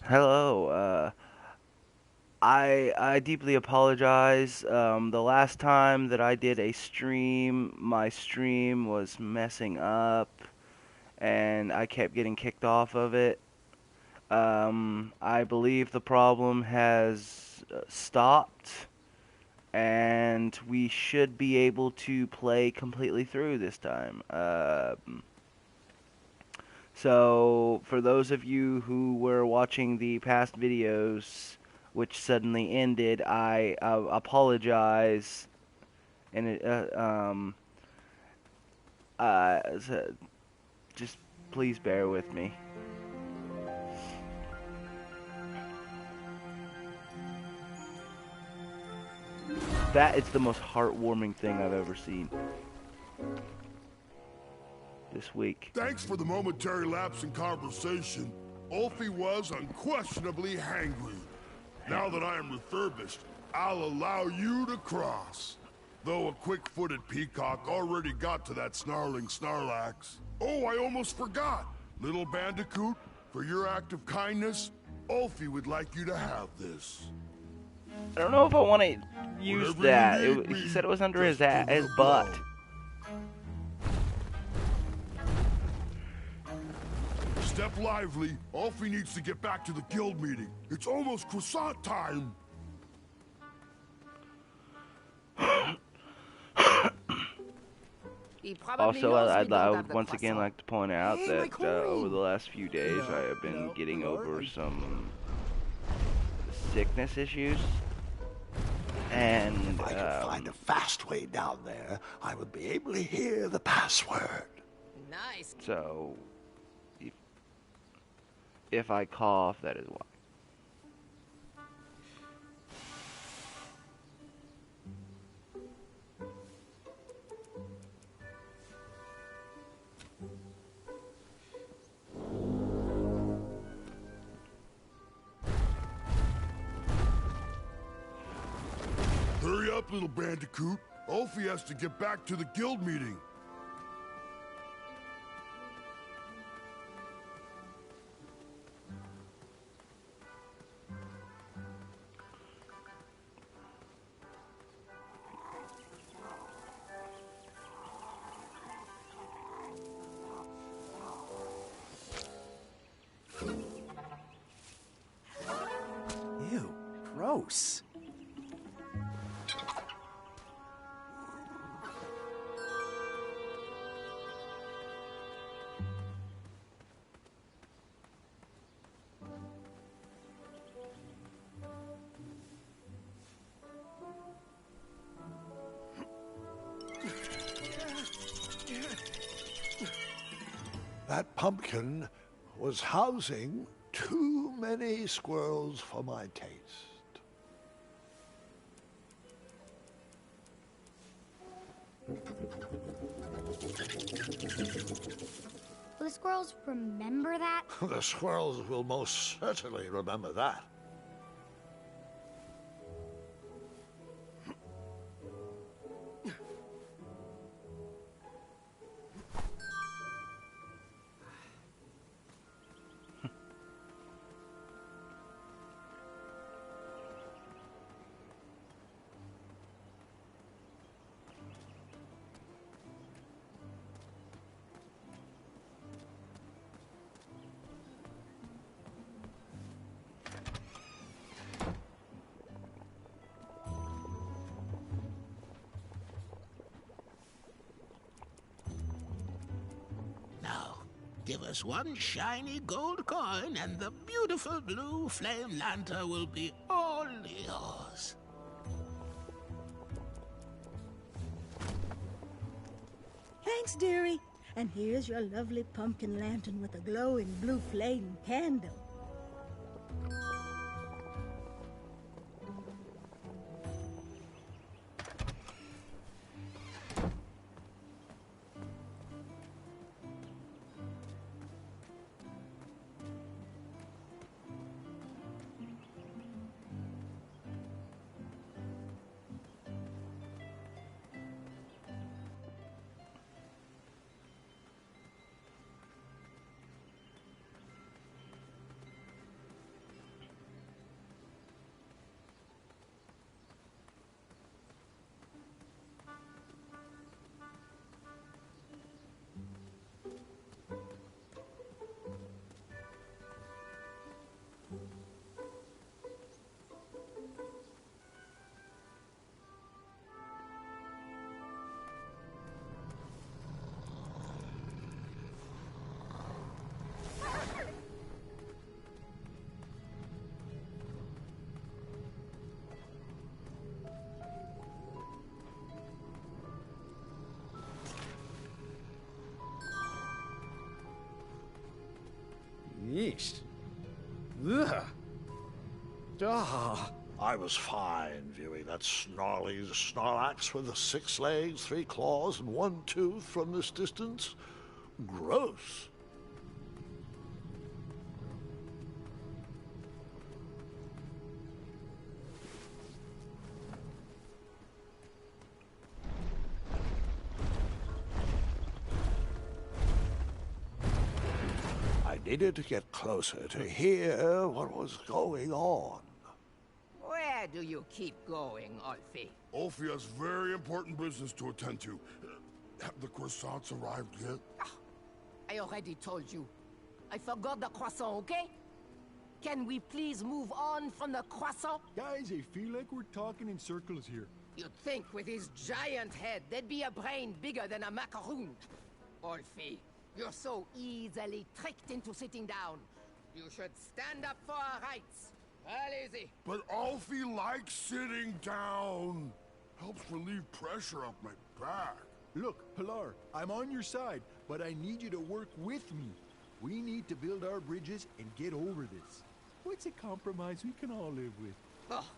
Hello. I deeply apologize. The last time that I did a stream, my stream was messing up, and I kept getting kicked off of it. I believe the problem has stopped, and we should be able to play completely through this time. So, for those of you who were watching the past videos, which suddenly ended, I apologize, and so just please bear with me. That is the most heartwarming thing I've ever seen this week. Thanks for the momentary lapse in conversation. Ulfie was unquestionably hangry. Now that I am refurbished, I'll allow you to cross. Though a quick-footed peacock already got to that snarling Snarlax. Oh, I almost forgot! Little Bandicoot, for your act of kindness, Ulfie would like you to have this. I don't know if I want to use Whenever that. you need He me, said it was under just his give it his a butt. blow. Step lively. Ulfie needs to get back to the guild meeting. It's almost croissant time. Also, I'd once again like to point out that over the last few days I have been getting over some sickness issues, and If I could find a fast way down there, I would be able to hear the password. Nice. so if I cough, that is why. Hurry up, little Bandicoot. Ulfie has to get back to the guild meeting. Ew, gross. That pumpkin was housing too many squirrels for my taste. Will the squirrels remember that? The squirrels will most certainly remember that. Now, give us one shiny gold coin and the beautiful blue flame lantern will be all yours. Thanks, dearie. And here's your lovely pumpkin lantern with a glowing blue flame candle. Yeesh. Ugh. Ah. I was fine viewing that snarly Snorlax with the 6 legs, 3 claws, and 1 tooth from this distance. Gross. I needed to get closer to hear what was going on. Where do you keep going, Ulfi? Ulfi has very important business to attend to. Have the croissants arrived yet? I already told you. I forgot the croissant, okay? Can we please move on from the croissant? Guys, I feel like we're talking in circles here. You'd think with his giant head, there'd be a brain bigger than a macaroon. Ulfi, you're so easily tricked into sitting down. You should stand up for our rights. Well, easy. But Ulfi likes sitting down. Helps relieve pressure off my back. Look, Pilar, I'm on your side, but I need you to work with me. We need to build our bridges and get over this. What's a compromise we can all live with? Oh,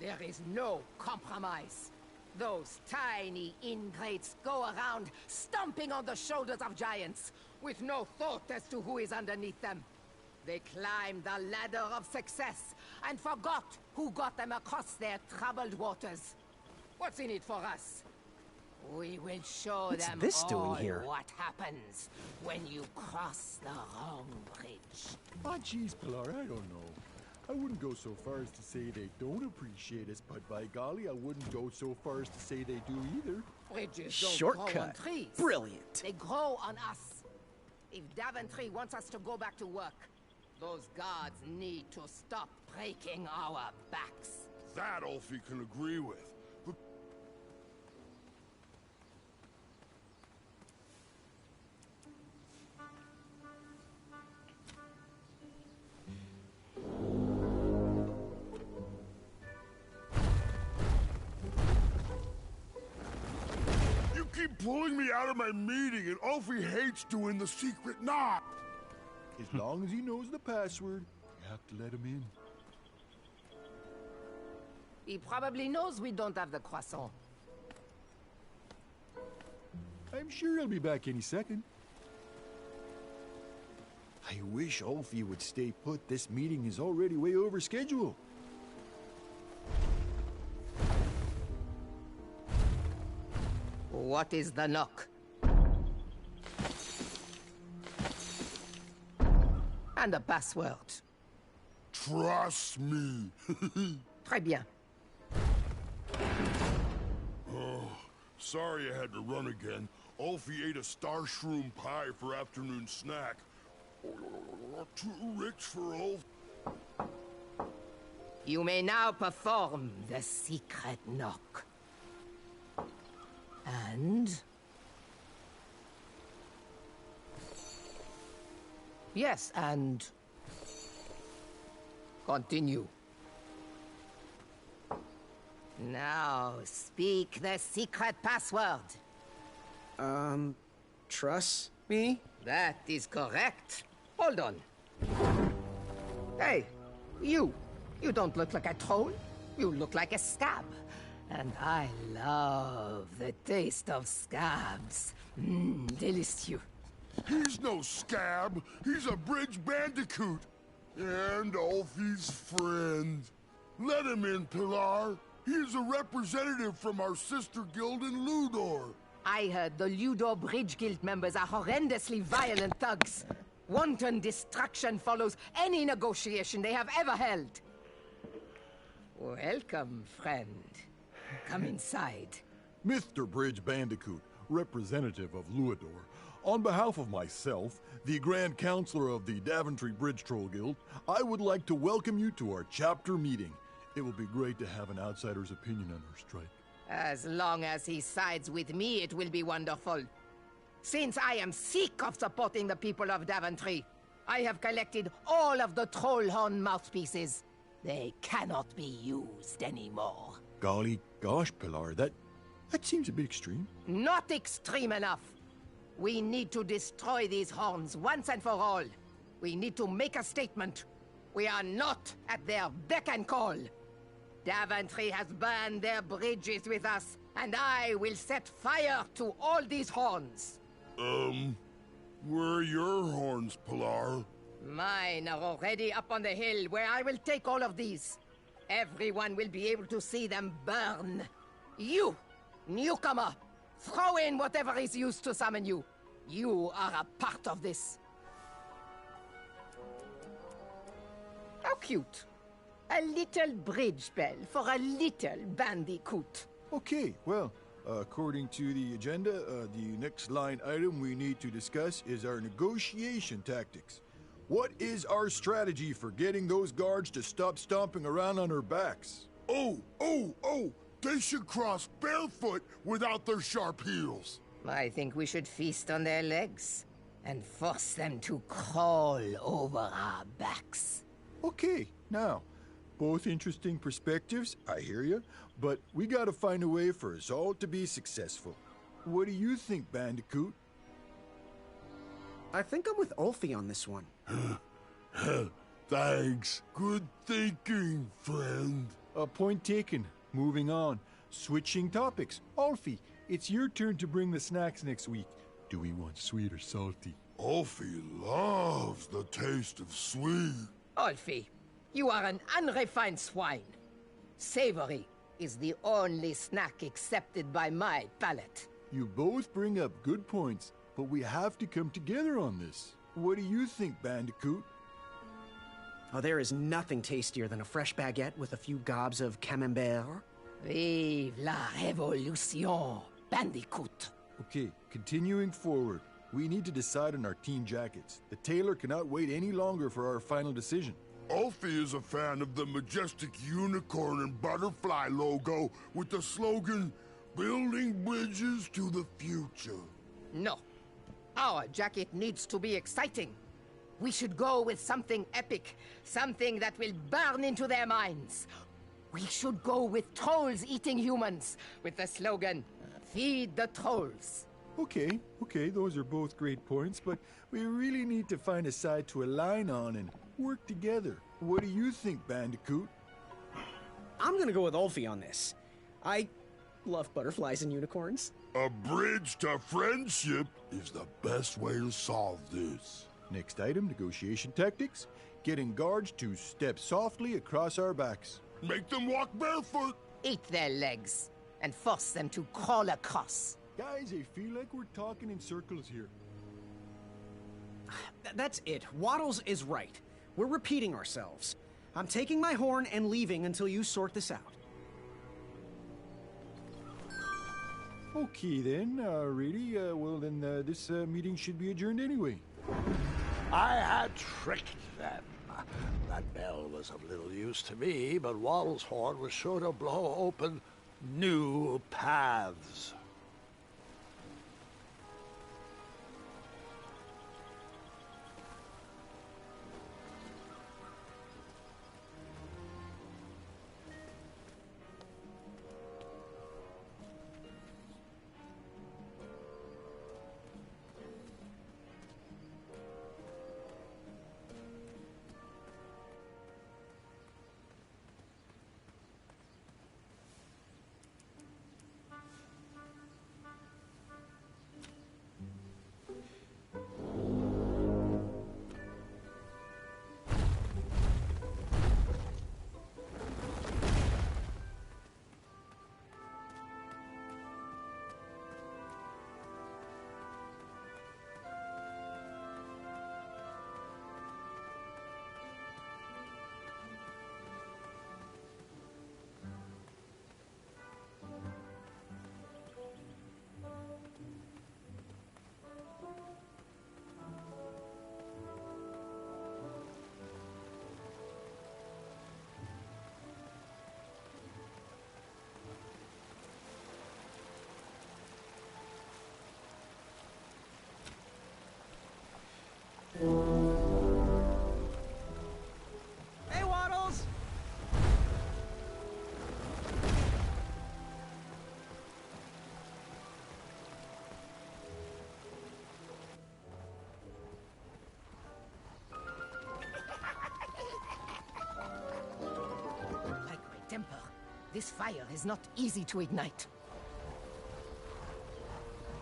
there is no compromise. Those tiny ingrates go around stomping on the shoulders of giants, with no thought as to who is underneath them. They climbed the ladder of success and forgot who got them across their troubled waters. What's in it for us? We will show What's them this doing all here? what happens when you cross the wrong bridge. Oh, jeez, Pilar, I don't know. I wouldn't go so far as to say they don't appreciate us, but by golly, I wouldn't go so far as to say they do either. Bridges don't grow on Shortcut. trees. Brilliant. They grow on us. If Daventry wants us to go back to work, those guards need to stop breaking our backs. That Ulfi can agree with. But you keep pulling me out of my meeting, and Ulfi hates doing the secret knot. As long as he knows the password, you have to let him in. He probably knows we don't have the croissant. I'm sure he'll be back any second. I wish Ulfi would stay put. This meeting is already way over schedule. What is the knock? And the password. Trust me. Très bien. Sorry I had to run again. Ulfi ate a star shroom pie for afternoon snack. Too rich for Ulfi. You may now perform the secret knock. And... yes, and... continue. Now, speak the secret password. Trust me? That is correct. Hold on. Hey, you. You don't look like a troll. You look like a scab. And I love the taste of scabs. Delicious. He's no scab. He's a bridge bandicoot. And Ulfi's friend. Let him in, Pilar. He's a representative from our sister guild in Ludor. I heard the Ludor Bridge Guild members are horrendously violent thugs. Wanton destruction follows any negotiation they have ever held. Welcome, friend. Come inside. Mr. Bridge Bandicoot, representative of Luador, on behalf of myself, the Grand Counselor of the Daventry Bridge Troll Guild, I would like to welcome you to our chapter meeting. It will be great to have an outsider's opinion on our strike. As long as he sides with me, it will be wonderful. Since I am sick of supporting the people of Daventry, I have collected all of the troll horn mouthpieces. They cannot be used anymore. Golly gosh, Pilar, that seems a bit extreme. Not extreme enough. We need to destroy these horns once and for all. We need to make a statement. We are not at their beck and call. Daventry has burned their bridges with us, and I will set fire to all these horns. Where are your horns, Pilar? Mine are already up on the hill where I will take all of these. Everyone will be able to see them burn. You, newcomer, throw in whatever is used to summon you. You are a part of this. How cute. A little bridge bell for a little bandicoot. Okay, well, according to the agenda, the next line item we need to discuss is our negotiation tactics. What is our strategy for getting those guards to stop stomping around on our backs? Oh! They should cross barefoot without their sharp heels. I think we should feast on their legs and force them to crawl over our backs. Okay, now, both interesting perspectives, I hear you, but we gotta find a way for us all to be successful. What do you think, Bandicoot? I think I'm with Ulfie on this one. Thanks. Good thinking, friend. Point taken. Moving on. Switching topics. Alfie, it's your turn to bring the snacks next week. Do we want sweet or salty? Alfie loves the taste of sweet. Alfie, you are an unrefined swine. Savory is the only snack accepted by my palate. You both bring up good points, but we have to come together on this. What do you think, Bandicoot? Oh, there is nothing tastier than a fresh baguette with a few gobs of camembert. Vive la révolution, Bandicoot. Okay, continuing forward. We need to decide on our team jackets. The tailor cannot wait any longer for our final decision. Alfie is a fan of the majestic unicorn and butterfly logo with the slogan, "Building bridges to the future." No. Our jacket needs to be exciting. We should go with something epic, something that will burn into their minds. We should go with trolls eating humans, with the slogan, "Feed the trolls." Okay, those are both great points, but we really need to find a side to align on and work together. What do you think, Bandicoot? I'm gonna go with Ulfie on this. I love butterflies and unicorns. A bridge to friendship is the best way to solve this. Next item, negotiation tactics. Getting guards to step softly across our backs. Make them walk barefoot. Eat their legs and force them to crawl across. Guys, I feel like we're talking in circles here. That's it. Waddles is right. We're repeating ourselves. I'm taking my horn and leaving until you sort this out. Okay then, really? Well then, this meeting should be adjourned anyway. I had tricked them. That bell was of little use to me, but Waddle's horn was sure to blow open new paths. This fire is not easy to ignite.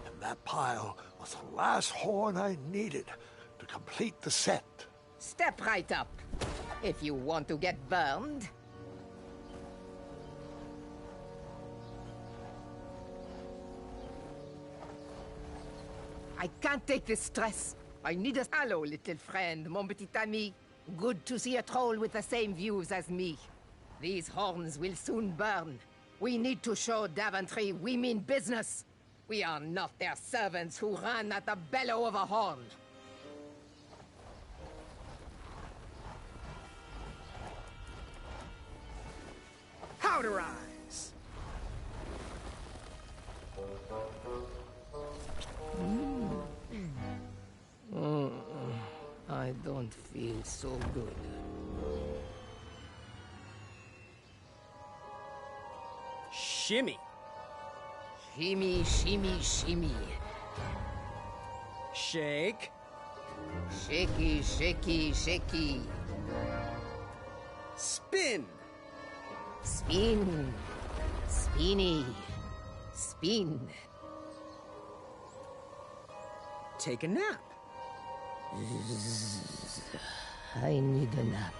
And that pile was the last horn I needed to complete the set. Step right up, if you want to get burned. I can't take this stress. I need a... Hello, little friend, mon petit ami. Good to see a troll with the same views as me. These horns will soon burn. We need to show Daventry we mean business. We are not their servants who run at the bellow of a horn. Powderize! I don't feel so good. Shimmy! Shimmy, shimmy, shimmy. Shake! Shaky, shaky, shaky. Spin! Spin. Spinny. Spin. Take a nap. I need a nap.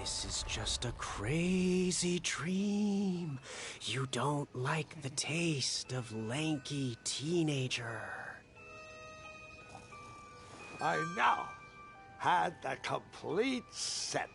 This is just a crazy dream. You don't like the taste of lanky teenager. I now had the complete set.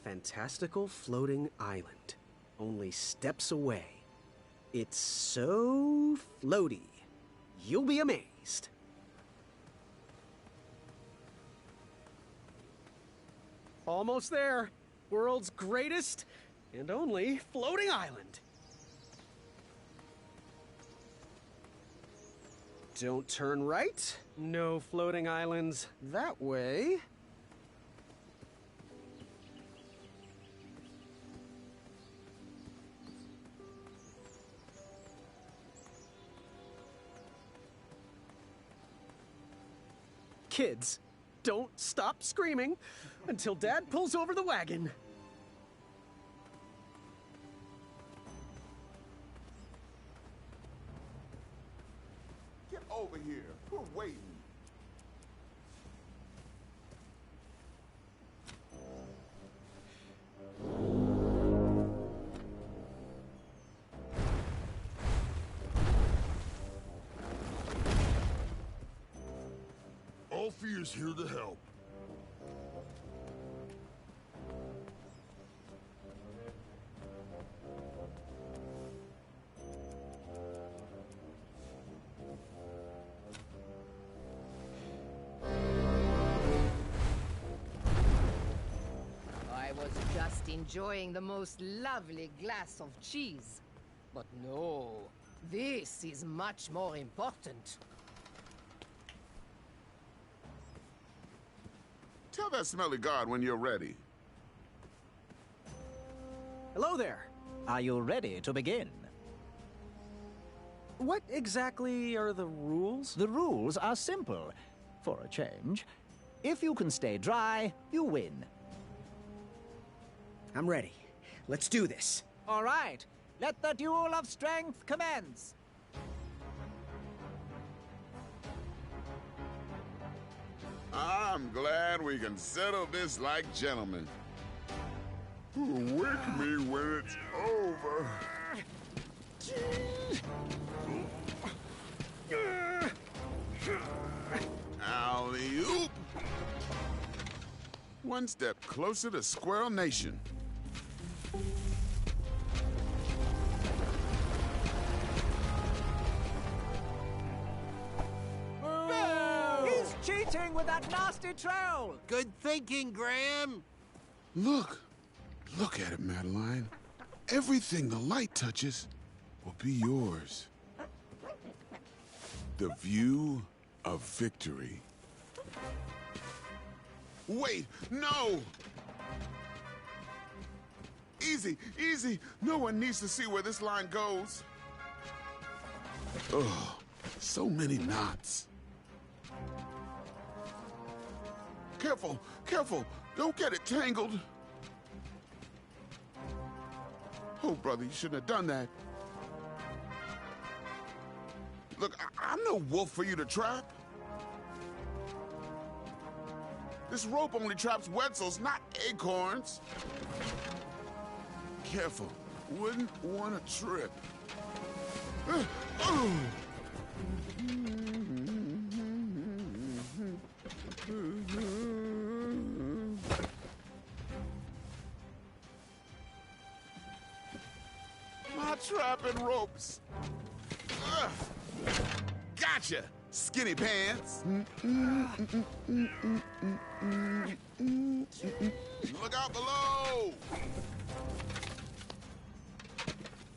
Fantastical floating island. Only steps away. It's so floaty. You'll be amazed. Almost there. World's greatest and only floating island. Don't turn right. No floating islands that way. Kids, don't stop screaming until Dad pulls over the wagon. Get over here. We're waiting. Ulfie is here to help. I was just enjoying the most lovely glass of cheese. But no, this is much more important. Tell that smelly guard when you're ready. Hello there. Are you ready to begin? What exactly are the rules? The rules are simple. For a change, if you can stay dry, you win. I'm ready. Let's do this. All right. Let the duel of strength commence. I'm glad we can settle this like gentlemen. Wake me when it's over. Alley-oop! One step closer to Squirrel Nation. He's cheating with that nasty troll. Good thinking, Graham. Look at it, Madeline. Everything the light touches will be yours. The view of victory. Wait, no! Easy, easy. No one needs to see where this line goes. Ugh, so many knots. Careful, careful. Don't get it tangled. Oh, brother, you shouldn't have done that. Look, I'm no wolf for you to trap. This rope only traps Wetzels, not acorns. Careful. Wouldn't want to trip. My trapping ropes. Gotcha, skinny pants. Look out below.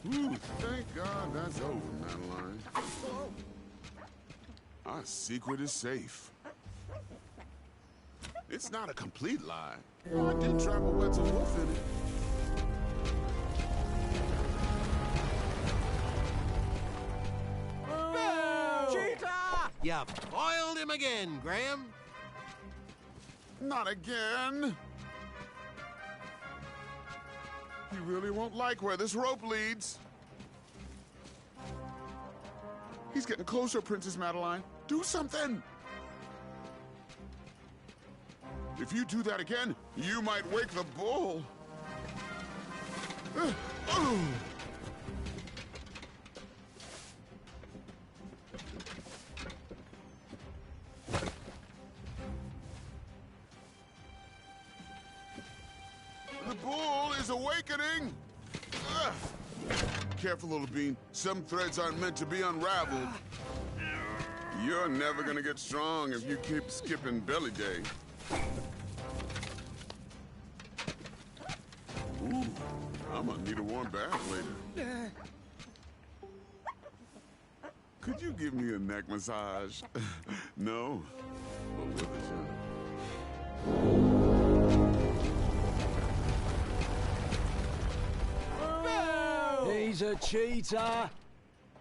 Ooh, thank God that's over, Madeline. Our secret is safe. It's not a complete lie. I did trap a Wetzel wolf in it. Cheetah! You foiled him again, Graham. Not again. He really won't like where this rope leads. He's getting closer, Princess Madeline. Do something. If you do that again, you might wake the bull. The bull is awakening! Ugh. Careful, little bean. Some threads aren't meant to be unraveled. You're never gonna get strong if you keep skipping belly day. Ooh, I'm gonna need a warm bath later. Could you give me a neck massage? No? But with a shot. He's a cheater,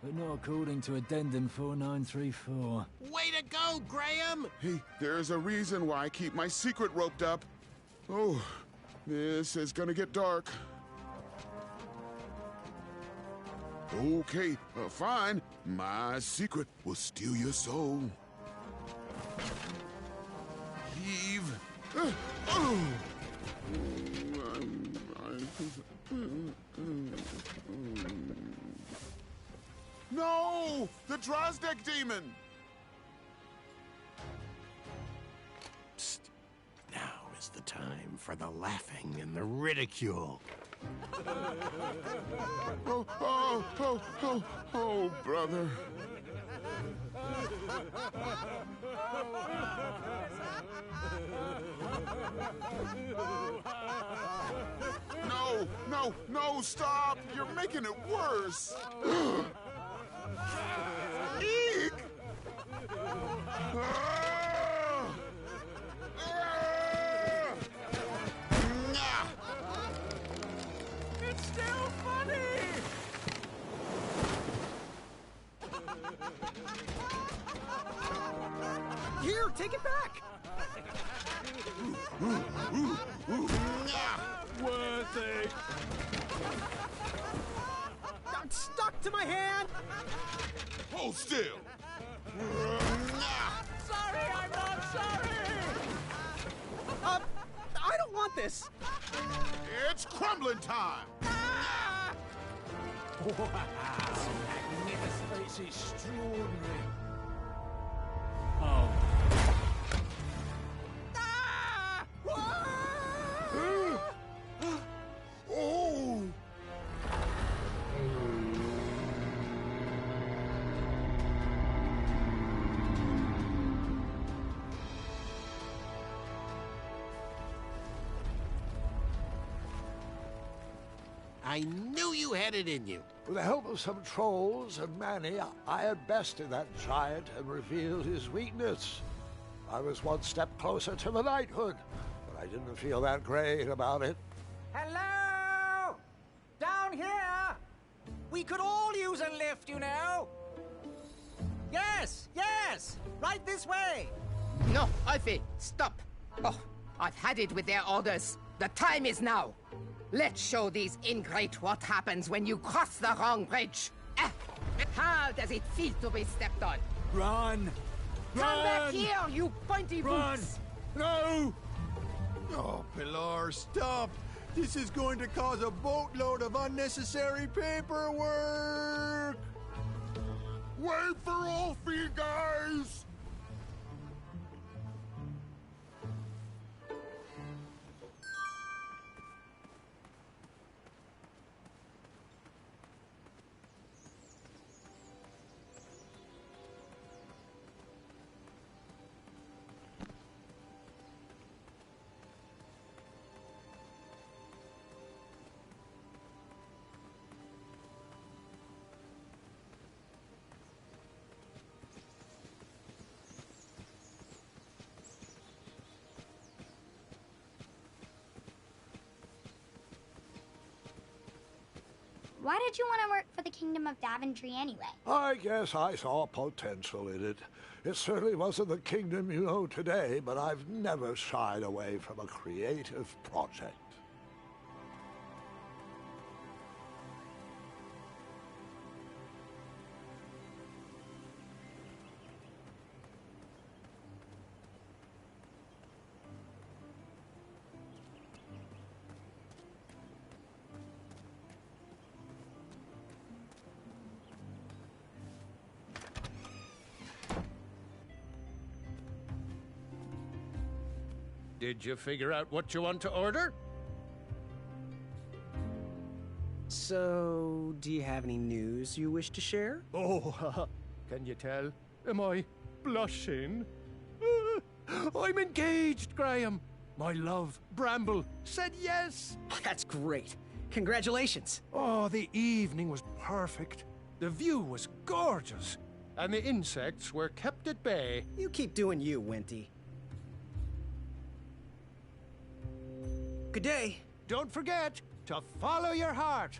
but not according to Addendum 4934. Way to go, Graham! Hey, there's a reason why I keep my secret roped up. Oh, this is gonna get dark. Okay, fine. My secret will steal your soul. Heave. No! The Drozdek demon! Now's the time for the laughing and the ridicule. Oh, brother. No, stop! You're making it worse! Eek! It's still funny! Here, take it back! Worthy! I'm stuck to my hand! Hold still! Sorry, I'm not sorry! I don't want this! It's crumbling time! Wow! Magnificent! It's extraordinary. Oh. Oh! I knew you had it in you. With the help of some trolls and Manny, I had bested that giant and revealed his weakness. I was one step closer to the knighthood, but I didn't feel that great about it. Hello? Down here? We could all use a lift, you know. Yes, right this way. No, Alfie, stop. Oh, I've had it with their orders. The time is now. Let's show these ingrate what happens when you cross the wrong bridge. How does it feel to be stepped on? Run! Come back here, you pointy boots! No! Oh, Pilar, stop! This is going to cause a boatload of unnecessary paperwork! Wait for Alfie, guys! Why did you want to work for the Kingdom of Daventry anyway? I guess I saw potential in it. It certainly wasn't the kingdom you know today, but I've never shied away from a creative project. Did you figure out what you want to order? So, do you have any news you wish to share? Oh, can you tell? Am I blushing? I'm engaged, Graham. My love, Bramble, said yes. That's great. Congratulations. Oh, the evening was perfect. The view was gorgeous. And the insects were kept at bay. You keep doing you, Winty. Good day. Don't forget to follow your heart.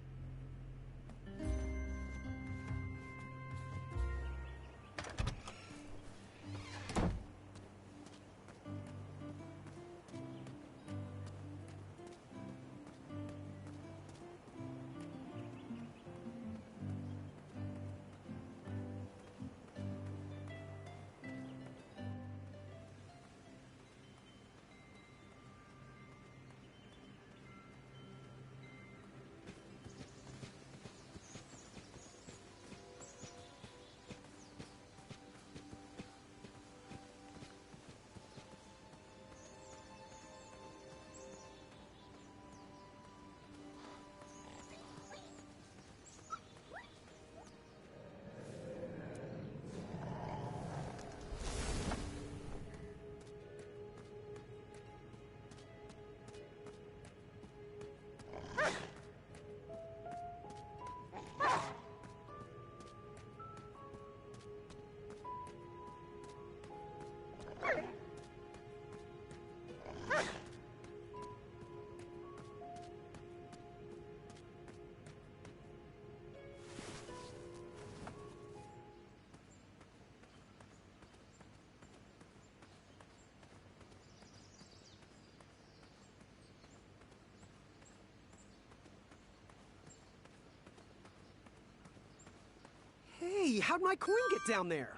Hey, how'd my coin get down there?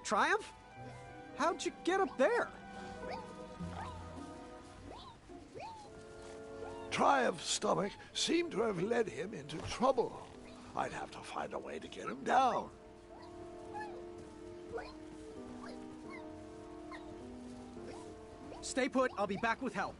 Triumph? How'd you get up there? Triumph's stomach seemed to have led him into trouble. I'd have to find a way to get him down. Stay put, I'll be back with help.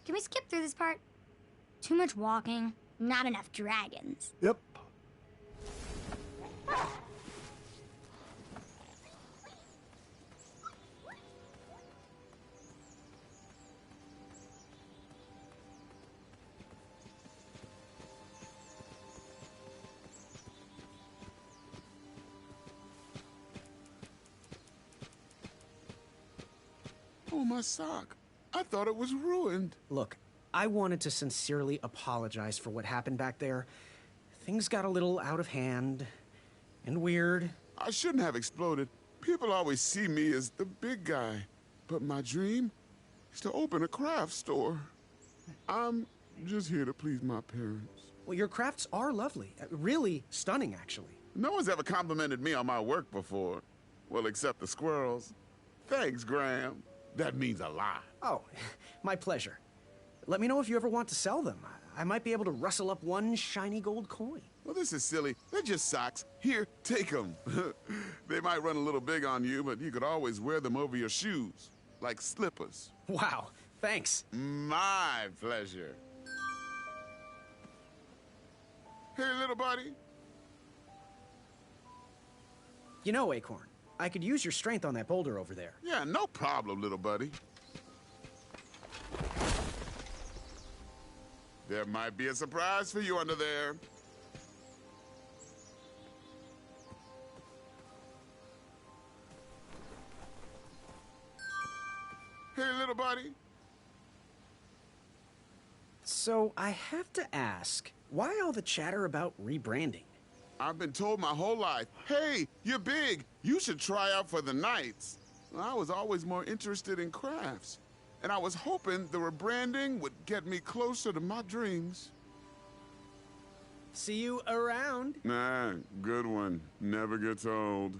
Can we skip through this part? Too much walking, not enough dragons. Yep. Oh, my sock. I thought it was ruined. Look, I wanted to sincerely apologize for what happened back there. Things got a little out of hand and weird. I shouldn't have exploded. People always see me as the big guy. But my dream is to open a craft store. I'm just here to please my parents. Well, your crafts are lovely. Really stunning, actually. No one's ever complimented me on my work before. Well, except the squirrels. Thanks, Graham. That means a lot. Oh, my pleasure. Let me know if you ever want to sell them. I might be able to rustle up one shiny gold coin. Well, this is silly. They're just socks. Here, take them. They might run a little big on you, but you could always wear them over your shoes, like slippers. Wow, thanks. My pleasure. Hey, little buddy. You know, Acorn, I could use your strength on that boulder over there. Yeah, no problem, little buddy. There might be a surprise for you under there. Hey, little buddy. So, I have to ask, why all the chatter about rebranding? I've been told my whole life, hey, you're big. You should try out for the Knights. Well, I was always more interested in crafts. And I was hoping the rebranding would get me closer to my dreams. See you around. Nah, good one. Never gets old.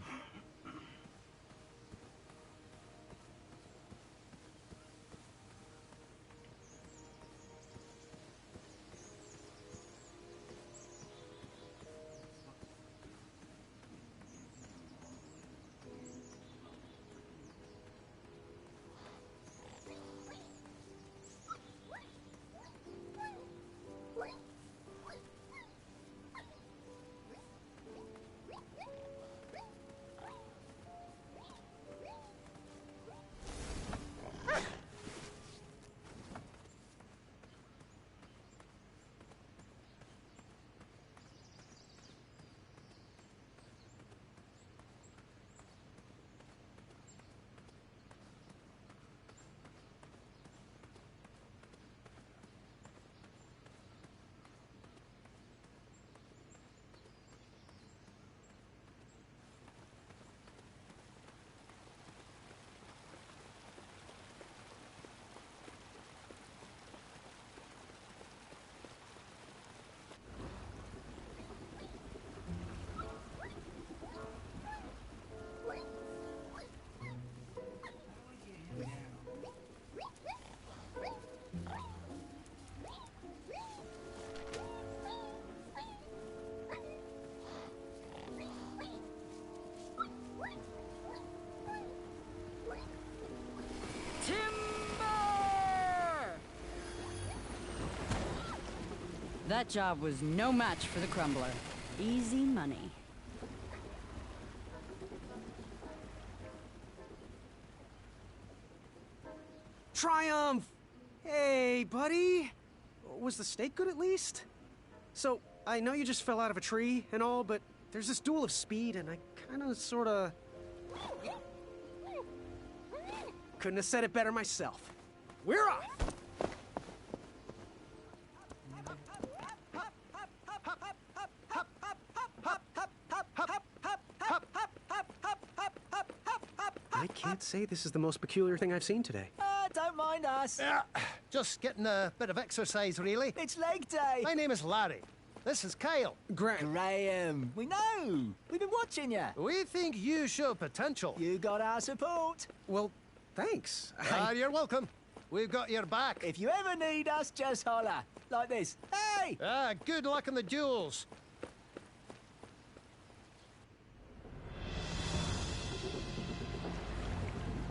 That job was no match for the Crumbler. Easy money. Triumph! Hey, buddy! Was the steak good at least? So, I know you just fell out of a tree and all, but there's this duel of speed, and I kinda sorta... Couldn't have said it better myself. We're off! I can't say this is the most peculiar thing I've seen today. Don't mind us. Yeah, just getting a bit of exercise, really. It's leg day. My name is Larry. This is Kyle. Graham. We know. We've been watching you. We think you show potential. You got our support. Well, thanks. You're welcome. We've got your back. If you ever need us, just holler. Like this. Hey! Good luck in the duels.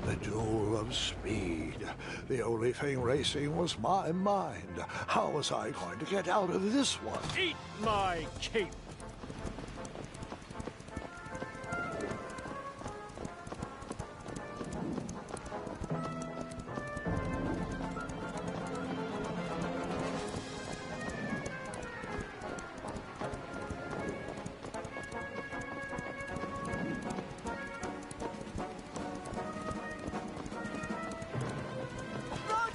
The duel of speed. The only thing racing was my mind. How was I going to get out of this one? Eat my cape!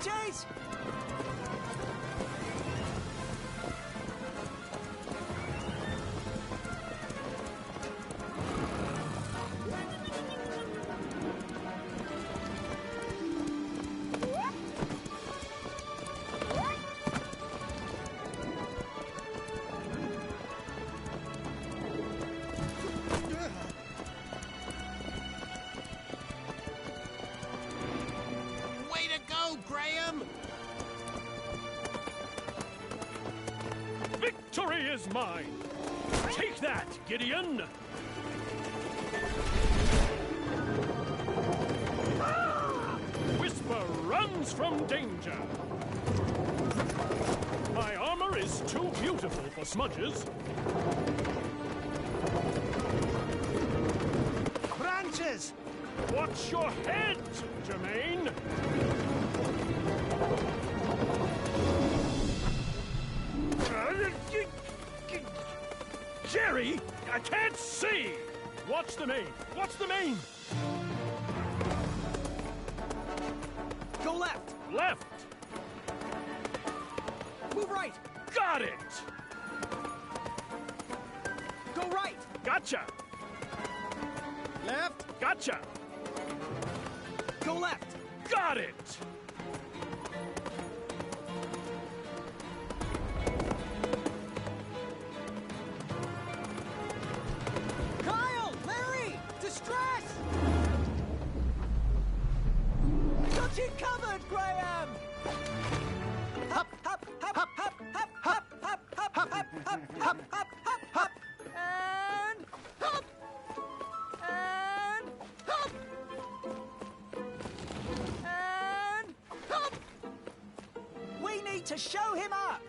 Cheese! Way to go, Graham! Victory is mine! Take that, Gideon! Whisper runs from danger! My armor is too beautiful for smudges. Branches! Watch your head, Jermaine! Jerry, I can't see! Watch the main! Watch the main! Go left! Left! Move right! Got it! Go right! Gotcha! Left! Gotcha! Go left! Got it! Kyle! Larry! Distress! Got you covered, Graham! Hop, hop, hop, hop, hop, hop, hop, hop, hop, hop, hop, hop, hop, hop, hop, And hop! And hop! And hop! We need to show him up!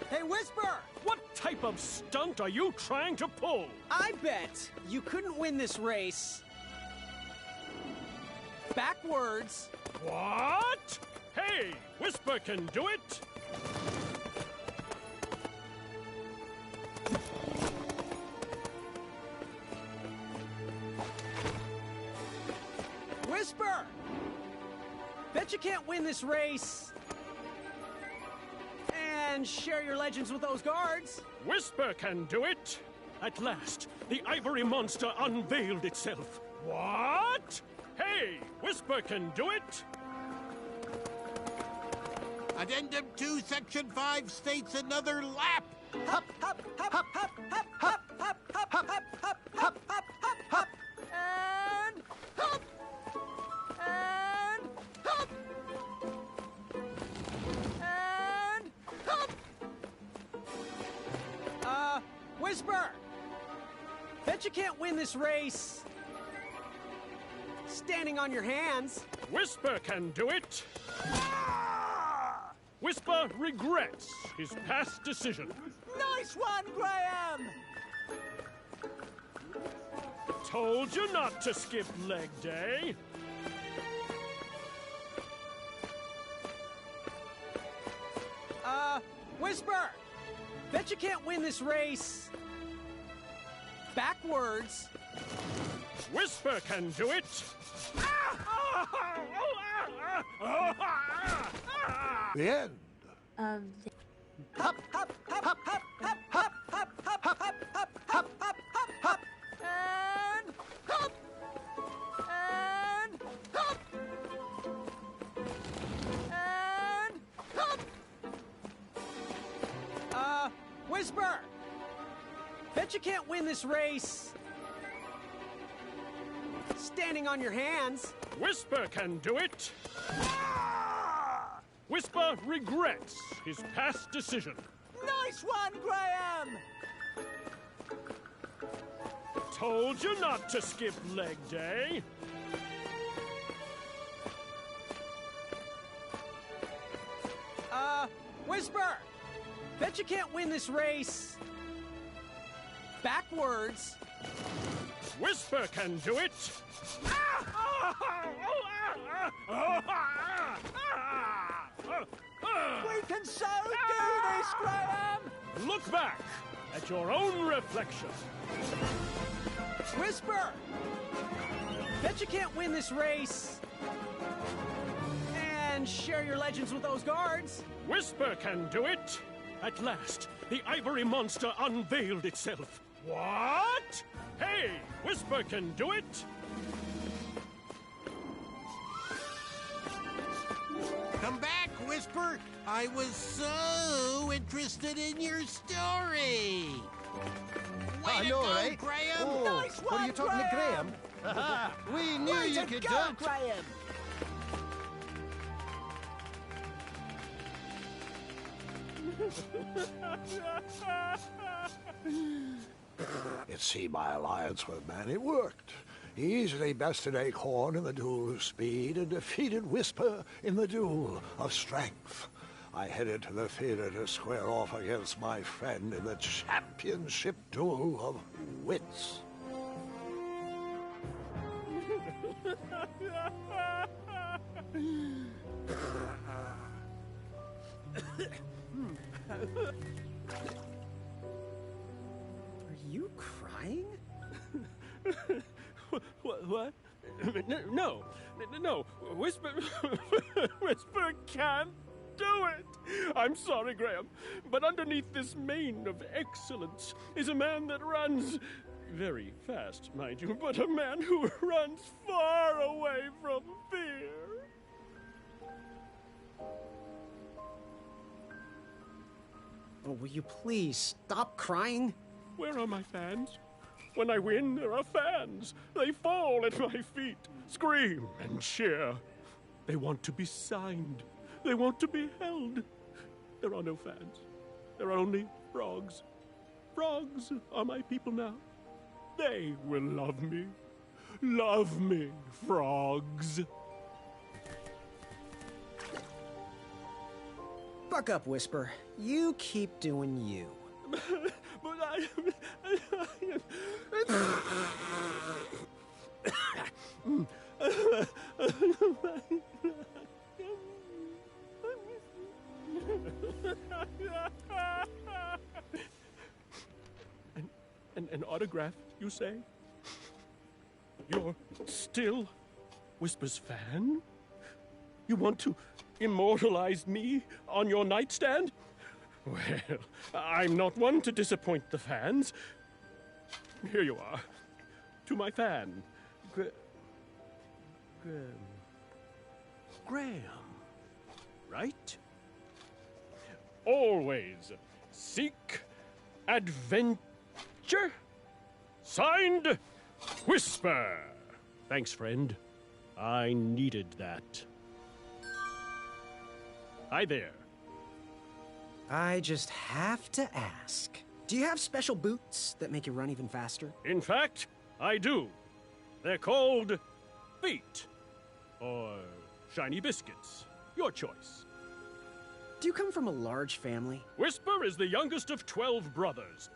Hey, Whisper! What type of stunt are you trying to pull? I bet you couldn't win this race backwards. What? Hey, Whisper can do it! Whisper! Bet you can't win this race and share your legends with those guards. Whisper can do it! At last, the ivory monster unveiled itself. What? Hey, Whisper can do it! Addendum 2, Section 5 states another lap. Hop, hop, hop, hop, hop, hop, hop, hop, hop, hop, hop, hop, hop, hop, hop. And hop! And hop! And hop! Whisper! Bet you can't win this race standing on your hands. Whisper can do it! Ah! Whisper regrets his past decision. Nice one, Graham! Told you not to skip leg day. Whisper! Bet you can't win this race. Backwards. Whisper can do it. The end. Of the... Hop, hop, hop, hop, hop, hop, hop, hop, hop, hop, hop, hop, hop, hop, hop, and hop, and hop, and hop. Whisper! Bet you can't win this race. Standing on your hands. Whisper can do it. Whisper regrets his past decision. Nice one, Graham! Told you not to skip leg day. Whisper! Bet you can't win this race. Backwards. Whisper can do it. We can so do this, Graham! Look back at your own reflection. Whisper! Bet you can't win this race. And share your legends with those guards. Whisper can do it. At last, the ivory monster unveiled itself. What? Hey, Whisper can do it. Come back, Whisper. I was so interested in your story. Way I to know, go, right? Graham. Oh, Nice what are you one, talking to Graham? We knew Way you to could go, do it. Graham! It seemed my alliance with Manny worked. He easily bested Acorn in the duel of speed and defeated Whisper in the duel of strength. I headed to the theater to square off against my friend in the championship duel of wits. Are you crying? What? No. Whisper, Whisper can't do it. I'm sorry, Graham, but underneath this mane of excellence is a man that runs very fast, mind you, but a man who runs far away from fear. Oh, will you please stop crying? Where are my fans? When I win, there are fans. They fall at my feet, scream and cheer. They want to be signed. They want to be held. There are no fans. There are only frogs. Frogs are my people now. They will love me. Love me, frogs. Buck up, Whisper. You keep doing you. But I... An autograph, you say? You're still Whisper's fan? You want to immortalize me on your nightstand? Well, I'm not one to disappoint the fans. Here you are. To my fan, Graham. Right? Always seek adventure. Signed, Whisper. Thanks, friend. I needed that. Hi there. I just have to ask. Do you have special boots that make you run even faster? In fact, I do. They're called feet. Or shiny biscuits. Your choice. Do you come from a large family? Whisper is the youngest of 12 brothers.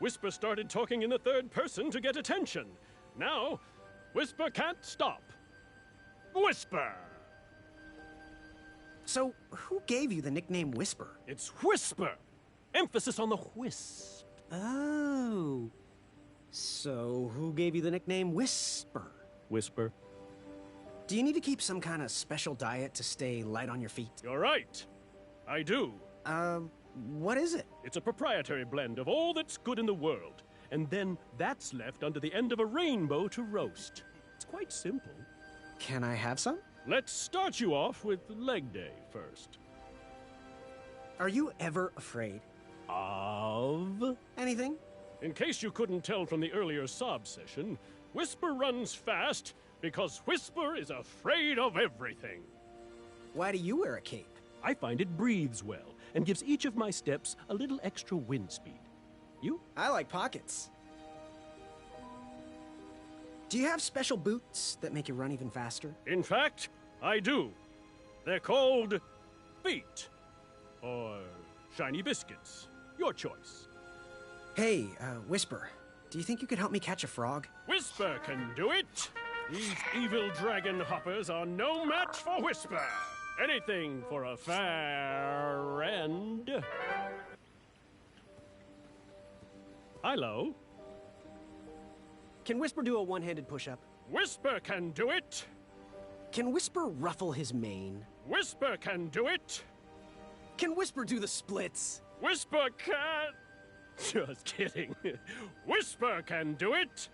Whisper started talking in the third person to get attention. Now, Whisper can't stop. Whisper! So, who gave you the nickname Whisper? It's Whisper! Emphasis on the whisp. Oh. So, who gave you the nickname Whisper? Whisper. Do you need to keep some kind of special diet to stay light on your feet? You're right. I do. What is it? It's a proprietary blend of all that's good in the world. And then that's left under the end of a rainbow to roast. It's quite simple. Can I have some? Let's start you off with leg day first. Are you ever afraid? Of? Anything? In case you couldn't tell from the earlier sob session, Whisper runs fast because Whisper is afraid of everything. Why do you wear a cape? I find it breathes well and gives each of my steps a little extra wind speed. You? I like pockets. Do you have special boots that make you run even faster? In fact, I do. They're called feet. Or shiny biscuits. Your choice. Hey, Whisper, do you think you could help me catch a frog? Whisper can do it! These evil dragon hoppers are no match for Whisper! Anything for a fair end. Hilo. Can Whisper do a one-handed push-up? Whisper can do it! Can Whisper ruffle his mane? Whisper can do it! Can Whisper do the splits? Whisper can... Just kidding. Whisper can do it!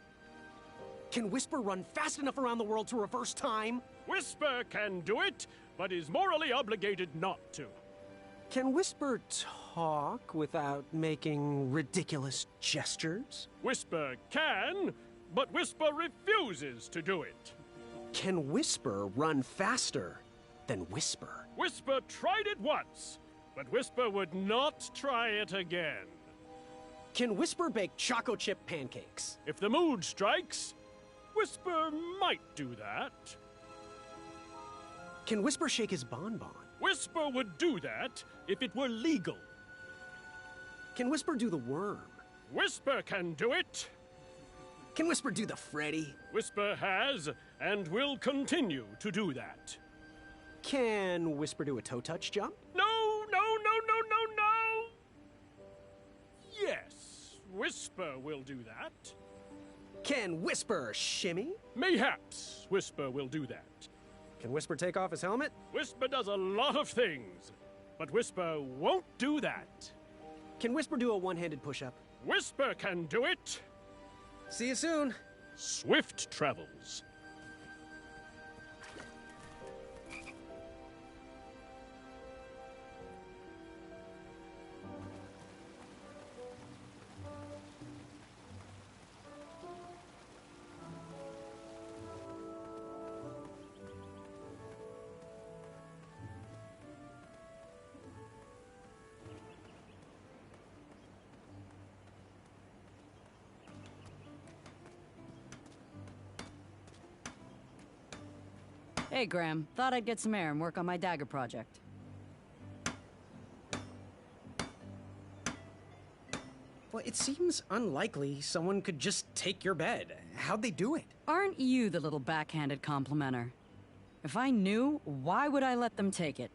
Can Whisper run fast enough around the world to reverse time? Whisper can do it, but is morally obligated not to. Can Whisper talk without making ridiculous gestures? Whisper can, but Whisper refuses to do it. Can Whisper run faster than Whisper? Whisper tried it once, but Whisper would not try it again. Can Whisper bake choco chip pancakes? If the mood strikes, Whisper might do that. Can Whisper shake his bonbon? Whisper would do that if it were legal. Can Whisper do the worm? Whisper can do it. Can Whisper do the Freddy? Whisper has and will continue to do that. Can Whisper do a toe touch jump? No! Yes, Whisper will do that. Can Whisper shimmy? Mayhaps Whisper will do that. Can Whisper take off his helmet? Whisper does a lot of things, but Whisper won't do that. Can Whisper do a one-handed push-up? Whisper can do it. See you soon. Swift travels. Hey, Graham. Thought I'd get some air and work on my dagger project. Well, it seems unlikely someone could just take your bed. How'd they do it? Aren't you the little backhanded complimenter? If I knew, why would I let them take it?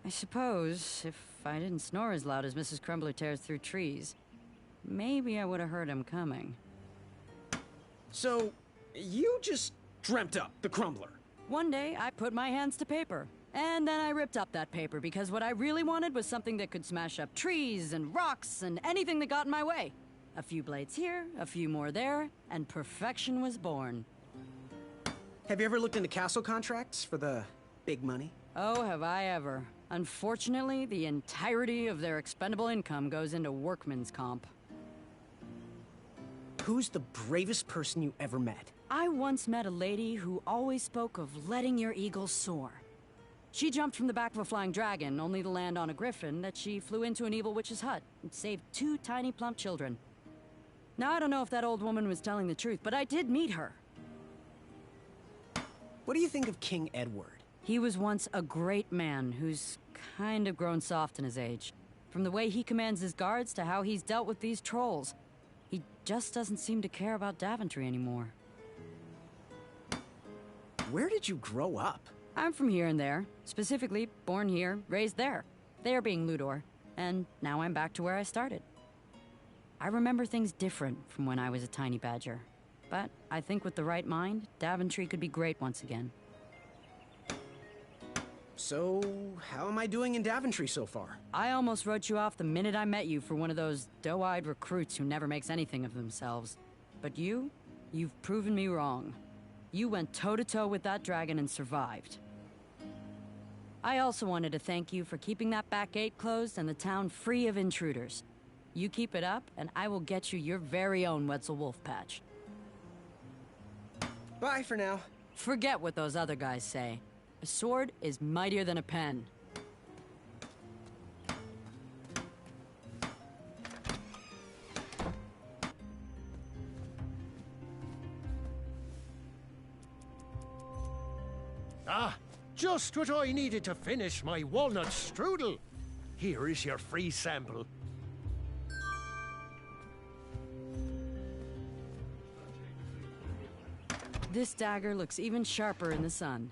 I suppose if I didn't snore as loud as Mrs. Crumbler tears through trees, maybe I would have heard him coming. So, you just dreamt up the Crumbler? One day, I put my hands to paper. And then I ripped up that paper because what I really wanted was something that could smash up trees and rocks and anything that got in my way. A few blades here, a few more there, and perfection was born. Have you ever looked into castle contracts for the big money? Oh, have I ever. Unfortunately, the entirety of their expendable income goes into workman's comp. Who's the bravest person you ever met? I once met a lady who always spoke of letting your eagle soar. She jumped from the back of a flying dragon, only to land on a griffin that she flew into an evil witch's hut and saved 2 tiny plump children. Now, I don't know if that old woman was telling the truth, but I did meet her. What do you think of King Edward? He was once a great man who's kind of grown soft in his age. From the way he commands his guards to how he's dealt with these trolls. He just doesn't seem to care about Daventry anymore. Where did you grow up? I'm from here and there. Specifically, born here, raised there. There being Ludor. And now I'm back to where I started. I remember things different from when I was a tiny badger. But I think with the right mind, Daventry could be great once again. So, how am I doing in Daventry so far? I almost wrote you off the minute I met you for one of those doe-eyed recruits who never makes anything of themselves. But you've proven me wrong. You went toe-to-toe with that dragon and survived. I also wanted to thank you for keeping that back gate closed and the town free of intruders. You keep it up, and I will get you your very own Wetzel Wolf patch. Bye for now. Forget what those other guys say. A sword is mightier than a pen. Ah, just what I needed to finish my walnut strudel. Here is your free sample. This dagger looks even sharper in the sun.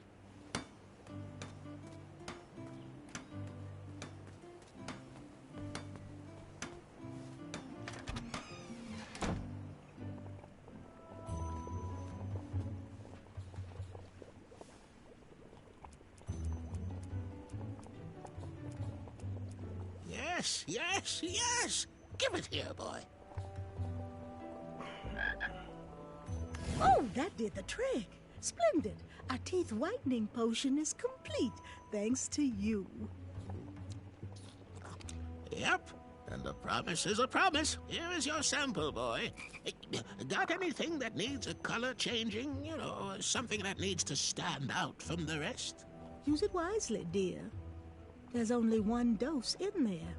Yes, yes, yes! Give it here, boy. Oh, that did the trick. Splendid. Our teeth whitening potion is complete, thanks to you. Yep, and a promise is a promise. Here is your sample, boy. Got anything that needs a color changing? You know, something that needs to stand out from the rest? Use it wisely, dear. There's only one dose in there.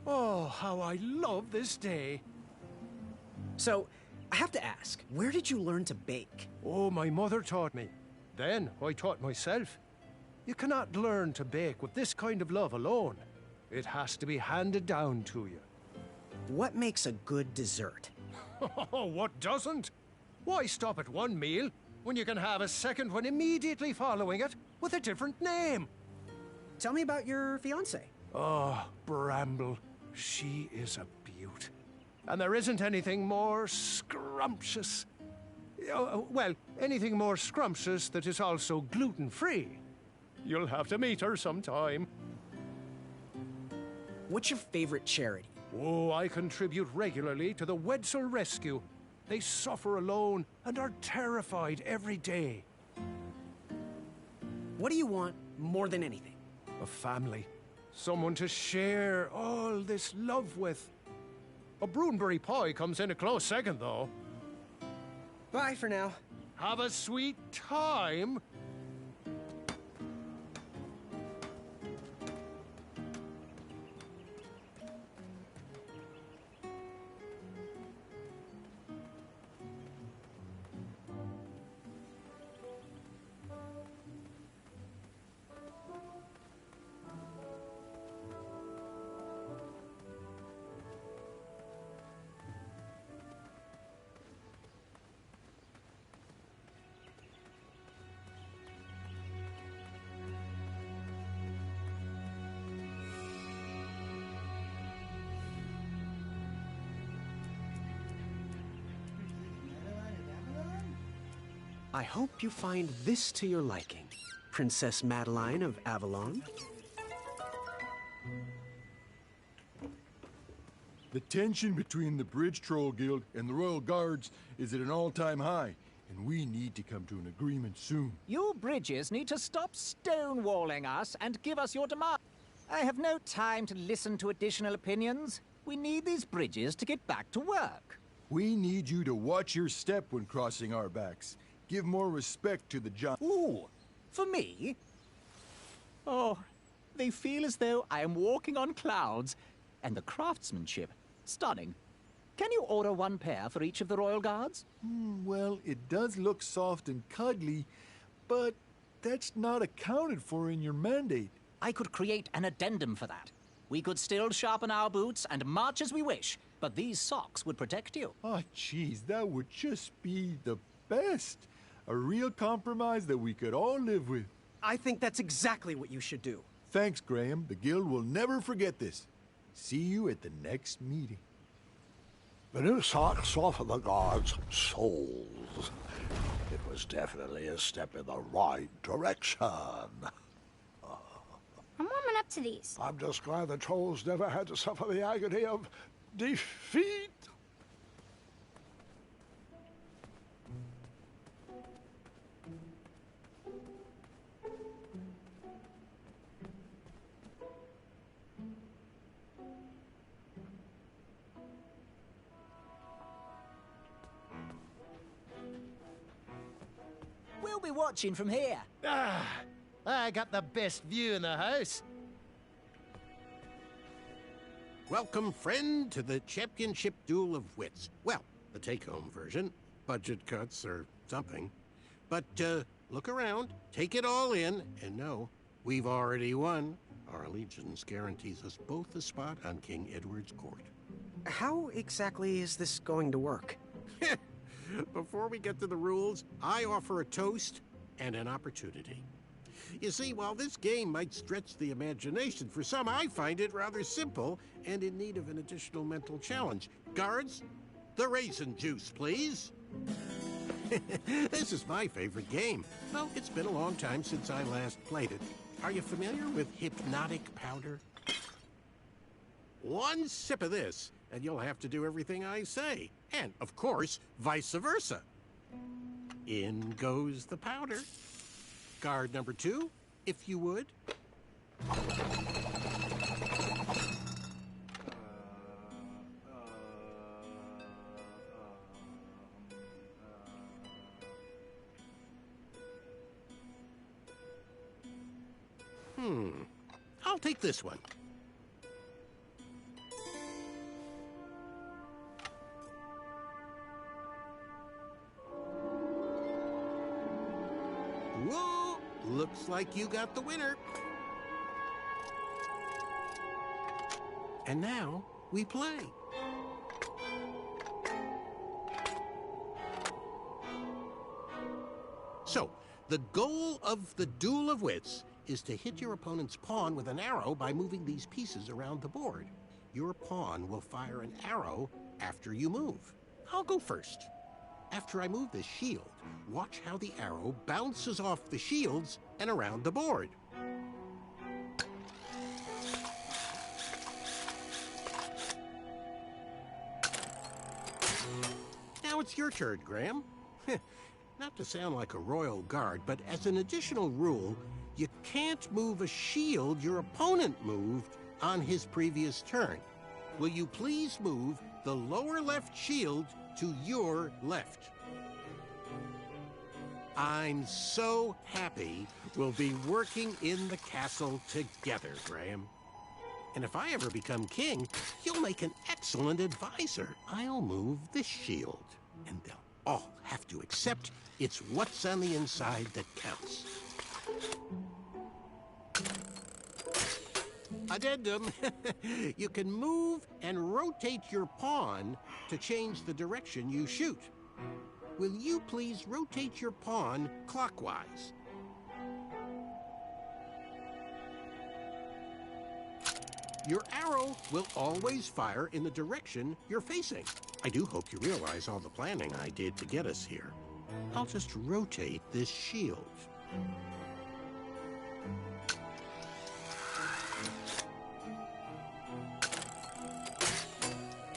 Oh, how I love this day. So, I have to ask, where did you learn to bake? Oh, my mother taught me. Then I taught myself. You cannot learn to bake with this kind of love alone. It has to be handed down to you. What makes a good dessert? What doesn't? Why stop at one meal when you can have a second one immediately following it with a different name? Tell me about your fiancée. Oh, Bramble. She is a beaut. And there isn't anything more scrumptious. Well, anything more scrumptious that is also gluten-free. You'll have to meet her sometime. What's your favorite charity? Oh, I contribute regularly to the Wetzel Rescue. They suffer alone and are terrified every day. What do you want more than anything? A family. Someone to share all this love with. A Broonberry pie comes in a close second, though. Bye for now. Have a sweet time. I hope you find this to your liking, Princess Madeline of Avalon. The tension between the Bridge Troll Guild and the Royal Guards is at an all-time high, and we need to come to an agreement soon. You bridges need to stop stonewalling us and give us your demand. I have no time to listen to additional opinions. We need these bridges to get back to work. We need you to watch your step when crossing our backs. Give more respect to the giant. Ooh, for me? Oh, me feel as though I am walking on clouds. And the craftsmanship, stunning. Can you order one pair for each of the royal guards? Well, it does look soft and cuddly, but that's not accounted for in your mandate. I could create an addendum for that. We could still sharpen our boots and march as we wish, but these socks would protect you. Oh, jeez, that would just be the best. A real compromise that we could all live with. I think that's exactly what you should do. Thanks, Graham. The Guild will never forget this. See you at the next meeting. The new socks softened the guards' souls. It was definitely a step in the right direction. I'm warming up to these. I'm just glad the trolls never had to suffer the agony of defeat. We'll be watching from here. I got the best view in the house. Welcome, friend, to the championship duel of wits. Well, the take-home version. Budget cuts or something. But, look around, take it all in, and know we've already won. Our allegiance guarantees us both a spot on King Edward's court. How exactly is this going to work? Before we get to the rules, I offer a toast and an opportunity. You see, while this game might stretch the imagination for some, I find it rather simple and in need of an additional mental challenge. Guards, the raisin juice, please. This is my favorite game. Well, it's been a long time since I last played it. Are you familiar with hypnotic powder? One sip of this, and you'll have to do everything I say. And, of course, vice versa. In goes the powder. Guard number 2, if you would. I'll take this one. Whoa! Looks like you got the winner. And now, we play. So, the goal of the Duel of Wits is to hit your opponent's pawn with an arrow by moving these pieces around the board. Your pawn will fire an arrow after you move. I'll go first. After I move this shield, watch how the arrow bounces off the shields and around the board. Now it's your turn, Graham. Not to sound like a royal guard, but as an additional rule, you can't move a shield your opponent moved on his previous turn. Will you please move the lower left shield to your left? I'm so happy we'll be working in the castle together, Graham. And if I ever become king, you'll make an excellent advisor. I'll move this shield, and they'll all have to accept it's what's on the inside that counts. Addendum. You can move and rotate your pawn to change the direction you shoot. Will you please rotate your pawn clockwise? Your arrow will always fire in the direction you're facing. I do hope you realize all the planning I did to get us here. I'll just rotate this shield.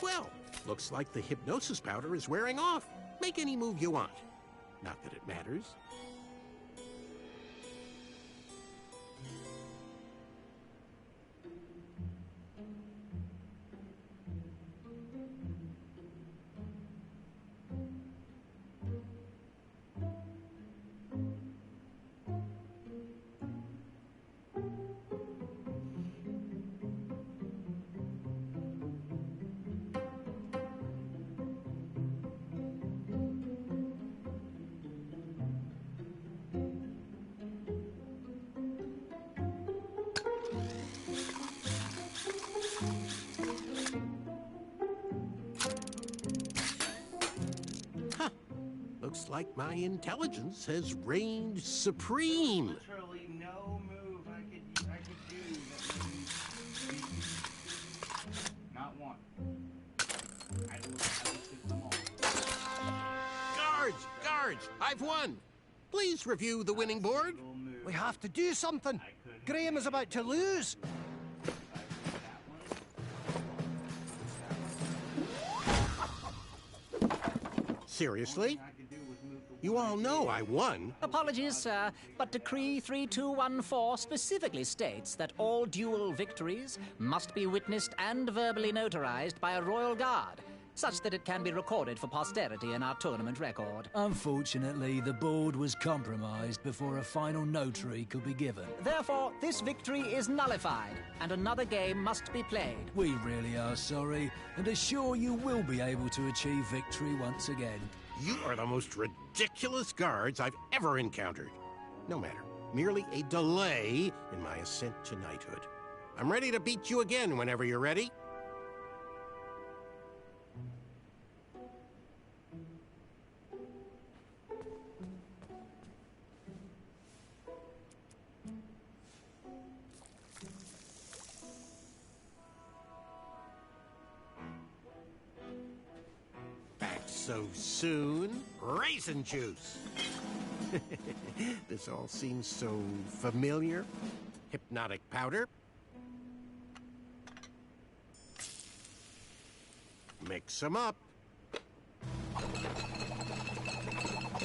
Well, looks like the hypnosis powder is wearing off. Make any move you want. Not that it matters. Looks like my intelligence has reigned supreme. Literally no move I could do that would beat you. Not one. I listed them all. Guards! Guards! I've won! Please review the winning board. We have to do something. Graham is about to lose. Seriously? You all know I won. Apologies, sir, but Decree 3214 specifically states that all duel victories must be witnessed and verbally notarized by a royal guard, such that it can be recorded for posterity in our tournament record. Unfortunately, the board was compromised before a final notary could be given. Therefore, this victory is nullified, and another game must be played. We really are sorry, and assure you will be able to achieve victory once again. You are the most ridiculous guards I've ever encountered. No matter, merely a delay in my ascent to knighthood. I'm ready to beat you again whenever you're ready. Back so soon? Raisin juice! This all seems so familiar. Hypnotic powder. Mix them up.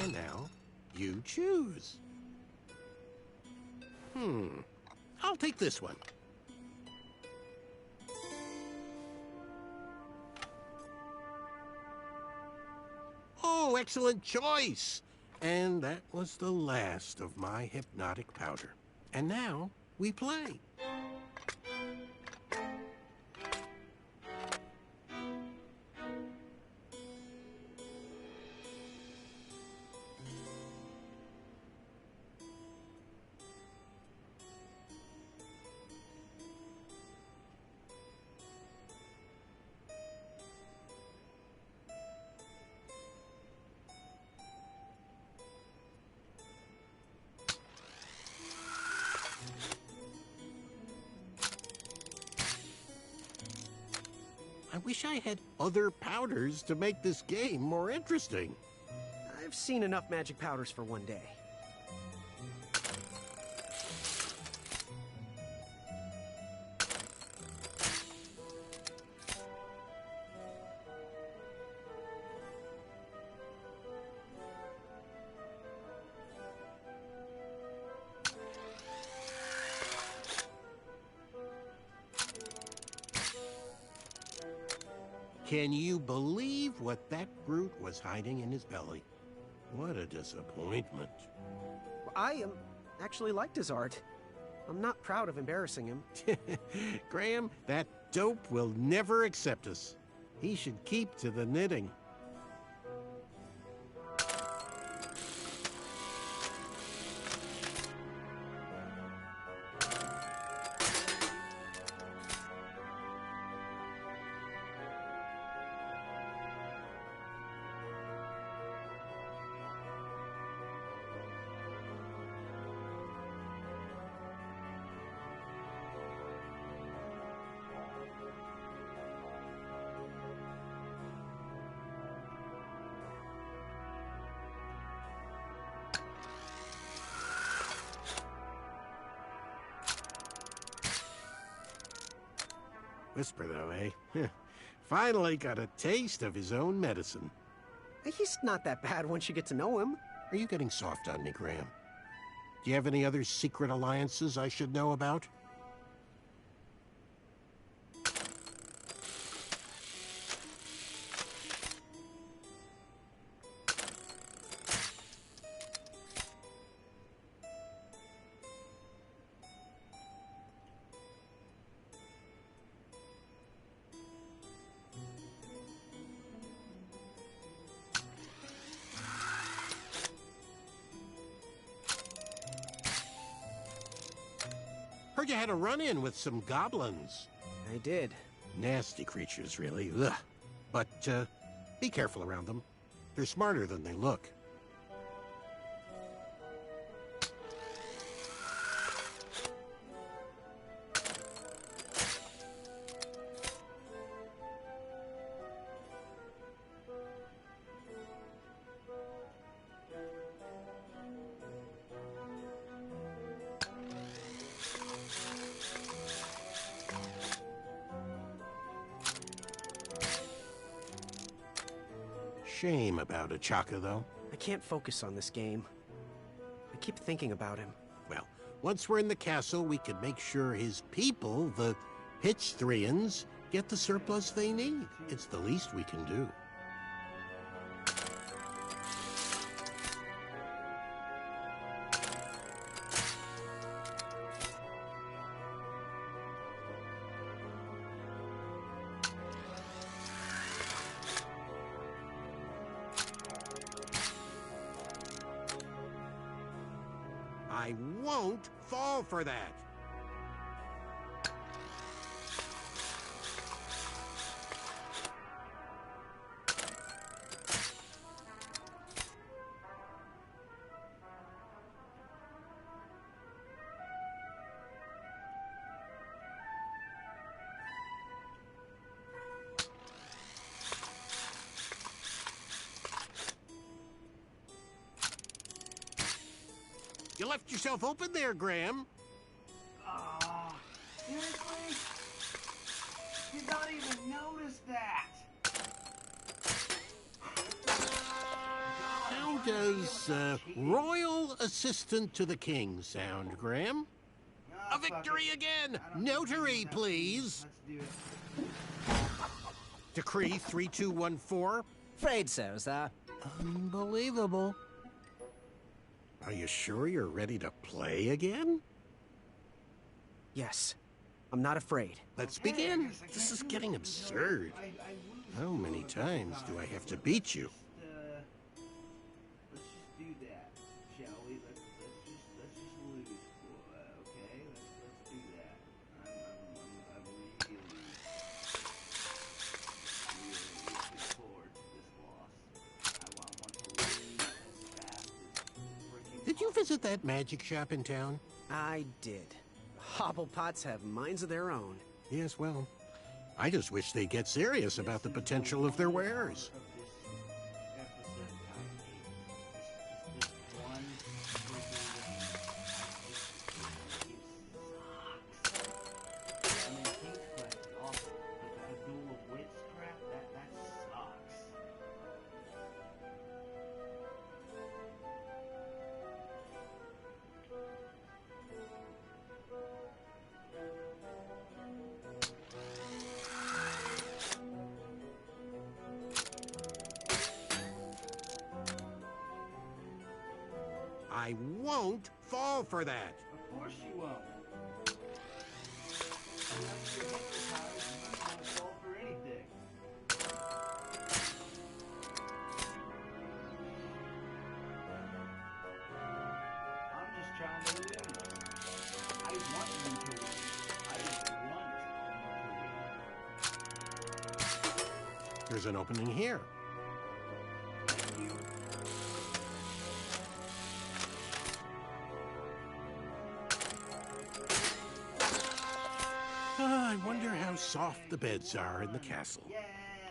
And now, you choose. I'll take this one. Oh, excellent choice! And that was the last of my hypnotic powder. And now, we play. I wish I had other powders to make this game more interesting. I've seen enough magic powders for one day. Can you believe what that brute was hiding in his belly? What a disappointment. I actually liked his art. I'm not proud of embarrassing him. Graham, that dope will never accept us. He should keep to the knitting. Whisper, though, eh? Finally got a taste of his own medicine. He's not that bad once you get to know him. Are you getting soft on me, Graham? Do you have any other secret alliances I should know about? Heard you had a run-in with some goblins. I did. Nasty creatures, really. Ugh. But, be careful around them. They're smarter than they look. shame about Achaka, though. I can't focus on this game. I keep thinking about him. Well, once we're in the castle, we can make sure his people, the Pitchthrians, get the surplus they need. It's the least we can do. I won't fall for that. You left yourself open there, Graham. Oh, seriously? Did not even notice that. How does Royal Assistant to the King sound, Graham? A victory again! Notary, please! Let's do it. Decree 3214. Afraid so, sir. Unbelievable. Are you sure you're ready to play again? Yes. I'm not afraid. Let's begin. This is getting absurd. How many times do I have to beat you? Let's just do that, shall we? Let's just lose. Okay, let's do that. I'm really looking forward to this loss. I want to win as fast as freaking. Did you visit that magic shop in town? I did. Hobblepots have minds of their own. Yes, well, I just wish they'd get serious about the potential of their wares. I won't fall for that. Of course you won't. Unless you're hypnotized, you might want to fall for anything. I'm just trying to win. I want you to win. I want you to win. There's an opening here. I wonder how soft the beds are in the castle.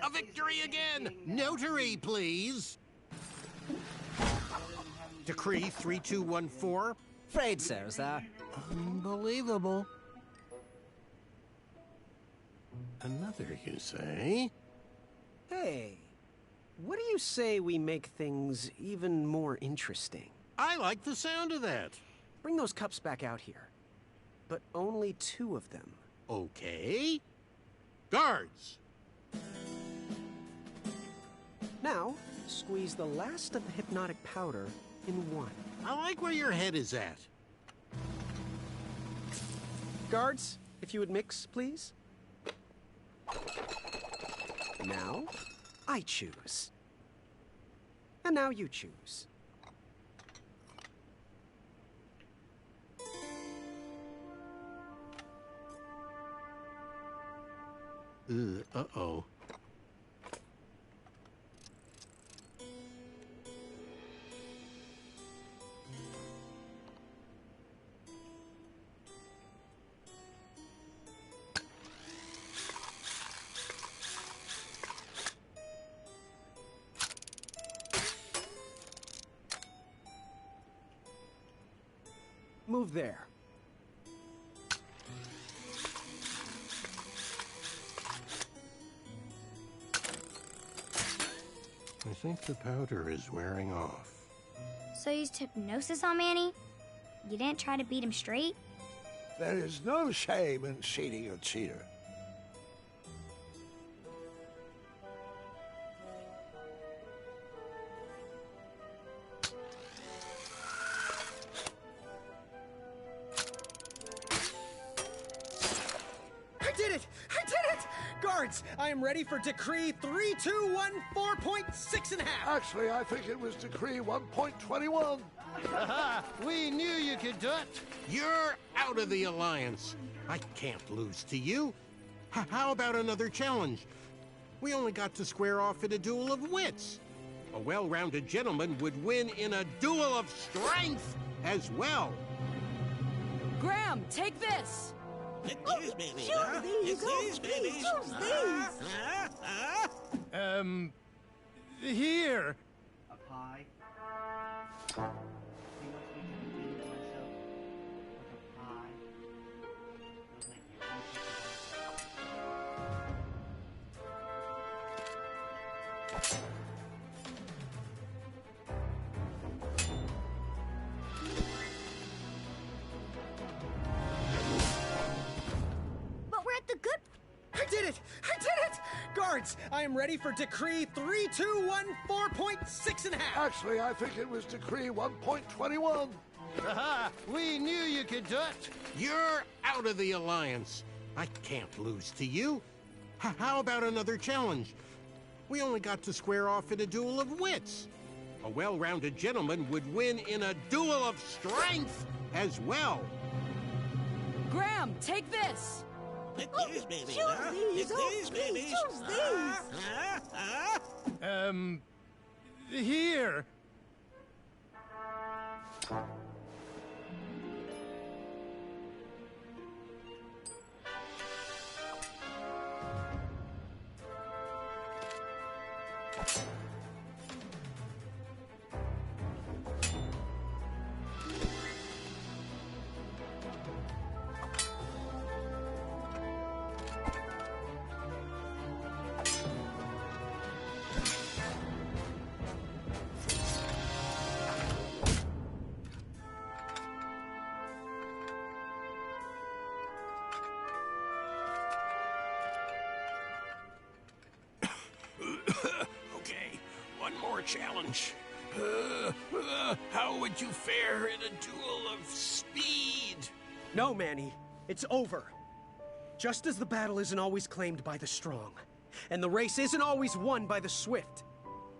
A victory again! Notary, please! Decree 3214. Afraid so, sir. Unbelievable. Another, you say? Hey, what do you say we make things even more interesting? I like the sound of that. Bring those cups back out here. But only 2 of them. Okay. Guards! Now, squeeze the last of the hypnotic powder in 1. I like where your head is at. Guards, if you would mix, please. Now, I choose. And now you choose. Uh-oh. Move there. think the powder is wearing off. So you used hypnosis on Manny? You didn't try to beat him straight? There is no shame in cheating a cheater. I did it! I did it! Guards, I am ready for Decree 3214.6 and a half. Actually, I think it was Decree 1.21. Aha! We knew you could do it! You're out of the alliance. I can't lose to you. How about another challenge? We only got to square off in a duel of wits. A well-rounded gentleman would win in a duel of strength as well. Graham, take this! Excuse me, Choose these! Excuse me, Choose these! Here! A pie. He wants me to defend myself with a pie. But we're at the good... I did it! I did it! Guards, I am ready for Decree 3214.6 and a half. Actually, I think it was Decree 1.21. Aha! We knew you could do it! You're out of the alliance. I can't lose to you. How about another challenge? We only got to square off in a duel of wits. A well-rounded gentleman would win in a duel of strength as well. Graham, take this! Excuse me, Choose these! Excuse me, Choose these! Here! Okay, one more challenge. How would you fare in a duel of speed? No, Manny. It's over. Just as the battle isn't always claimed by the strong, and the race isn't always won by the swift,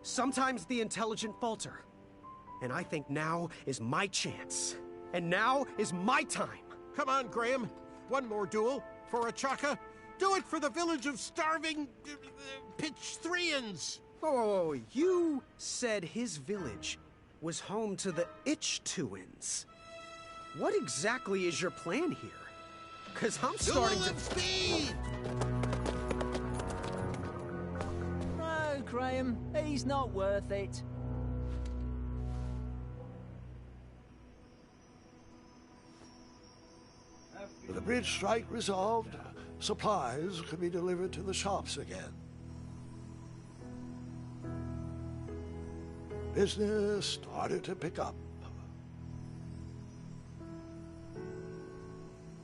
sometimes the intelligent falter. And I think now is my chance. And now is my time. Come on, Graham. One more duel for a chaka. Do it for the village of starving Pitch-Threans. Oh, you said his village was home to the Itch-Tuins. What exactly is your plan here? Because I'm starting to... speed! No, Graham, he's not worth it. With the bridge strike resolved, supplies could be delivered to the shops again. Business started to pick up.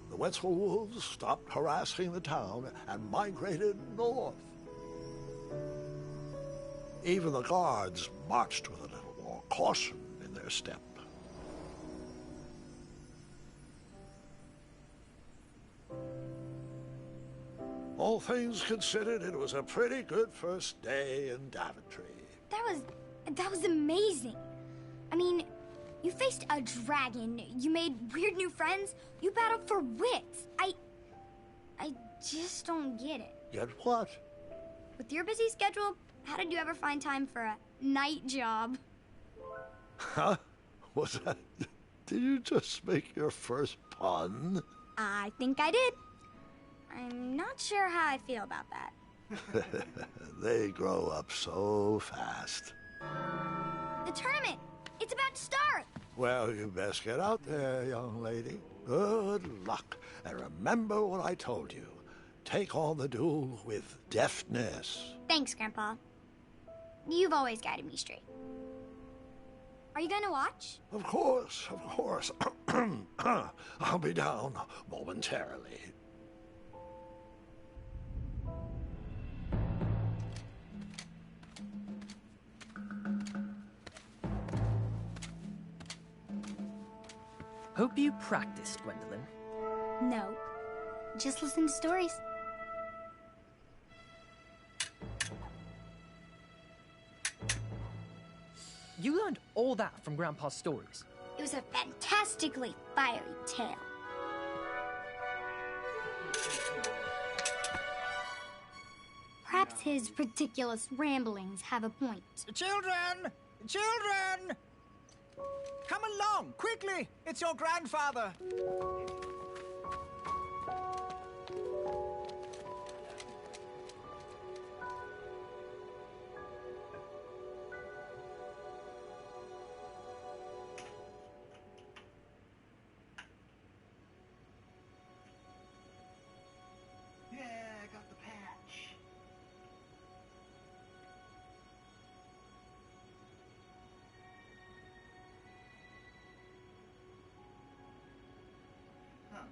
The Wetzel wolves stopped harassing the town and migrated north. Even the guards marched with a little more caution in their step. All things considered, it was a pretty good first day in Daventry. That was amazing. I mean, you faced a dragon, you made weird new friends, you battled for wits. I just don't get it. Get what? With your busy schedule, how did you ever find time for a night job? Huh? Was that... Did you just make your first pun? I think I did. I'm not sure how I feel about that. They grow up so fast. The tournament! It's about to start! Well, you best get out there, young lady. Good luck. And remember what I told you. Take on the duel with deftness. Thanks, Grandpa. You've always guided me straight. Are you gonna watch? Of course, of course. I'll be down momentarily. Hope you practiced, Gwendolyn. No. Just listen to stories. You learned all that from Grandpa's stories. It was a fantastically fiery tale. Perhaps his ridiculous ramblings have a point. Children! Children! Come along, quickly! It's your grandfather! Yeah, I got the patch. Huh.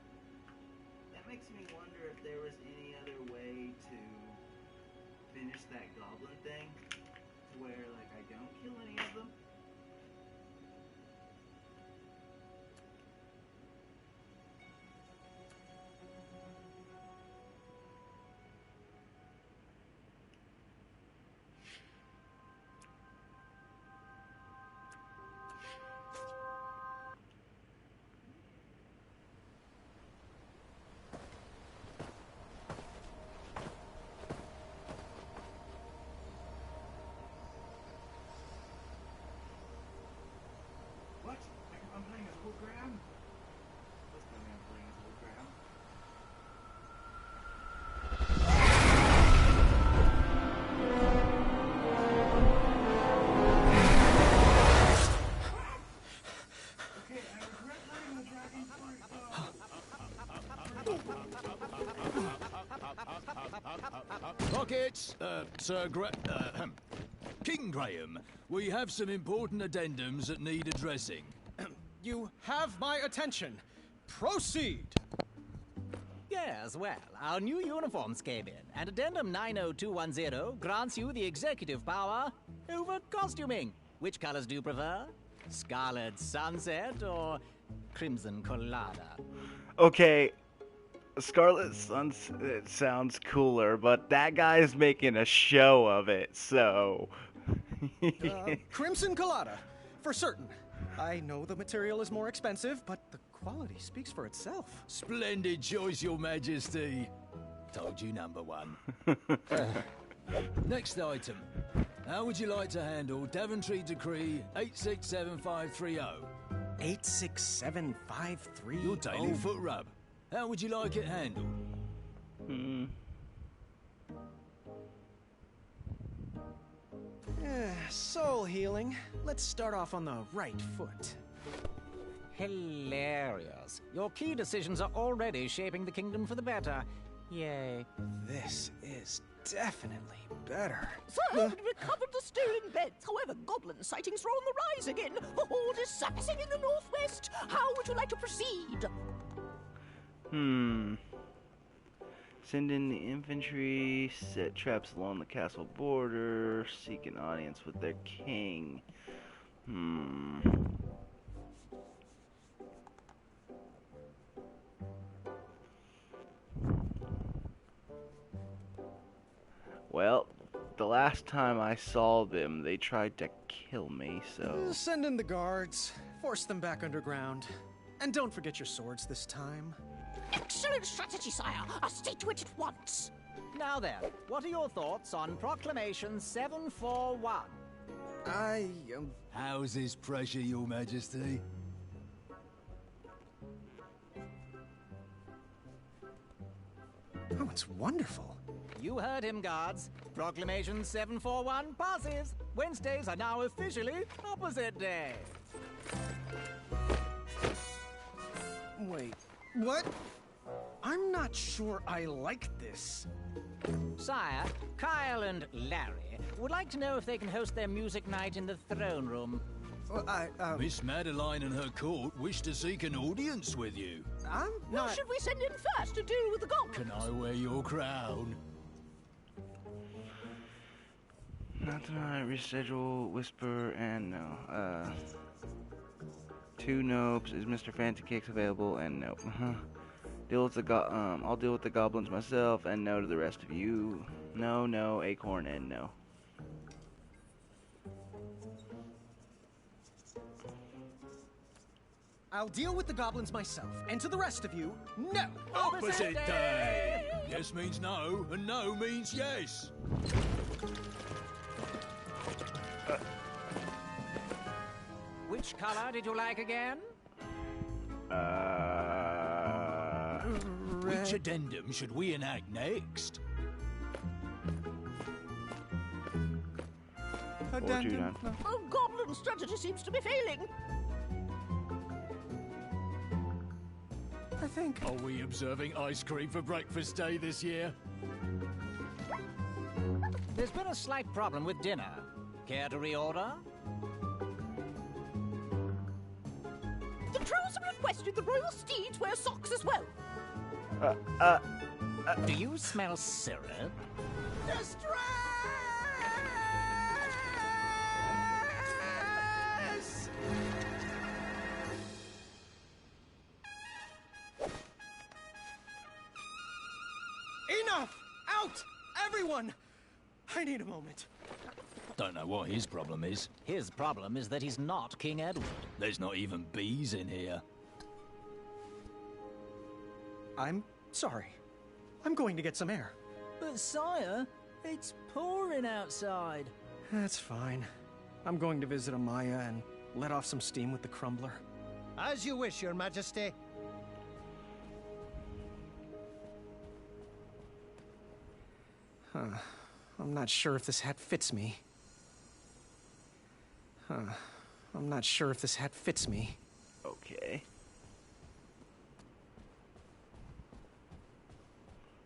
That makes me wonder if there was any other way to finish that goblin thing to where, like, I don't kill any of them. What? I'm playing a hologram? Let's tell me I'm playing a hologram. Okay, I regret letting the dragon Pockets, Sir King Graham, we have some important addendums that need addressing. You have my attention. Proceed! Yes, well, our new uniforms came in, and Addendum 90210 grants you the executive power over costuming. Which colors do you prefer? Scarlet Sunset or Crimson Colada? Okay, Scarlet Sunset sounds cooler, but that guy's making a show of it, so... Crimson Colada, for certain. I know the material is more expensive, but the quality speaks for itself. Splendid choice, Your Majesty. Told you number one. Next item. How would you like to handle Daventry Decree 867530? 867530? Your daily foot rub. How would you like it handled? Soul healing. Let's start off on the right foot. Hilarious. Your key decisions are already shaping the kingdom for the better. Yay. This is definitely better. Sir, we've recovered the stolen beds. However, goblin sightings are on the rise again. The horde is surfacing in the northwest. How would you like to proceed? Send in the infantry, set traps along the castle border, seek an audience with their king. Well, the last time I saw them, they tried to kill me, so... Send in the guards, force them back underground. And don't forget your swords this time. Excellent strategy, sire. I'll stick to it at once. Now then, what are your thoughts on Proclamation 741? How's this pressure, Your Majesty? Oh, it's wonderful. You heard him, guards. Proclamation 741 passes. Wednesdays are now officially opposite day. Wait, what? I'm not sure I like this. Sire, Kyle and Larry would like to know if they can host their music night in the throne room. Miss Madeline and her court wish to seek an audience with you. I'm Who not... should we send in first to deal with the goblins? Can I wear your crown? Not tonight, reschedule, whisper, and no. 2 nopes. Is Mr. Fancy Cakes available? And nope. I'll deal with the goblins myself, and no to the rest of you. No, no, acorn, and no. I'll deal with the goblins myself, and to the rest of you, no! Opposite day! Yes means no, and no means yes. Which color did you like again? Which addendum should we enact next? Addendum. Oh, goblin strategy seems to be failing. I think... Are we observing ice cream for breakfast day this year? There's been a slight problem with dinner. Care to reorder? The trolls have requested the royal steeds wear socks as well. Do you smell syrup? Distress! Enough! Out! Everyone! I need a moment. Don't know what his problem is. His problem is that he's not King Edward. There's not even bees in here. I'm sorry. I'm going to get some air. But sire, it's pouring outside. That's fine. I'm going to visit Amaya and let off some steam with the crumbler. As you wish, Your Majesty. I'm not sure if this hat fits me. I'm not sure if this hat fits me. Okay.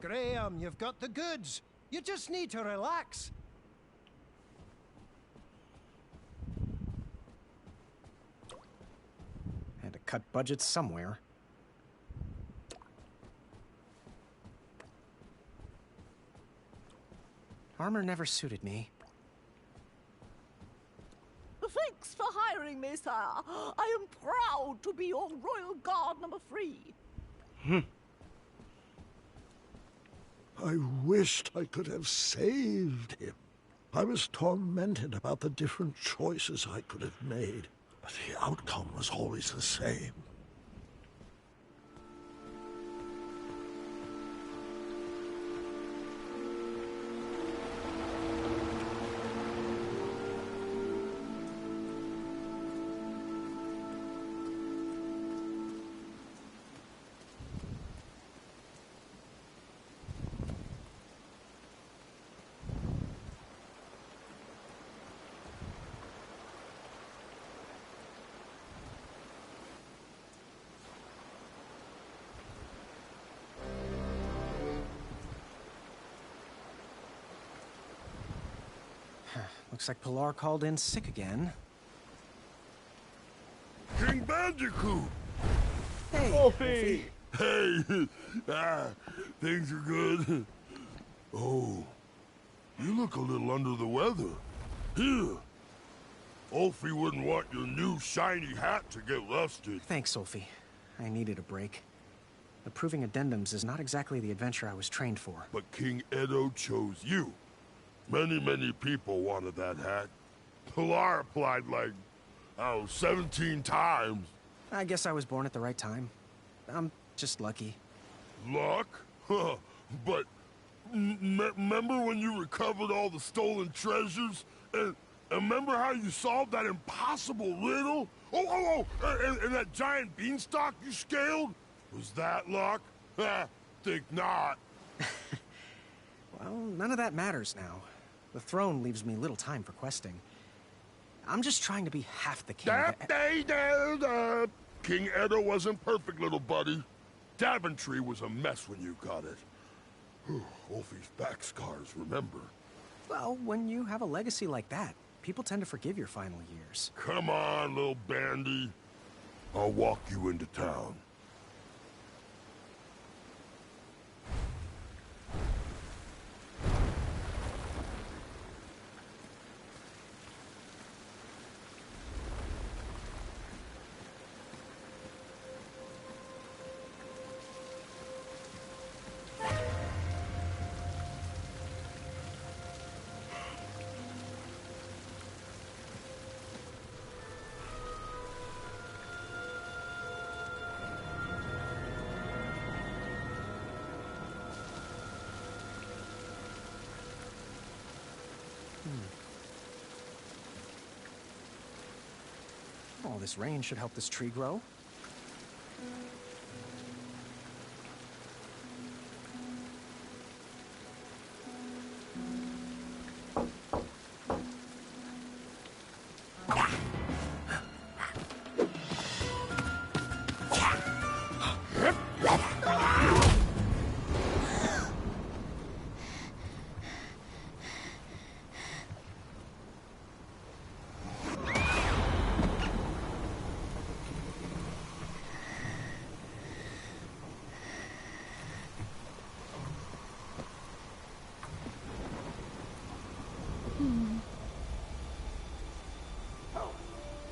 Graham, you've got the goods. You just need to relax. Had to cut budgets somewhere. Armor never suited me. Thanks for hiring me, sire. I am proud to be your royal guard number 3. I wished I could have saved him. I was tormented about the different choices I could have made, but the outcome was always the same. Looks like Pilar called in sick again. King Bandicoot! Hey, Wolfie! Hey! Things are good. Oh, you look a little under the weather. Here. Wolfie wouldn't want your new shiny hat to get rusted. Thanks, Sophie. I needed a break. Approving addendums is not exactly the adventure I was trained for. But King Edo chose you. Many people wanted that hat. Pilar applied like, 17 times. I guess I was born at the right time. I'm just lucky. Luck? But remember when you recovered all the stolen treasures? And remember how you solved that impossible riddle? And that giant beanstalk you scaled? Was that luck? Think not. Well, none of that matters now. The throne leaves me little time for questing. I'm just trying to be half the king. King Edo wasn't perfect, little buddy. Daventry was a mess when you got it. Wolfie's back scars, remember? Well, when you have a legacy like that, people tend to forgive your final years. Come on, little bandy. I'll walk you into town. All this rain should help this tree grow.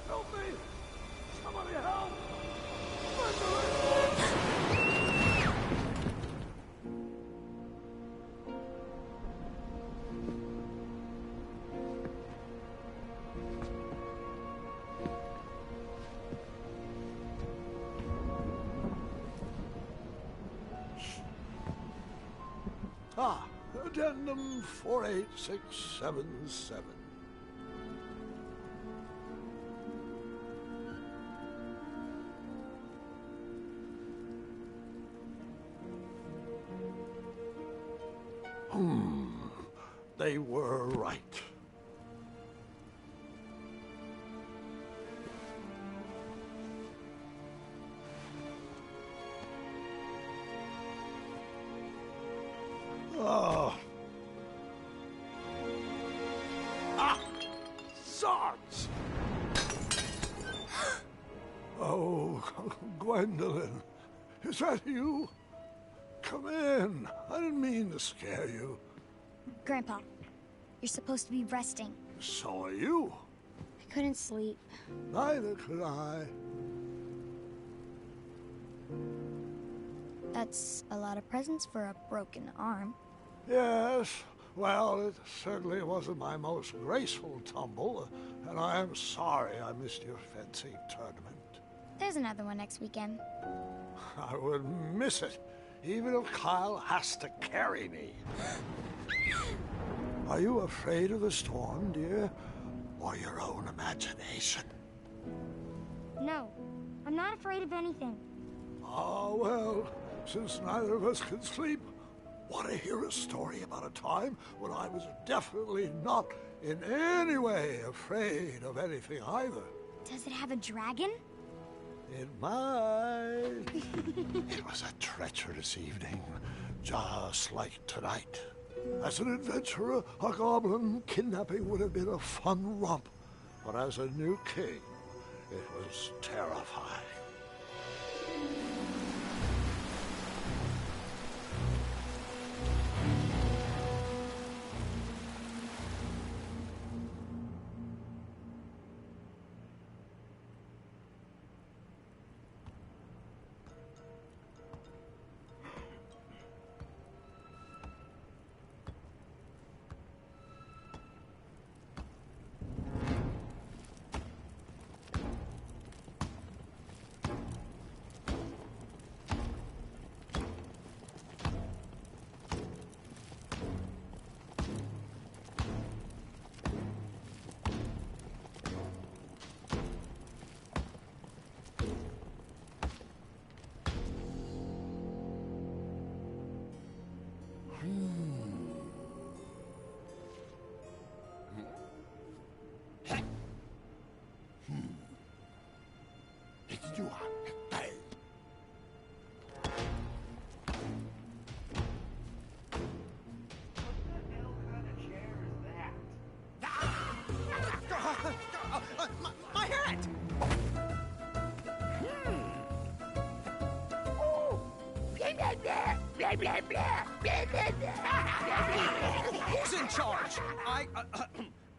Help me! Somebody help! Addendum 48677. They were right. Zods! Oh, Gwendolyn, is that you? Come in. I didn't mean to scare you. Grandpa, you're supposed to be resting. So are you. I couldn't sleep. Neither could I. That's a lot of presents for a broken arm. Yes, well, it certainly wasn't my most graceful tumble, and I am sorry I missed your fencing tournament. There's another one next weekend. I wouldn't miss it, even if Kyle has to carry me. Are you afraid of the storm, dear? Or your own imagination? No, I'm not afraid of anything. Oh, well, since neither of us can sleep, want to hear a story about a time when I was definitely not in any way afraid of anything either? Does it have a dragon? It might. It was a treacherous evening, just like tonight. As an adventurer, a goblin kidnapping would have been a fun romp. But as a new king, it was terrifying. Who's in charge?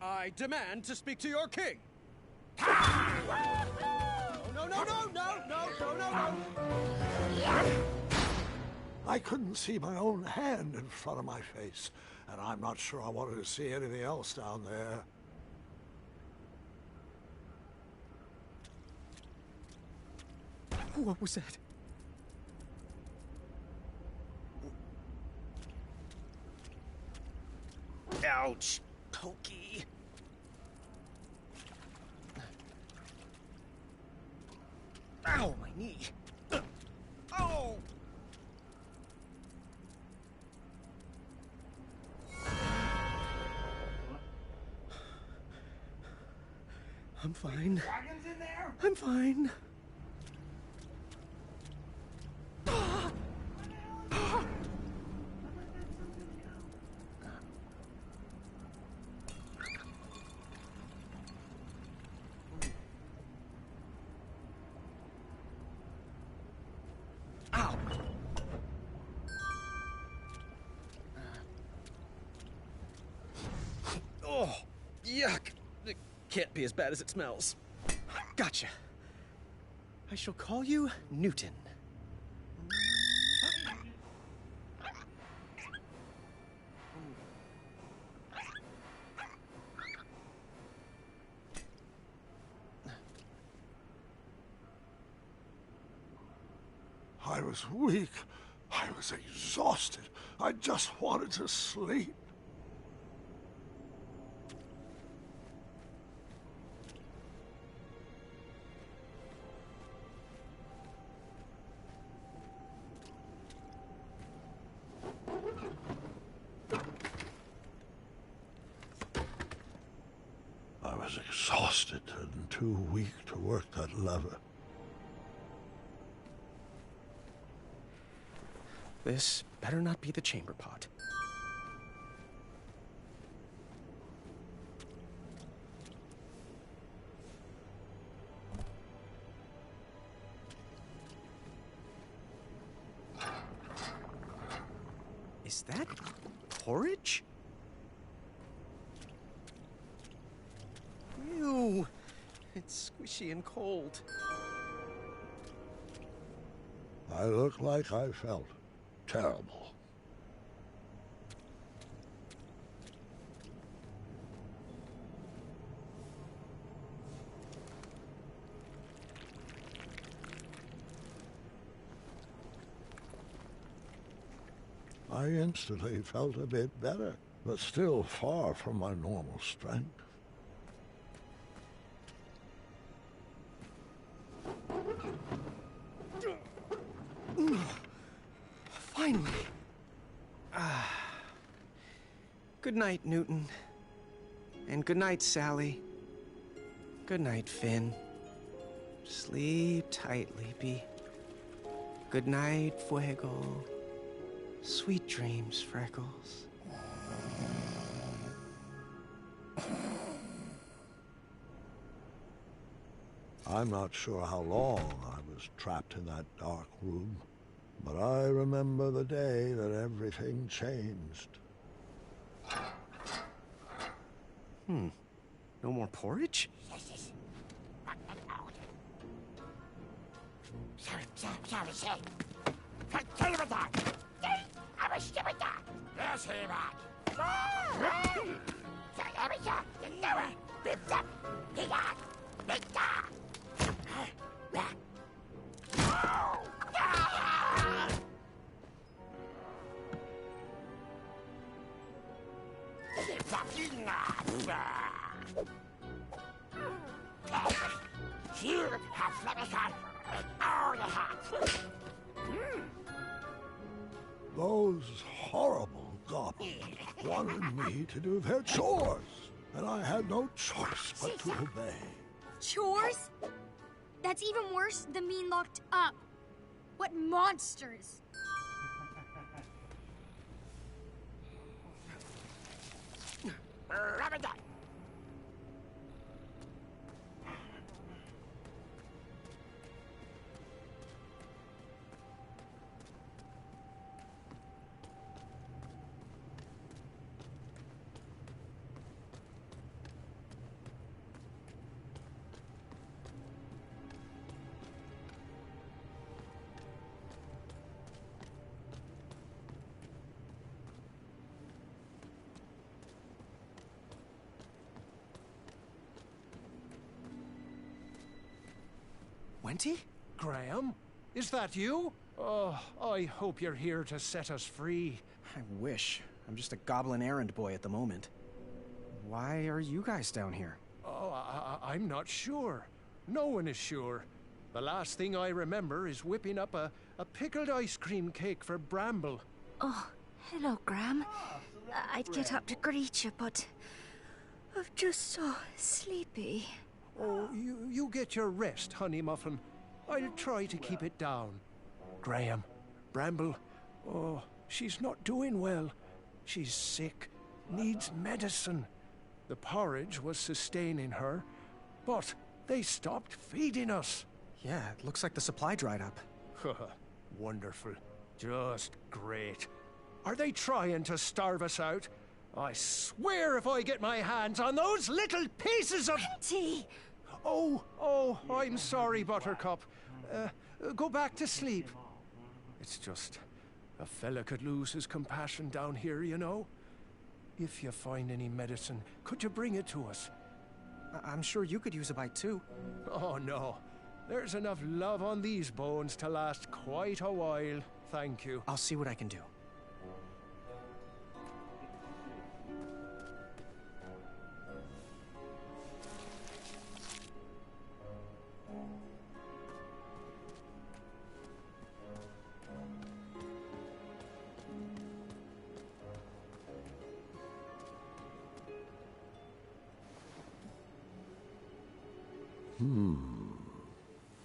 I demand to speak to your king. No. I couldn't see my own hand in front of my face, and I'm not sure I wanted to see anything else down there. What was that? Ouch, pokey. Ow, my knee. Oh! I'm fine. Dragons in there? I'm fine. Oh, yuck. It can't be as bad as it smells. Gotcha. I shall call you Newton. I was weak. I was exhausted. I just wanted to sleep. I was exhausted and too weak to work that lever. This better not be the chamber pot. Is that porridge? Ew, it's squishy and cold. I looked like I felt terrible. I instantly felt a bit better, but still far from my normal strength. Finally. Good night, Newton. And good night, Sally. Good night, Finn. Sleep tight, Leapy. Good night, Fuego. Sweet dreams, Freckles. I'm not sure how long I was trapped in that dark room, but I remember the day that everything changed. No more porridge? Those horrible goblins wanted me to do their chores, and I had no choice but to obey. Chores? That's even worse than being locked up. What monsters! Wenty? Graham? Is that you? Oh, I hope you're here to set us free. I wish. I'm just a goblin errand boy at the moment. Why are you guys down here? Oh, I'm not sure. No one is sure. The last thing I remember is whipping up a pickled ice cream cake for Bramble. Oh, hello, Graham. I'd get up to greet you, but I'm just so sleepy. Oh, you get your rest, Honey Muffin. I'll try to keep it down. Graham, Bramble, oh, she's not doing well. She's sick, needs medicine. The porridge was sustaining her, but they stopped feeding us. Yeah, it looks like the supply dried up. Wonderful. Just great. Are they trying to starve us out? I swear if I get my hands on those little pieces of... Wenty! Oh, I'm sorry, Buttercup. Go back to sleep. It's just... a fella could lose his compassion down here, you know? If you find any medicine, could you bring it to us? I'm sure you could use a bite, too. Oh, no. There's enough love on these bones to last quite a while. Thank you. I'll see what I can do.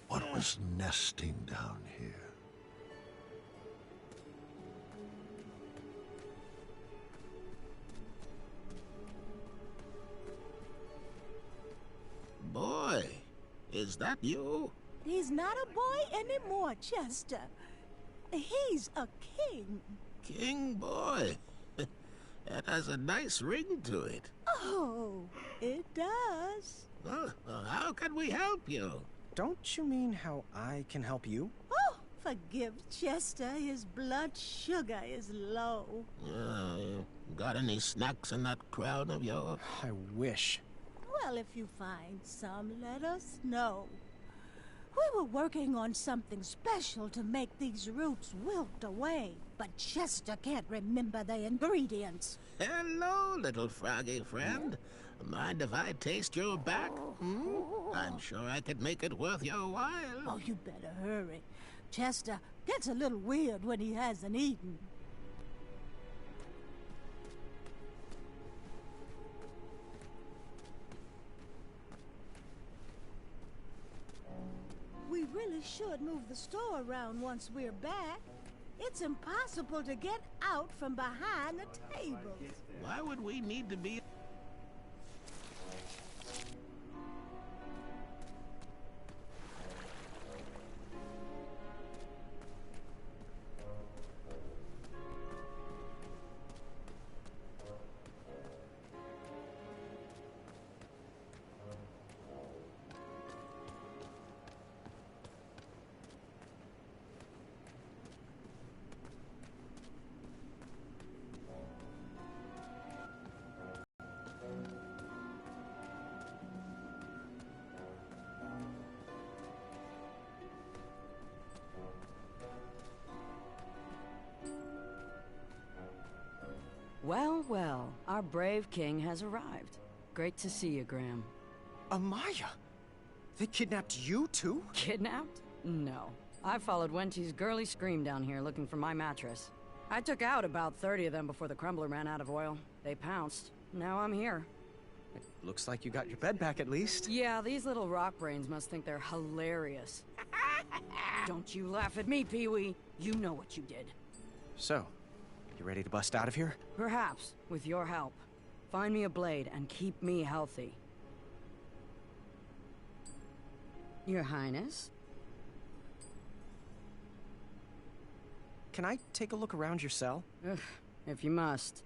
What was nesting down here? Boy, is that you? He's not a boy anymore, Chester. He's a king. King boy. That has a nice ring to it. Oh, it does. Well, how can we help you? Don't you mean how I can help you? Oh, forgive Chester. His blood sugar is low. Got any snacks in that crown of yours? I wish. Well, if you find some, let us know. We were working on something special to make these roots wilt away, but Chester can't remember the ingredients. Hello, little froggy friend. Mind if I taste your back? I'm sure I could make it worth your while. Oh, you better hurry. Chester gets a little weird when he hasn't eaten. We really should move the store around once we're back. It's impossible to get out from behind the tables. Why would we need to be... Well, well, our brave king has arrived. Great to see you, Graham. Amaya! They kidnapped you, too? Kidnapped? No. I followed Wenty's girly scream down here looking for my mattress. I took out about 30 of them before the crumbler ran out of oil. They pounced. Now I'm here. It looks like you got your bed back at least. Yeah, these little rock brains must think they're hilarious. Don't you laugh at me, Pee-wee. You know what you did. So, you ready to bust out of here? Perhaps, with your help. Find me a blade and keep me healthy. Your Highness? Can I take a look around your cell? Ugh, if you must.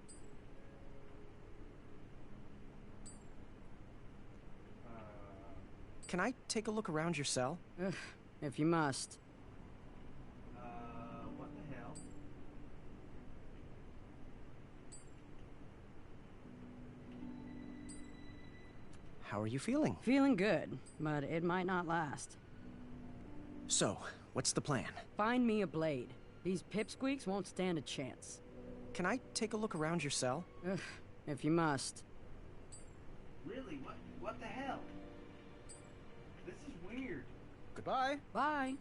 Can I take a look around your cell? Ugh, if you must. What the hell? How are you feeling? Feeling good, but it might not last. So, what's the plan? Find me a blade. These pipsqueaks won't stand a chance. Can I take a look around your cell? Ugh, if you must. Really? What the hell? This is weird. Goodbye. Bye.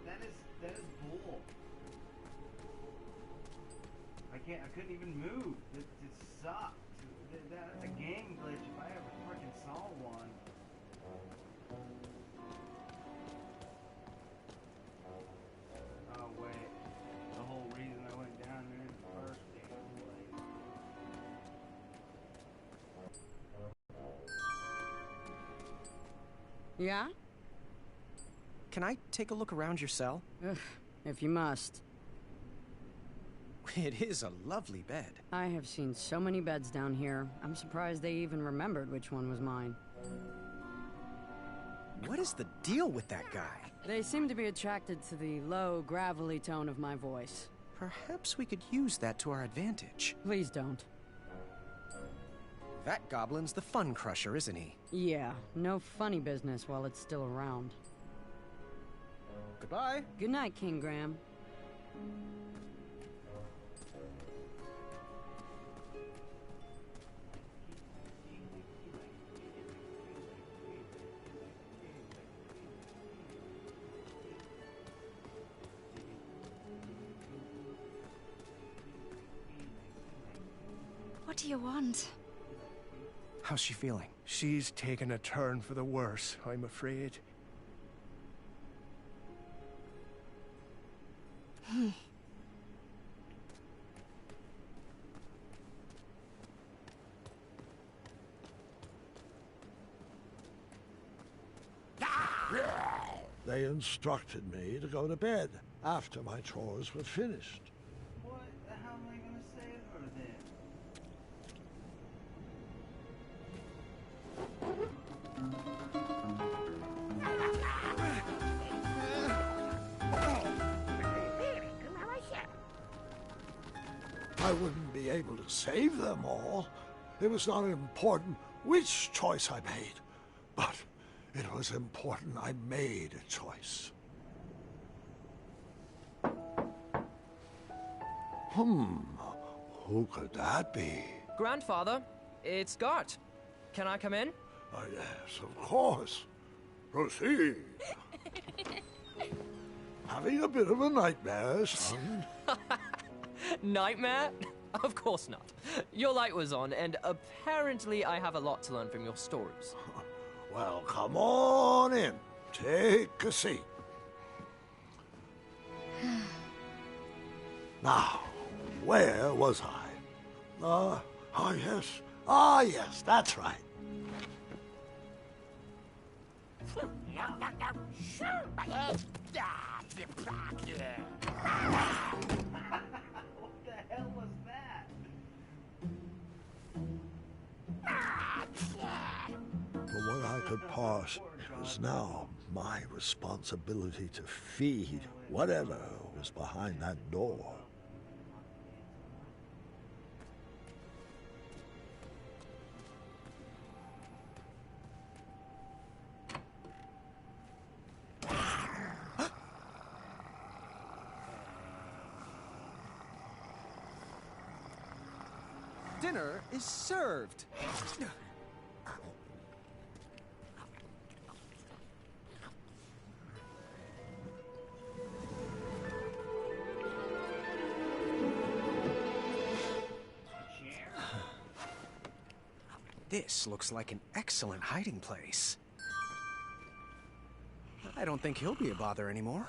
That is bull. I couldn't even move. It sucked. That's a game glitch if I ever freaking saw one. Oh wait, the whole reason I went down there in the first damn place. Yeah? Can I take a look around your cell? Ugh, if you must. It is a lovely bed. I have seen so many beds down here. I'm surprised they even remembered which one was mine. What is the deal with that guy? They seem to be attracted to the low, gravelly tone of my voice. Perhaps we could use that to our advantage. Please don't. That goblin's the fun crusher, isn't he? Yeah, no funny business while it's still around. Goodbye. Good night, King Graham. What do you want? How's she feeling? She's taken a turn for the worse, I'm afraid. They instructed me to go to bed after my chores were finished. What the hell am I gonna say to her then? I wouldn't be able to save them all. It was not important which choice I made, but it was important I made a choice. Who could that be? Grandfather, it's Gart. Can I come in? Yes, of course. Proceed. Having a bit of a nightmare, son? Nightmare? Of course not. Your light was on, and apparently I have a lot to learn from your stories. Well, come on in. Take a seat. Now, where was I? Yes. Ah, yes, that's right. What the hell was that? From what I could parse, it was now my responsibility to feed whatever was behind that door. Dinner is served. This looks like an excellent hiding place. I don't think he'll be a bother anymore.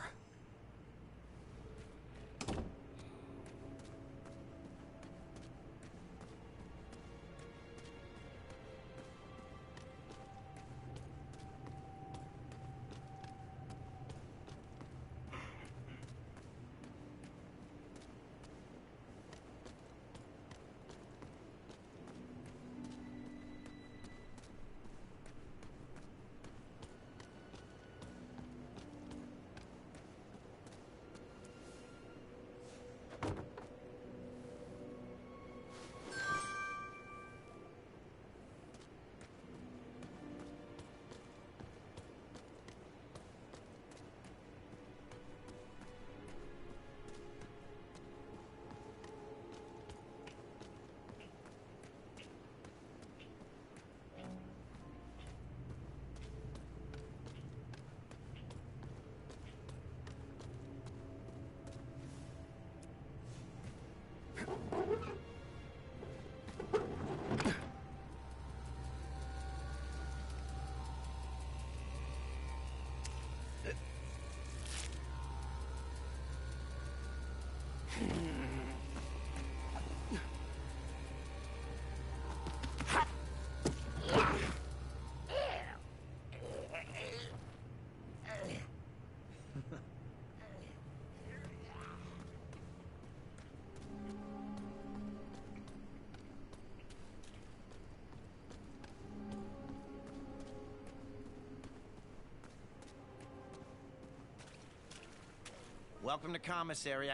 Welcome to commissary.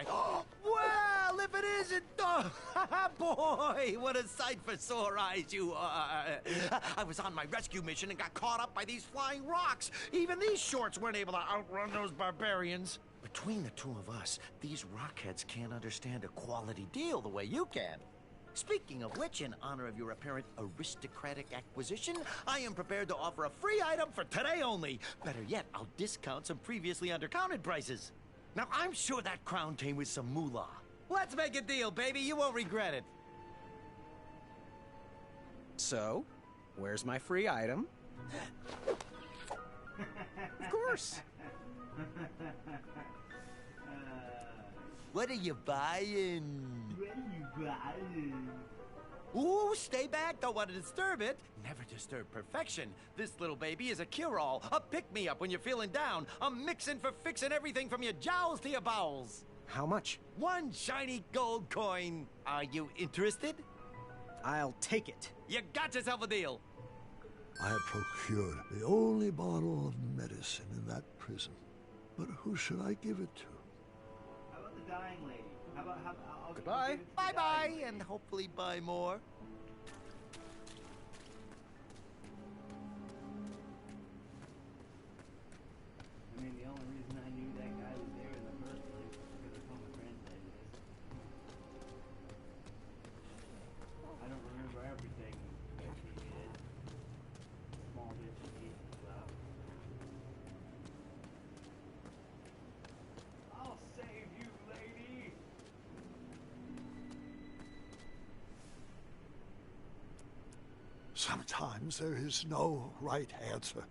Well, if it isn't... Oh, boy, what a sight for sore eyes you are. I was on my rescue mission and got caught up by these flying rocks. Even these shorts weren't able to outrun those barbarians. Between the two of us, these rockheads can't understand a quality deal the way you can. Speaking of which, in honor of your apparent aristocratic acquisition, I am prepared to offer a free item for today only. Better yet, I'll discount some previously undercounted prices. Now, I'm sure that crown came with some moolah. Let's make a deal, baby. You won't regret it. So, where's my free item? Of course. What are you buying? Ooh, stay back. Don't want to disturb it. Never disturb perfection. This little baby is a cure-all, a pick-me-up when you're feeling down, a mixin' for fixing everything from your jowls to your bowels. How much? 1 shiny gold coin. Are you interested? I'll take it. You got yourself a deal. I had procured the only bottle of medicine in that prison. But who should I give it to? How about the dying lady? I'll Goodbye. Bye-bye, and hopefully buy more. I mean, the only reason I knew that guy was there in the first place was because I told my friends that he is. I don't remember everything that he did. Small bits and pieces, though. I'll save you, lady! Sometimes there is no right answer.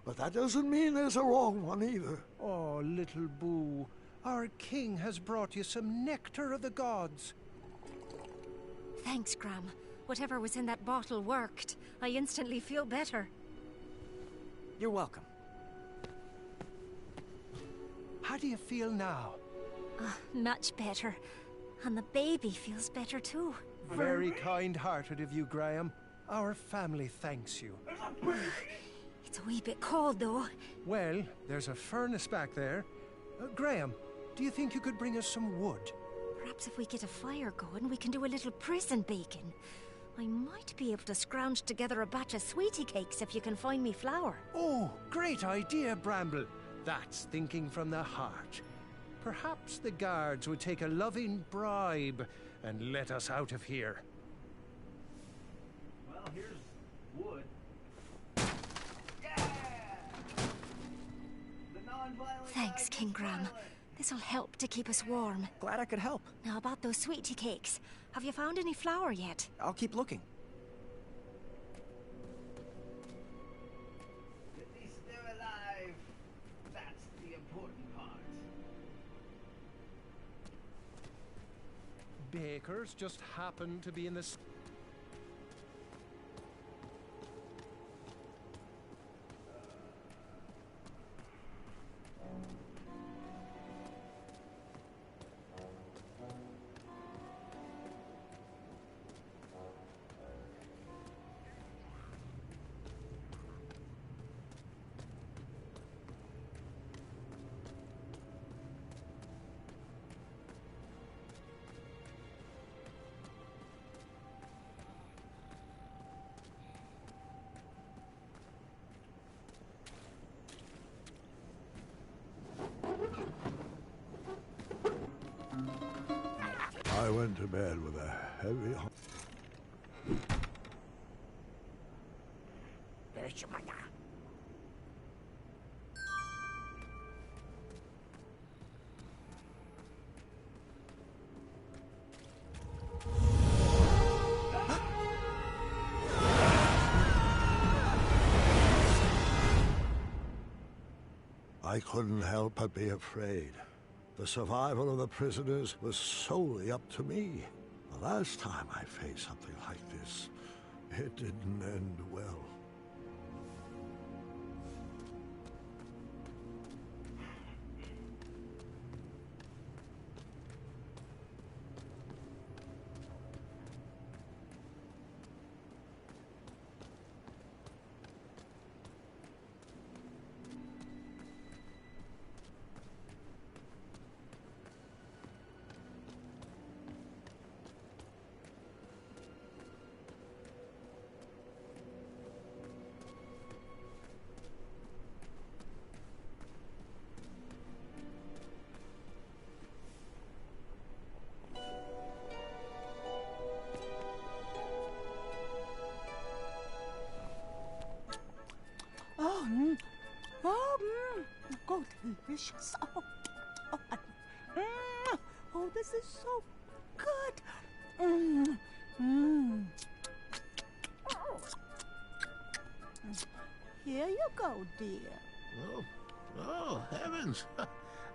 But that doesn't mean there's a wrong one either. Oh, little Boo, our king has brought you some nectar of the gods. Thanks, Graham. Whatever was in that bottle worked. I instantly feel better. You're welcome. How do you feel now? Much better. And the baby feels better too. Very kind-hearted of you, Graham. Our family thanks you. It's a wee bit cold, though. Well, there's a furnace back there. Graham, do you think you could bring us some wood? Perhaps if we get a fire going, we can do a little prison baking. I might be able to scrounge together a batch of sweetie cakes if you can find me flour. Oh, great idea, Bramble. That's thinking from the heart. Perhaps the guards would take a loving bribe and let us out of here. Well, here's wood. Thanks, King Graham. This'll help to keep us warm. Glad I could help. Now about those sweetie cakes. Have you found any flour yet? I'll keep looking. At least they're alive. That's the important part. Bakers just happen to be in the... I went to bed with a heavy heart. There's your mother. I couldn't help but be afraid. The survival of the prisoners was solely up to me. The last time I faced something like this, it didn't end well. Oh, delicious. Oh, this is so good. Here you go, dear. Oh, heavens.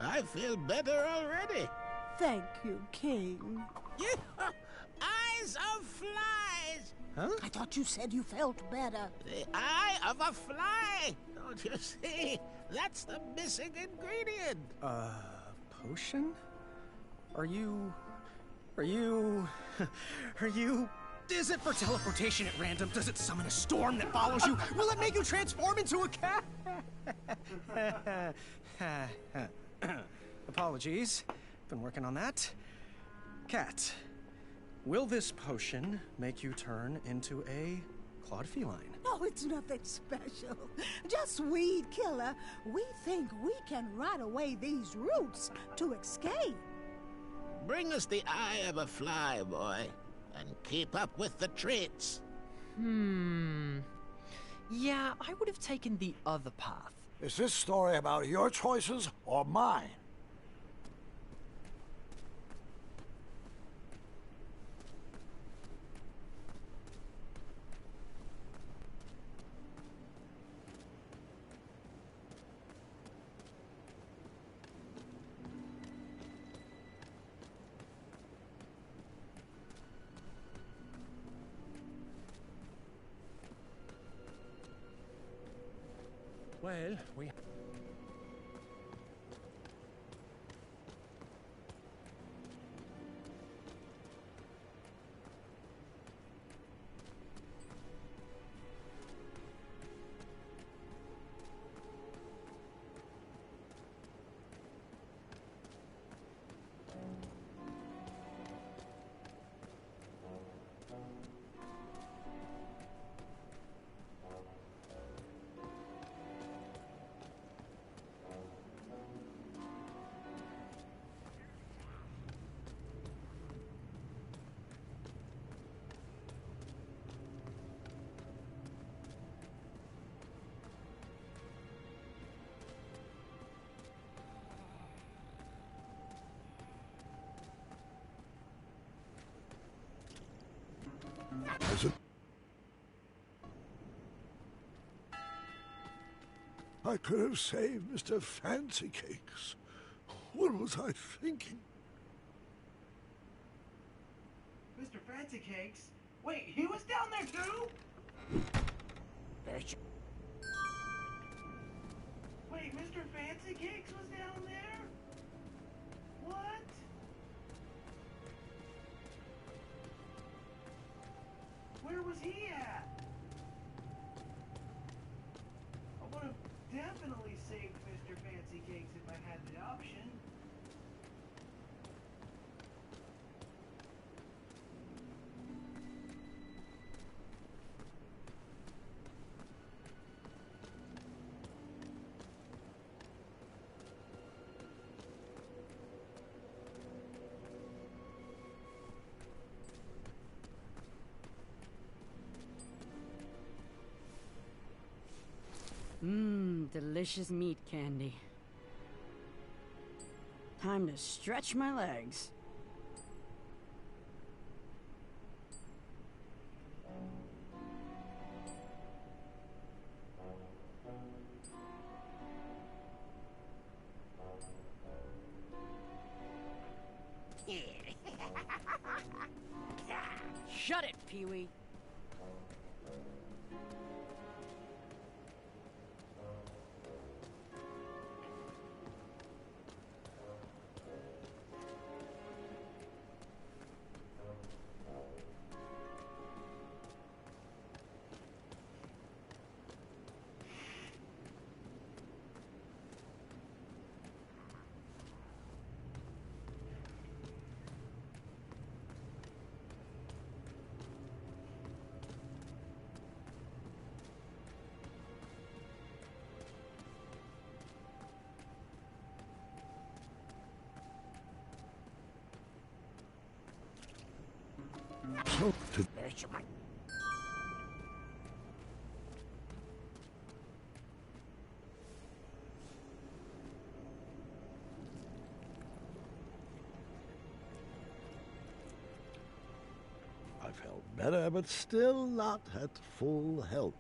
I feel better already. Thank you, King. Eyes of flies! Huh? I thought you said you felt better. The eye of a fly! Don't you see? That's the missing ingredient. Potion? Are you... Is it for teleportation at random? Does it summon a storm that follows you? Will it make you transform into a cat? Apologies. Been working on that. Cat, will this potion make you turn into a clawed feline? Oh, it's nothing special. Just weed killer. We think we can ride away these roots to escape. Bring us the eye of a fly, boy, and keep up with the treats. Yeah, I would have taken the other path. Is this story about your choices or mine? Well, we... I could have saved Mr. Fancy Cakes. What was I thinking? Mr. Fancy Cakes? Wait, he was down there too? Wait, Mr. Fancy Cakes was down there? What? Where was he at? I would have definitely saved Mr. Fancy Cakes if I had the option. Delicious meat candy. Time to stretch my legs. Shut it, Pee-wee. So to I felt better, but still not at full health.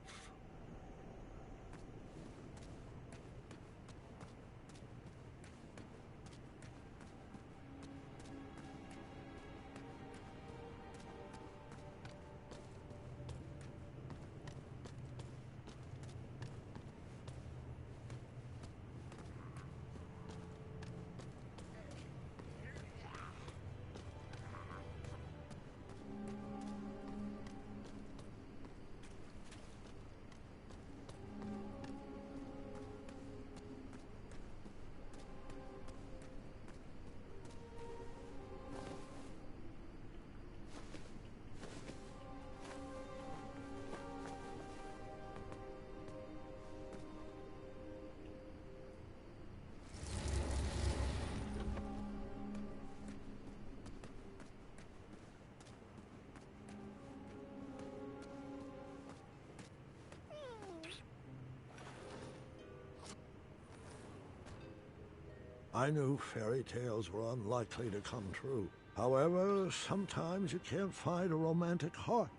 I knew fairy tales were unlikely to come true. However, sometimes you can't find a romantic heart.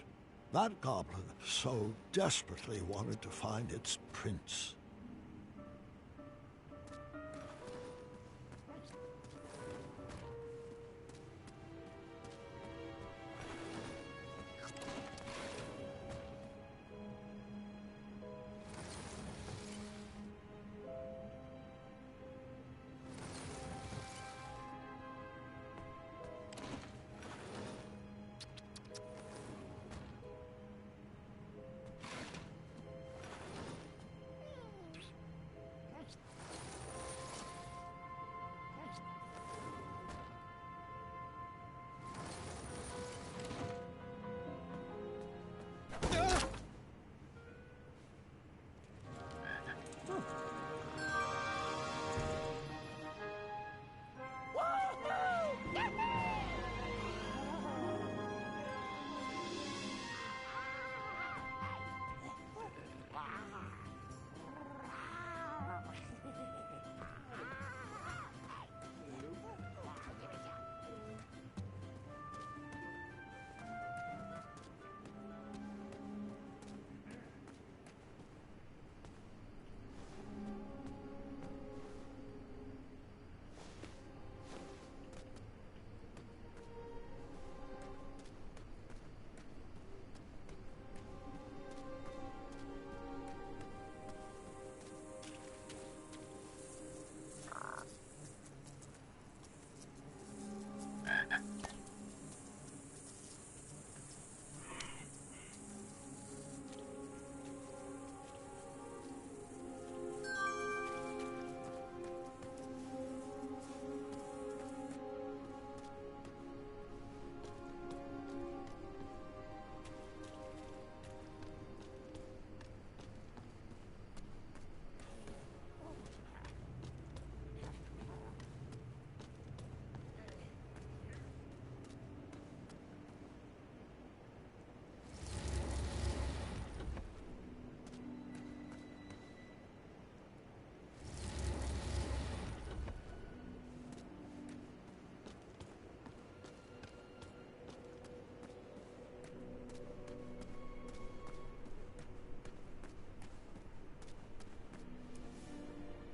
That goblin so desperately wanted to find its prince.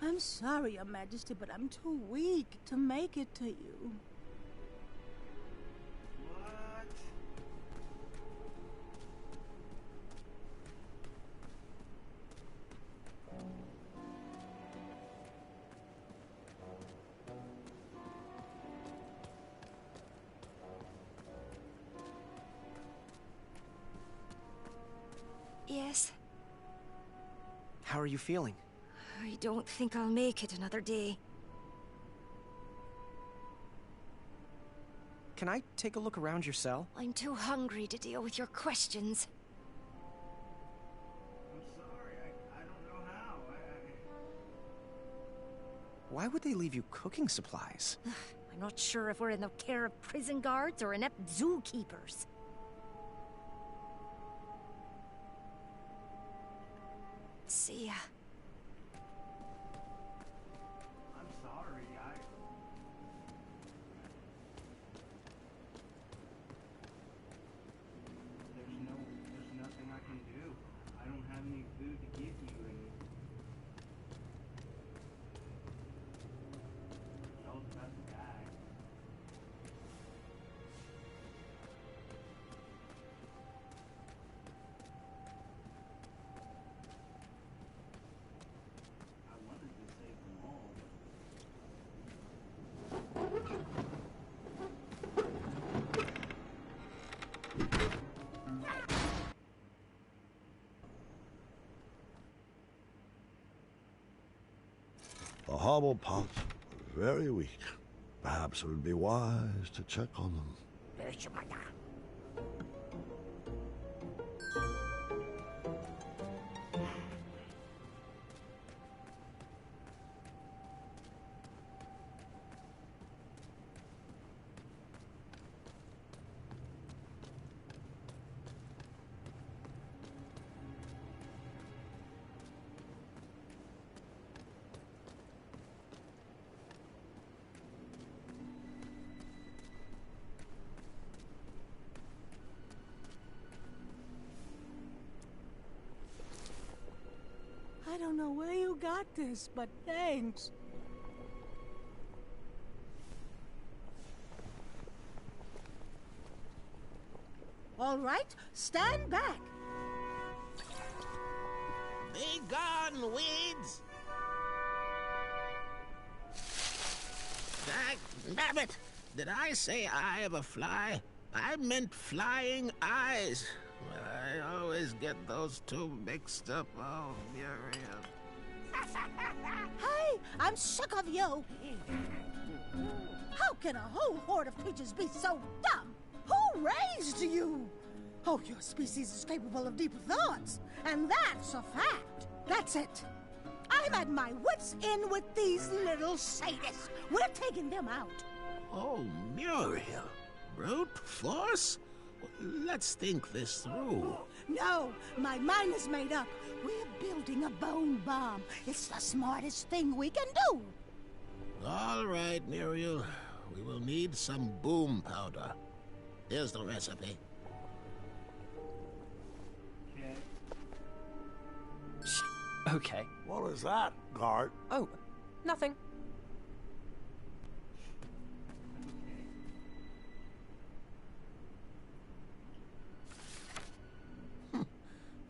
I'm sorry, Your Majesty, but I'm too weak to make it to you. Yes. How are you feeling? I don't think I'll make it another day. Can I take a look around your cell? I'm too hungry to deal with your questions. I'm sorry, I don't know how. Why would they leave you cooking supplies? I'm not sure if we're in the care of prison guards or inept zookeepers. See ya. I'm sorry, there's nothing I can do. I don't have any food to give you, and y'all's about to die. I wanted to save them all, The Hobblepots were very weak. Perhaps it would be wise to check on them. I don't know where you got this, but thanks. All right, stand back. Be gone, weeds! Damn it! Did I say eye of a fly? I meant flying eyes. I always get those two mixed up. Oh, Muriel. Hey, I'm sick of you. How can a whole horde of creatures be so dumb? Who raised you? Oh, your species is capable of deeper thoughts, and that's a fact. That's it. I'm at my wits' end with these little sadists. We're taking them out. Oh, Muriel. Brute force? Let's think this through. No, my mind is made up. We're building a bone bomb. It's the smartest thing we can do. All right, Muriel. We will need some boom powder. Here's the recipe. Okay. What was that, Gart? Oh, nothing.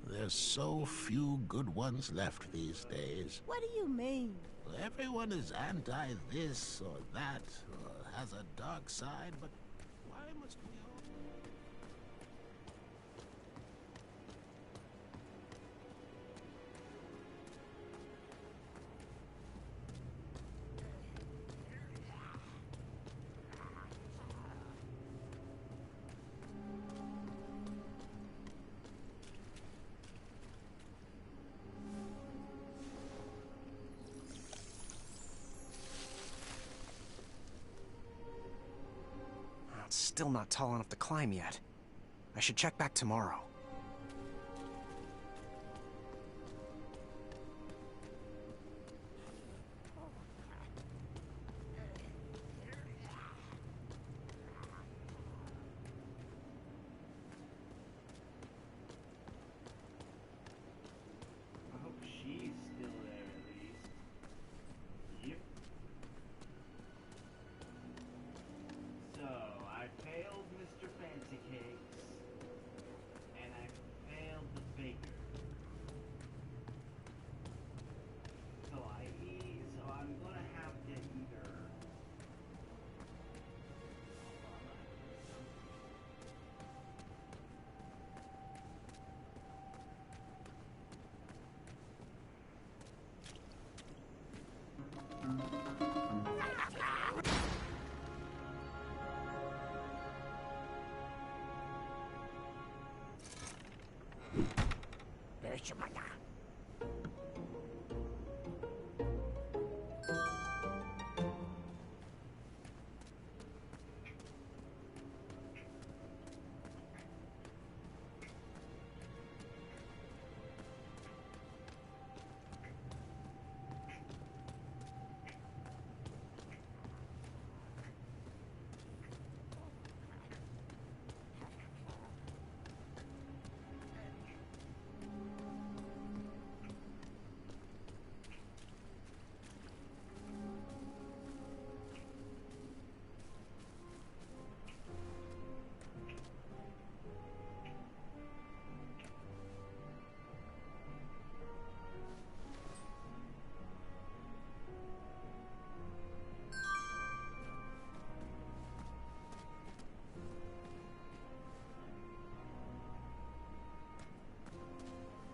There's so few good ones left these days. What do you mean? Everyone is anti this or that, or has a dark side, but why must we all... It's still not tall enough to climb yet. I should check back tomorrow. I hope she's still there at least. Yep. So, I failed Mr. Fancy Cakes, and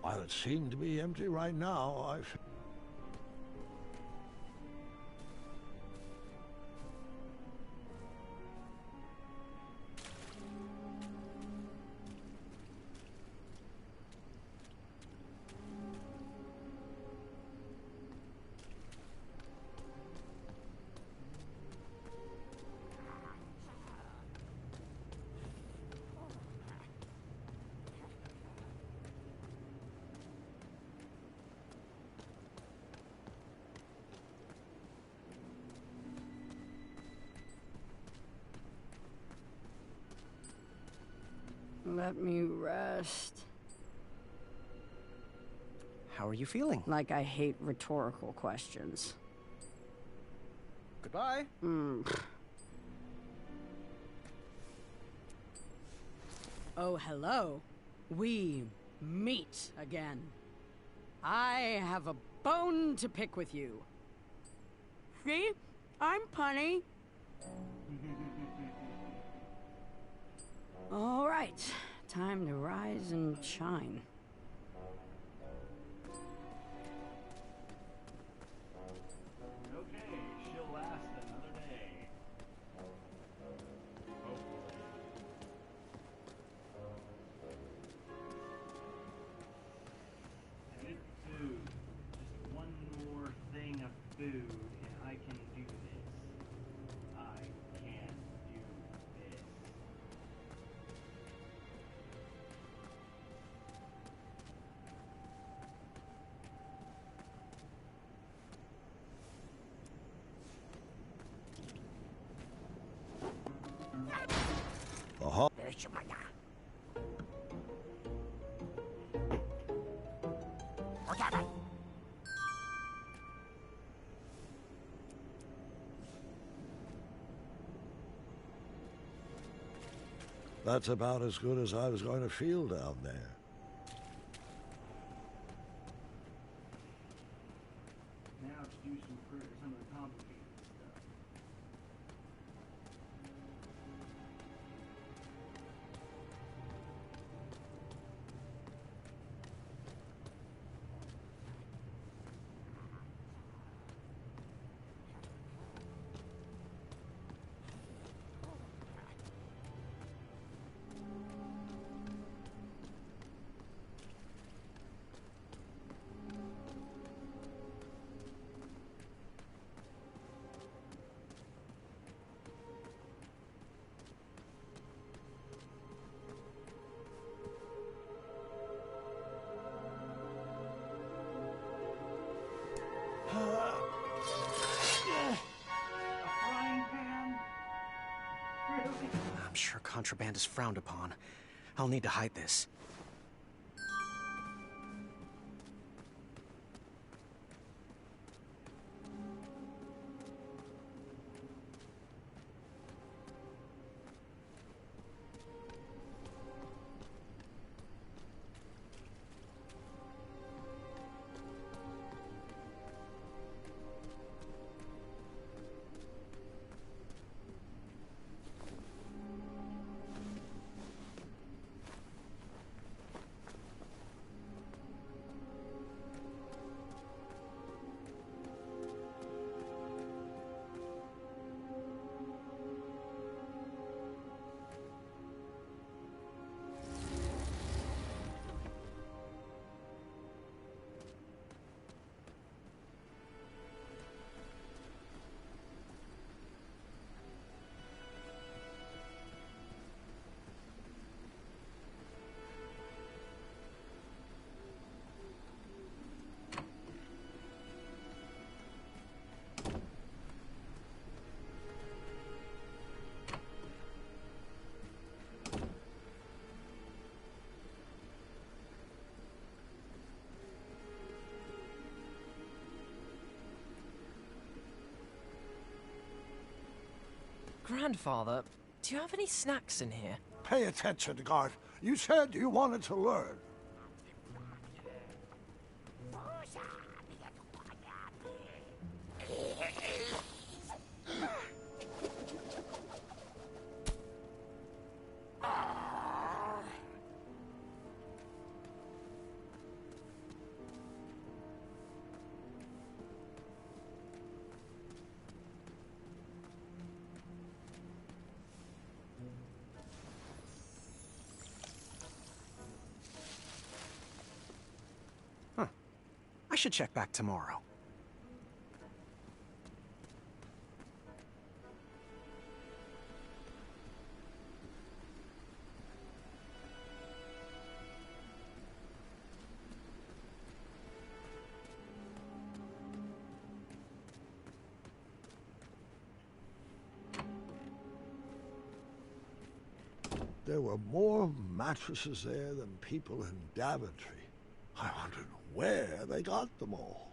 While it seemed to be empty right now, I've... Let me rest. How are you feeling? Like I hate rhetorical questions. Goodbye. Oh, hello. We meet again. I have a bone to pick with you. See? I'm punny. All right. Time to rise and shine. Okay, she'll last another day. I need food. Just one more thing of food, and I can do this. I can do this. Uh-huh. That's about as good as I was going to feel down there. Now to do some of the complicated stuff. I'm sure contraband is frowned upon. I'll need to hide this. Grandfather, do you have any snacks in here? Pay attention, Garth. You said you wanted to learn. I should check back tomorrow. There were more mattresses there than people in Daventry. I wondered where they got them all.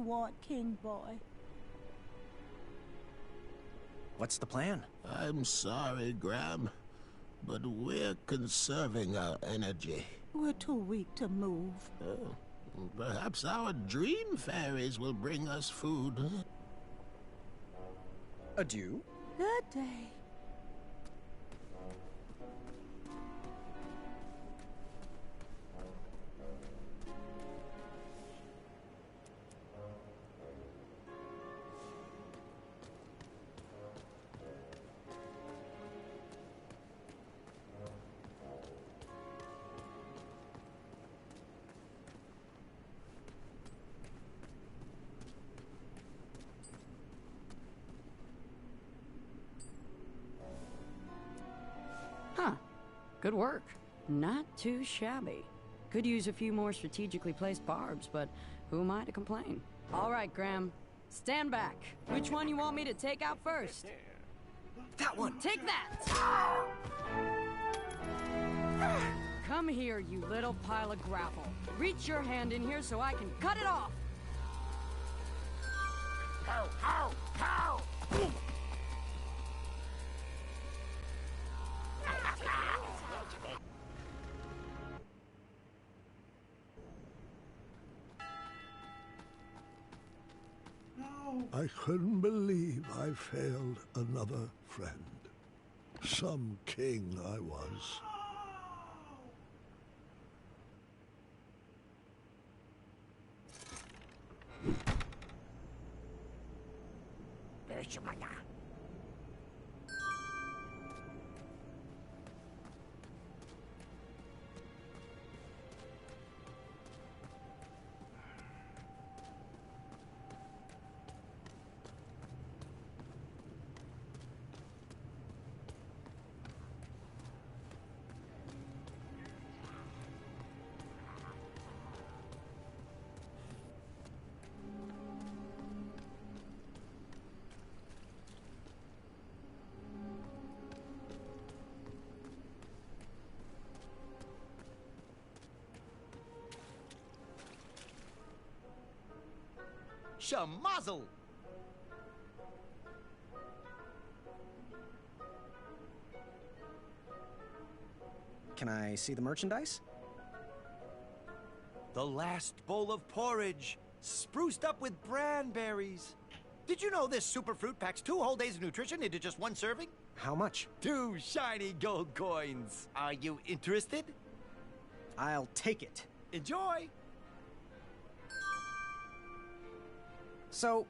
want, King Boy. What's the plan? I'm sorry, Graham, but we're conserving our energy. We're too weak to move. Oh, perhaps our dream fairies will bring us food. Adieu. Good day. Huh. Good work. Not too shabby. Could use a few more strategically placed barbs, but who am I to complain? All right, Graham. Stand back. Which one you want me to take out first? That one. Take that! Come here, you little pile of gravel. Reach your hand in here so I can cut it off! How, how! I couldn't believe I failed another friend. Some king I was. Shamazel! Can I see the merchandise? The last bowl of porridge, spruced up with branberries. Did you know this super fruit packs 2 whole days of nutrition into just 1 serving? How much? 2 shiny gold coins. Are you interested? I'll take it. Enjoy! So,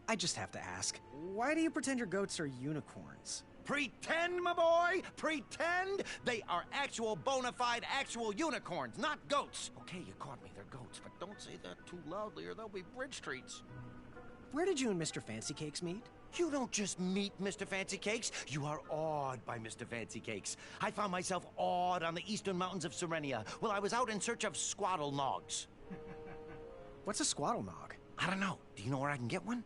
I just have to ask, why do you pretend your goats are unicorns? Pretend, my boy! Pretend! They are actual, bona fide, actual unicorns, not goats. Okay, you caught me, they're goats, but don't say that too loudly or they'll be bridge treats. Where did you and Mr. Fancy Cakes meet? You don't just meet Mr. Fancy Cakes, you are awed by Mr. Fancy Cakes. I found myself awed on the eastern mountains of Serenia while I was out in search of squaddle nogs. What's a squaddle nog? I don't know. Do you know where I can get one?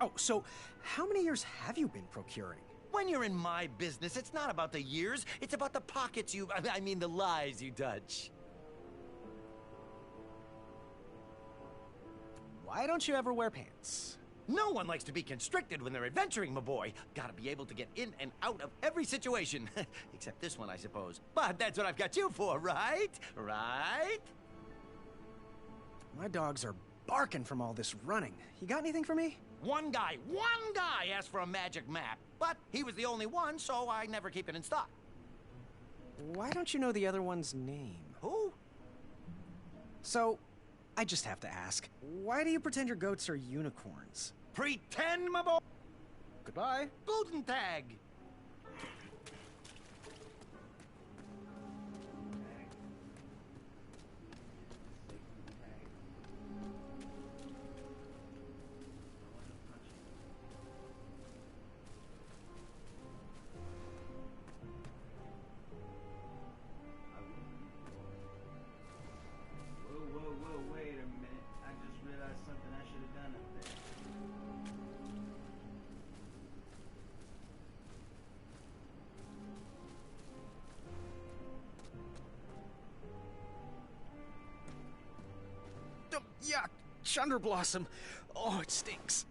Oh, so how many years have you been procuring? When you're in my business, it's not about the years, it's about the pockets I mean the lives you touch. Why don't you ever wear pants? No one likes to be constricted when they're adventuring, my boy. Gotta be able to get in and out of every situation. Except this one, I suppose. But that's what I've got you for, right? Right? My dogs are barking from all this running. You got anything for me? One guy asked for a magic map. But he was the only one, so I never keep it in stock. Why don't you know the other one's name? Who? So, I just have to ask, why do you pretend your goats are unicorns? Pretend, my boy! Goodbye. Guten Tag! Whoa, wait a minute. I just realized something I should have done up there. Chunderblossom. Oh, it stinks.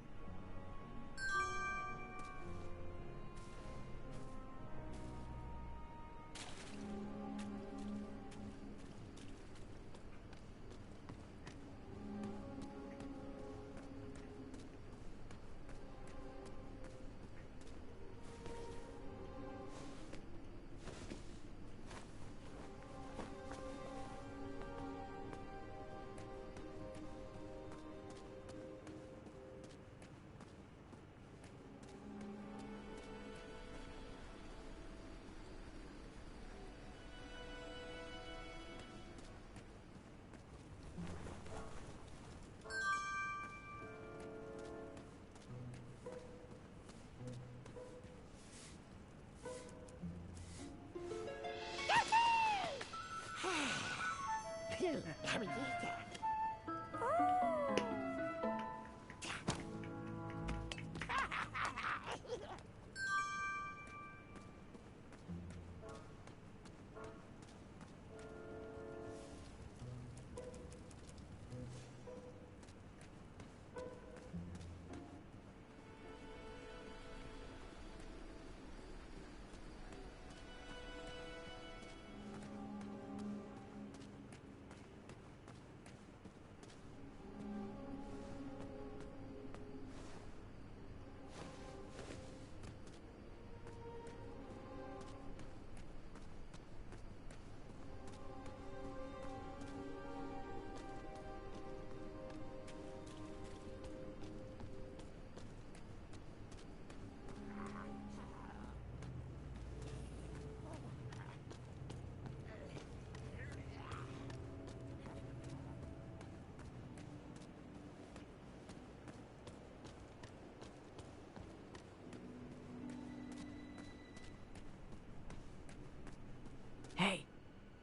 Hey,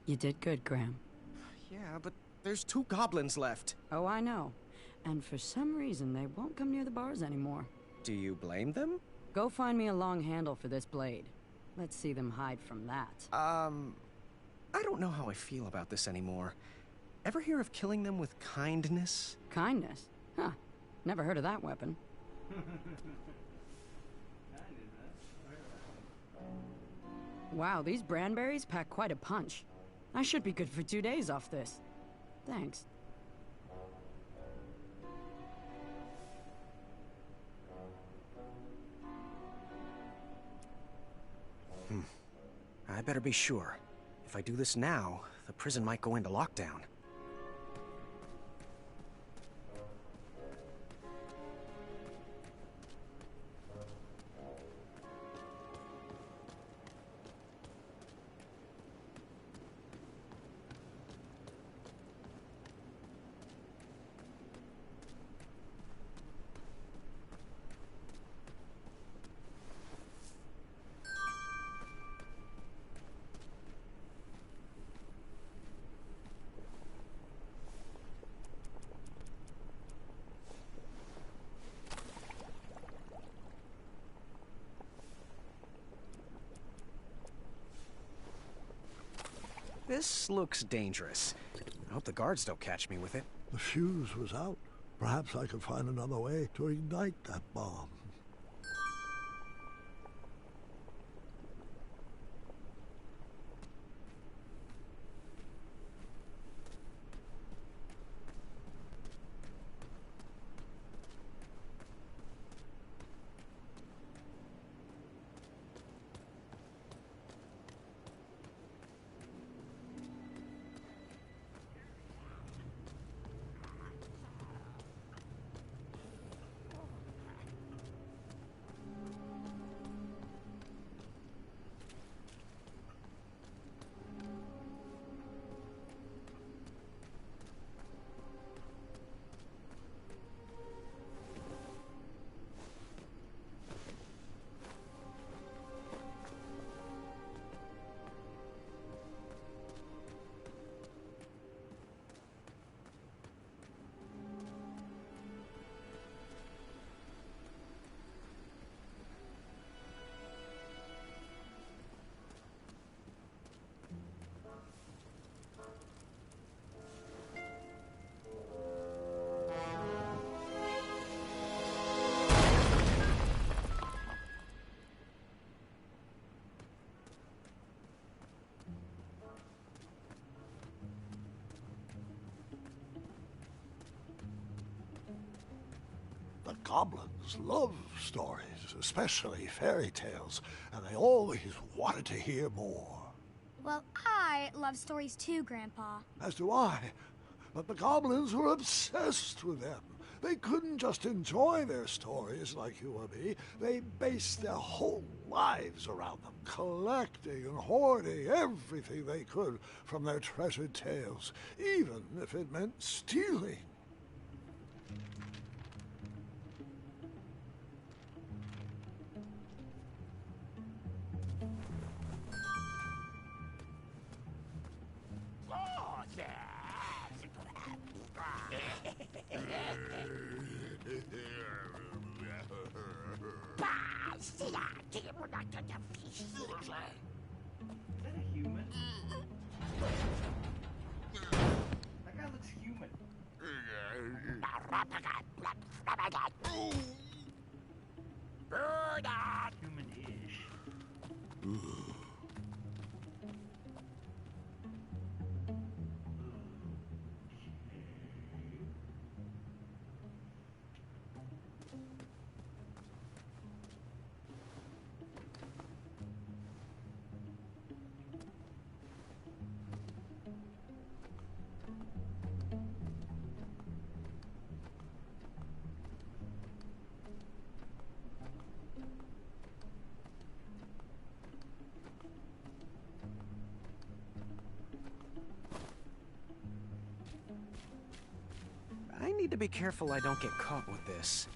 you did good, Graham. Yeah, but there's 2 goblins left. Oh, I know. And for some reason, they won't come near the bars anymore. Do you blame them? Go find me a long handle for this blade. Let's see them hide from that. I don't know how I feel about this anymore. Ever hear of killing them with kindness? Kindness? Huh. Never heard of that weapon. Wow, these branberries pack quite a punch. I should be good for 2 days off this. Thanks. I better be sure. If I do this now, the prison might go into lockdown. This looks dangerous. I hope the guards don't catch me with it. The fuse was out. Perhaps I could find another way to ignite that bomb. Goblins love stories, especially fairy tales, and they always wanted to hear more. Well, I love stories too, Grandpa. As do I. But the goblins were obsessed with them. They couldn't just enjoy their stories like you or me. They based their whole lives around them, collecting and hoarding everything they could from their treasured tales, even if it meant stealing. That guy looks human. Human-ish. I need to be careful I don't get caught with this.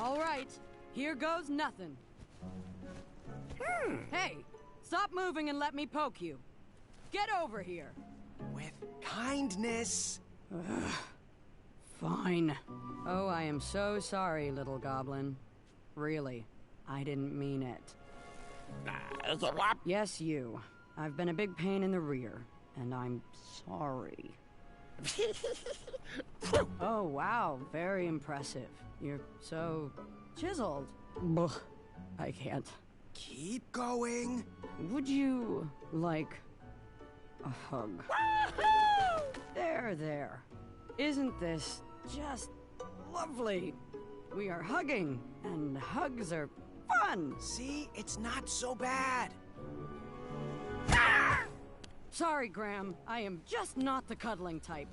All right, here goes nothing. Hey, stop moving and let me poke you. Get over here. With kindness. Ugh. Fine. Oh, I am so sorry, little goblin. Really, I didn't mean it. Yes, you. I've been a big pain in the rear, and I'm sorry. Oh, wow, very impressive. You're so chiseled. Ugh, I can't. Keep going. Would you like a hug? There, there. Isn't this just lovely? We are hugging, and hugs are fun. See, it's not so bad. Sorry, Graham. I am just not the cuddling type.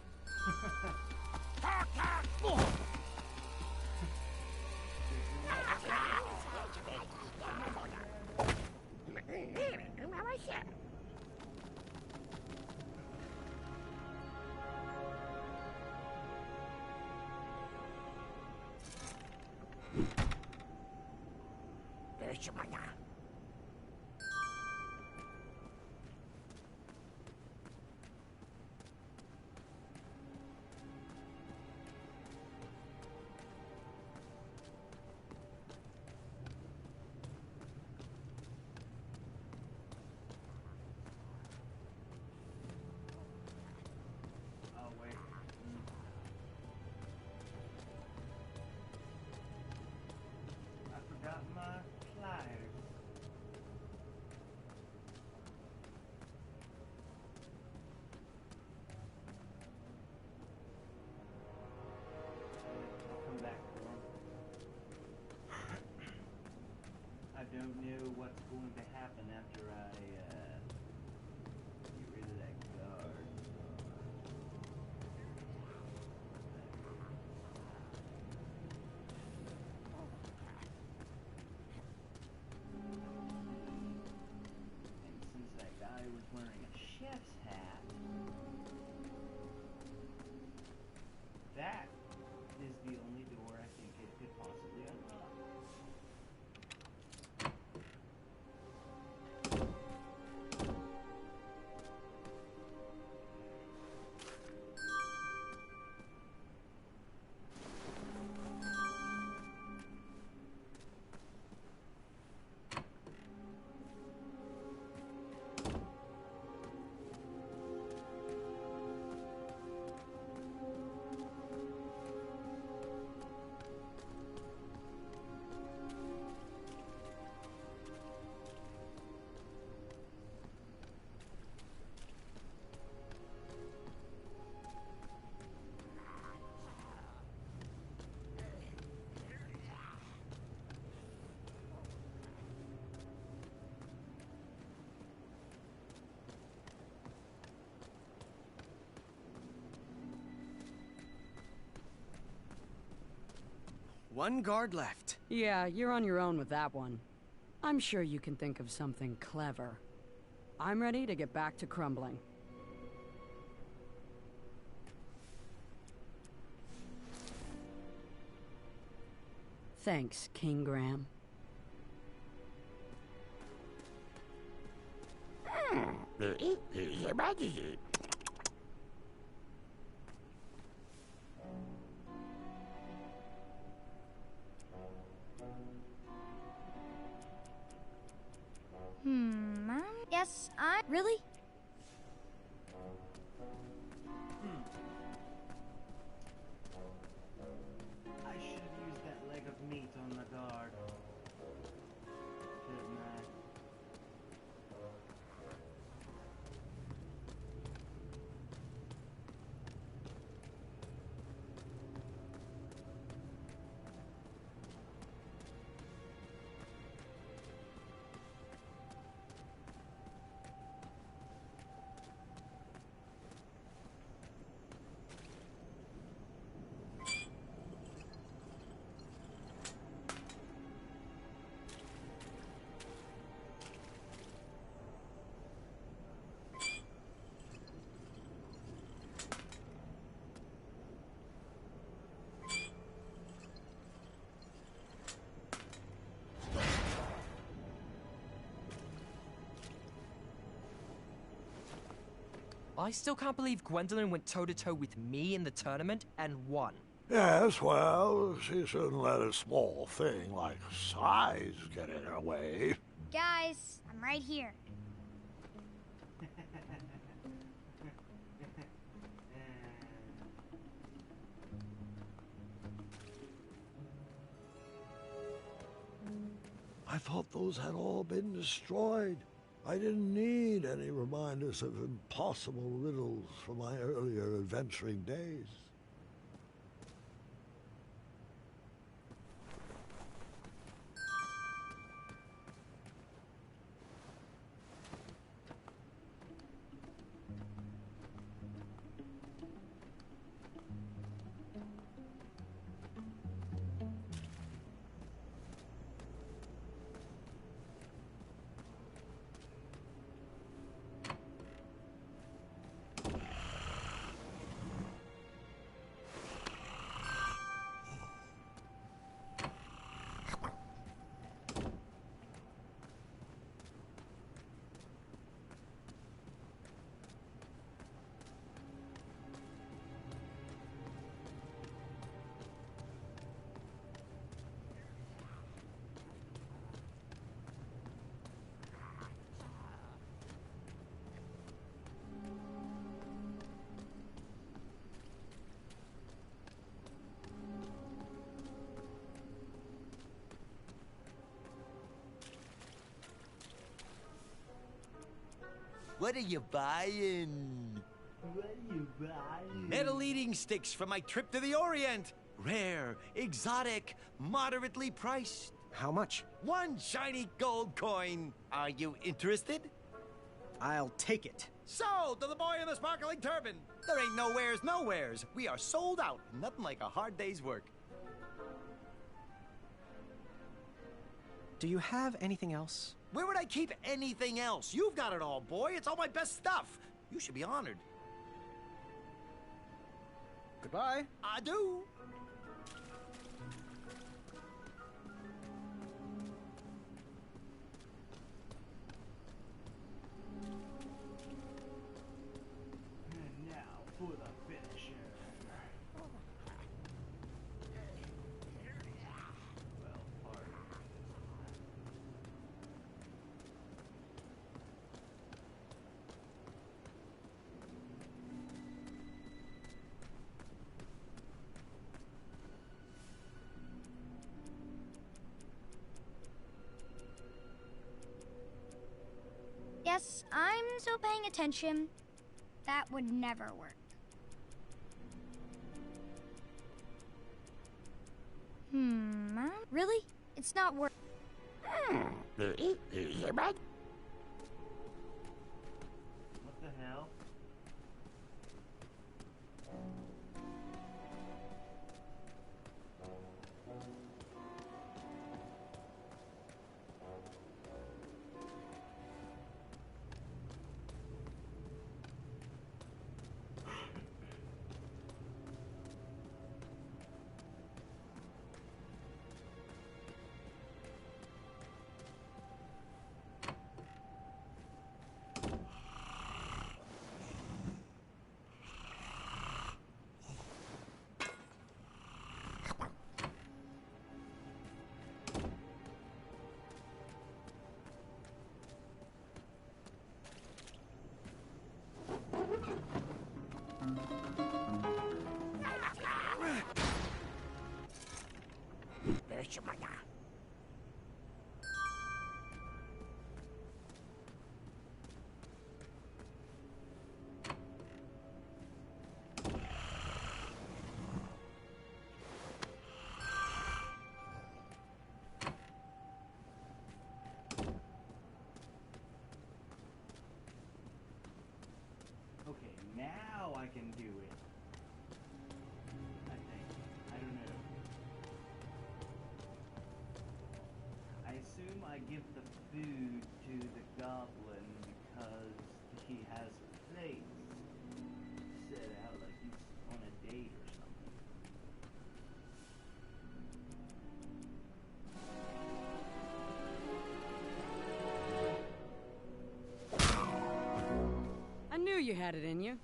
I don't know what's going to happen after I get rid of that guard. And since that guy was wearing a chef's hat, that is the only door I think it could possibly unlock. One guard left. Yeah, you're on your own with that one. I'm sure you can think of something clever. I'm ready to get back to crumbling. Thanks, King Graham. Yes, really? I should have used that leg of meat on the guard. Shouldn't I? I still can't believe Gwendolyn went toe-to-toe with me in the tournament and won. Yes, well, she shouldn't let a small thing like size get in her way. Guys, I'm right here. I thought thought those had all been destroyed. I didn't need any reminders of impossible riddles from my earlier adventuring days. What are you buying? What are you buying? Metal eating sticks from my trip to the Orient. Rare, exotic, moderately priced. How much? 1 shiny gold coin. Are you interested? I'll take it. Sold to the boy in the sparkling turban. There ain't nowheres. We are sold out. Nothing like a hard day's work. Do you have anything else? Where would I keep anything else? You've got it all, boy. It's all my best stuff. You should be honored. Goodbye. Adieu. And now for the finisher. Yes, I'm still paying attention. That would never work. Really? It's not working. What the hell? Okay, now I can do it. I think. I don't know. I assume I give the food to the goblin because he has a face set out like he's on a date or something. I knew you had it in you.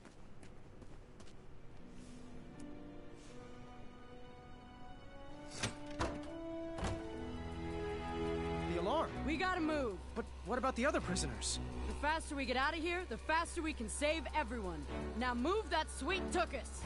The alarm. We gotta move. But what about the other prisoners? The faster we get out of here, the faster we can save everyone. Now move that sweet tuchus.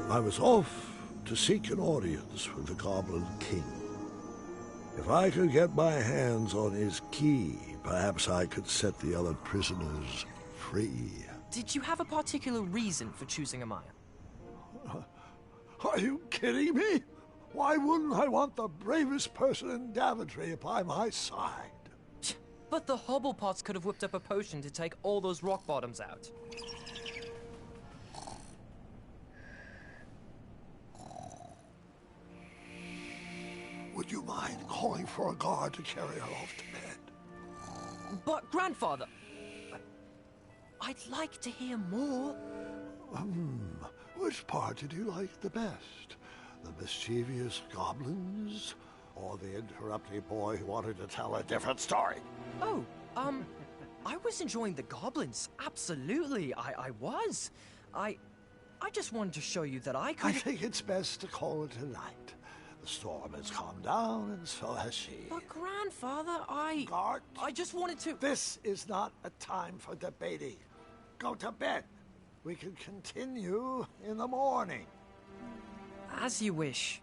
I was off to seek an audience with the Goblin King. If I could get my hands on his key, perhaps I could set the other prisoners free. Did you have a particular reason for choosing Amaya? Are you kidding me? Why wouldn't I want the bravest person in Daventry by my side? But the Hobblepots could have whipped up a potion to take all those rock bottoms out. Would you mind calling for a guard to carry her off to bed? But, Grandfather, I'd like to hear more. Which part did you like the best? The mischievous goblins? Or the interrupting boy who wanted to tell a different story? Oh, I was enjoying the goblins. Absolutely, I was. I just wanted to show you that I could... I think it's best to call it a night. The storm has calmed down, and so has she. But, Grandfather, Guard! I just wanted to... This is not a time for debating. Go to bed. We can continue in the morning. As you wish.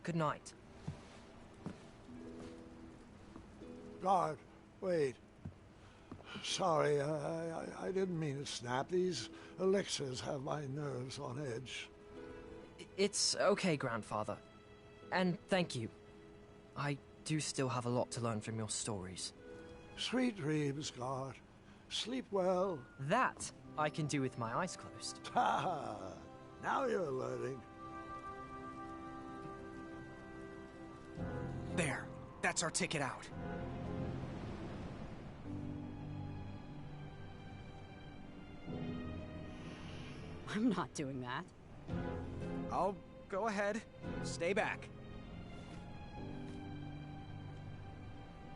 Good night. Guard, wait. Sorry, I didn't mean to snap. These elixirs have my nerves on edge. It's okay, Grandfather. And thank you. I do still have a lot to learn from your stories. Sweet dreams, Guard. Sleep well. That I can do with my eyes closed. Ha! Now you're learning. There. That's our ticket out. I'm not doing that. Oh, go ahead. Stay back.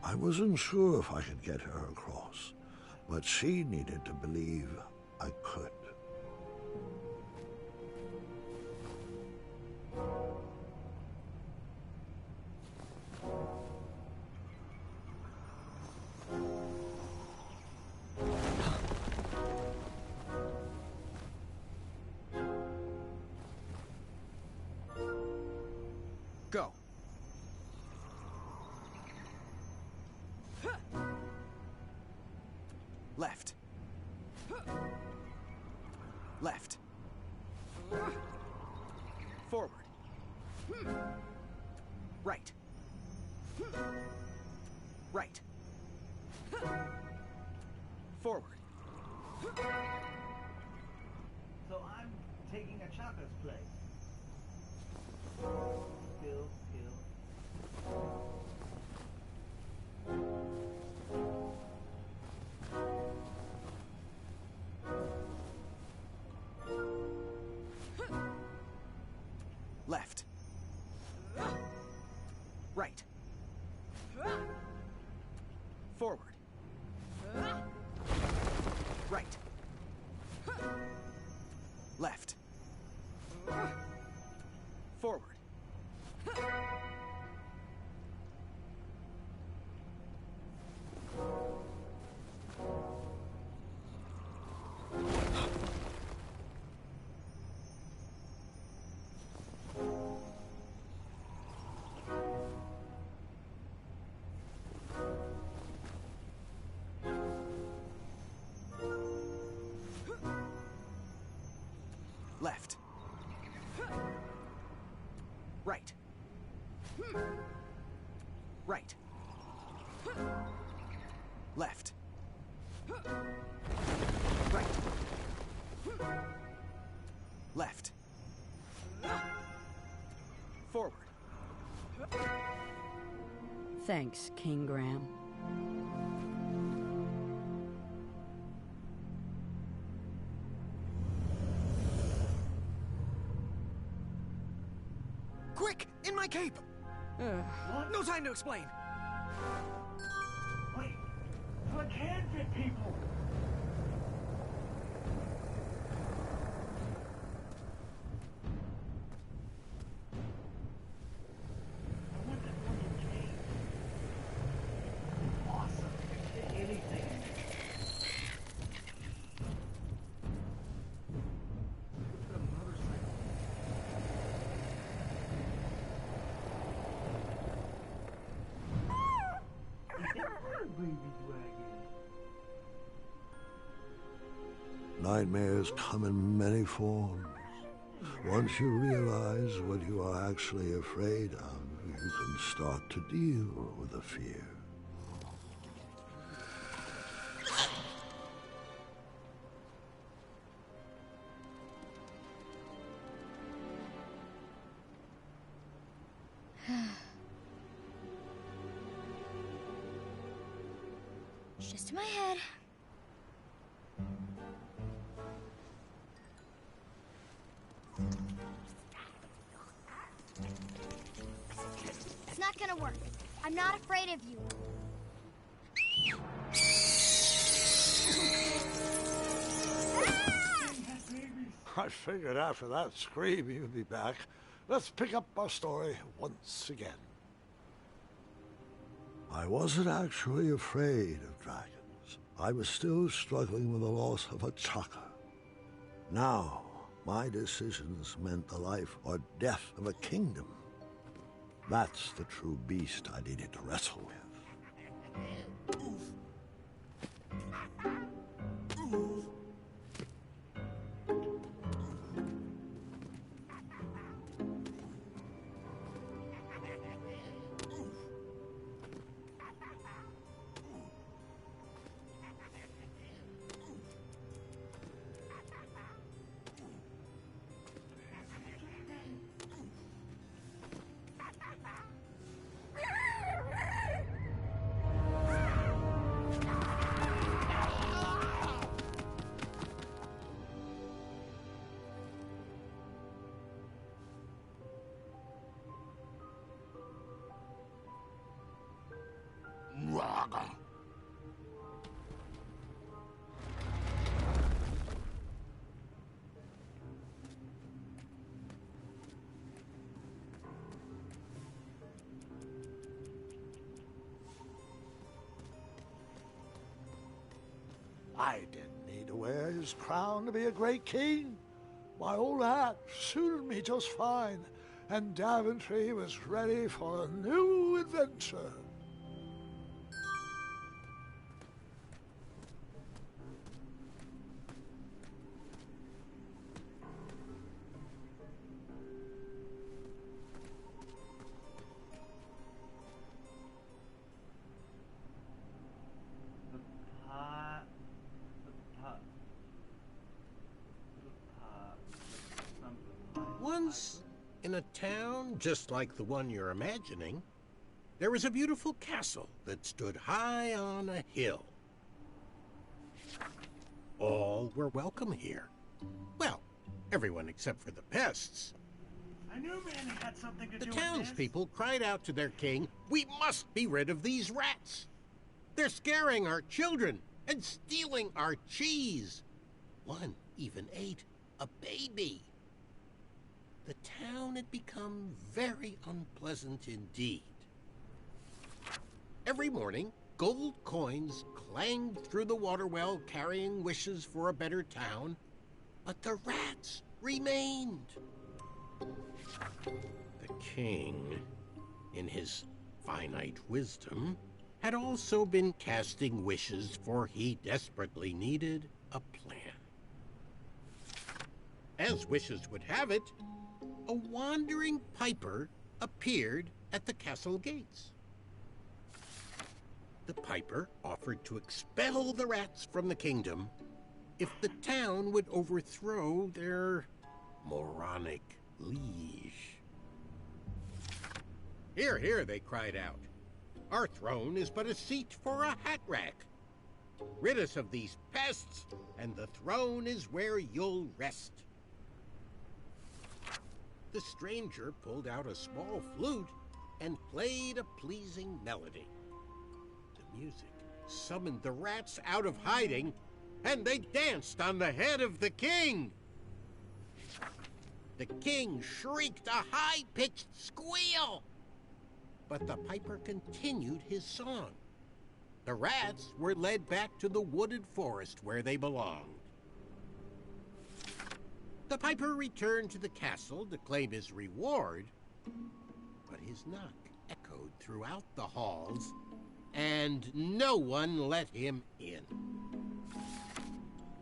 I wasn't sure if I could get her across, but she needed to believe I could. Go. Left. Left. Forward. Right. Right. Forward. So I'm taking a chopper's place. Skill. Left. Right. Forward. Right. Left. Forward. Left. Right. Right. Left. Right. Left. Forward. Thanks, King Graham. Quick! In my cape! No time to explain. Wait, I can fit people. I want that fucking cape. Awesome. Anything. Put a motorcycle. baby dragon. Nightmares come in many forms. Once you realize what you are actually afraid of, you can start to deal with the fear. It's just in my head. It's not gonna work. I'm not afraid of you. I figured after that scream you'd be back. Let's pick up our story once again. I wasn't actually afraid of dragons. I was still struggling with the loss of a chaka. Now, my decisions meant the life or death of a kingdom. That's the true beast I needed to wrestle with. I didn't need to wear his crown to be a great king. My old hat suited me just fine, and Daventry was ready for a new adventure. Once, in a town just like the one you're imagining, there was a beautiful castle that stood high on a hill. All were welcome here. Well, everyone except for the pests. I knew Manny had something to The do with this. townspeople cried out to their king, "We must be rid of these rats! They're scaring our children and stealing our cheese!" One even ate a baby. The town had become very unpleasant indeed. Every morning, gold coins clanged through the water well carrying wishes for a better town, but the rats remained. The king, in his finite wisdom, had also been casting wishes, for he desperately needed a plan. As wishes would have it, a wandering piper appeared at the castle gates. The piper offered to expel the rats from the kingdom if the town would overthrow their moronic liege. "Hear, hear," they cried out. "Our throne is but a seat for a hat rack. Rid us of these pests, and the throne is where you'll rest." The stranger pulled out a small flute and played a pleasing melody. The music summoned the rats out of hiding, and they danced on the head of the king. The king shrieked a high-pitched squeal, but the piper continued his song. The rats were led back to the wooded forest where they belonged. The piper returned to the castle to claim his reward, but his knock echoed throughout the halls, and no one let him in.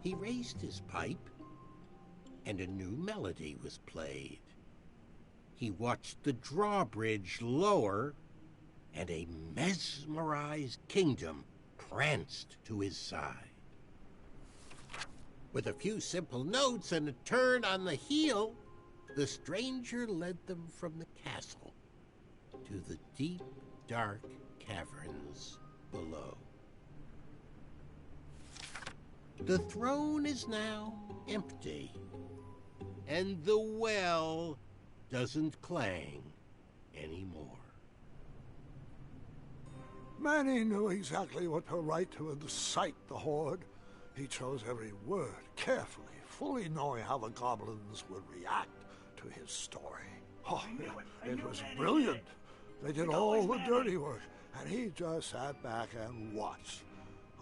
He raised his pipe, and a new melody was played. He watched the drawbridge lower, and a mesmerized kingdom pranced to his side. With a few simple notes and a turn on the heel, the stranger led them from the castle to the deep, dark caverns below. The throne is now empty, and the well doesn't clang anymore. Manny knew exactly what to write to incite the horde. He chose every word carefully, fully knowing how the goblins would react to his story. Oh, it was brilliant. They did all the dirty work, and he just sat back and watched.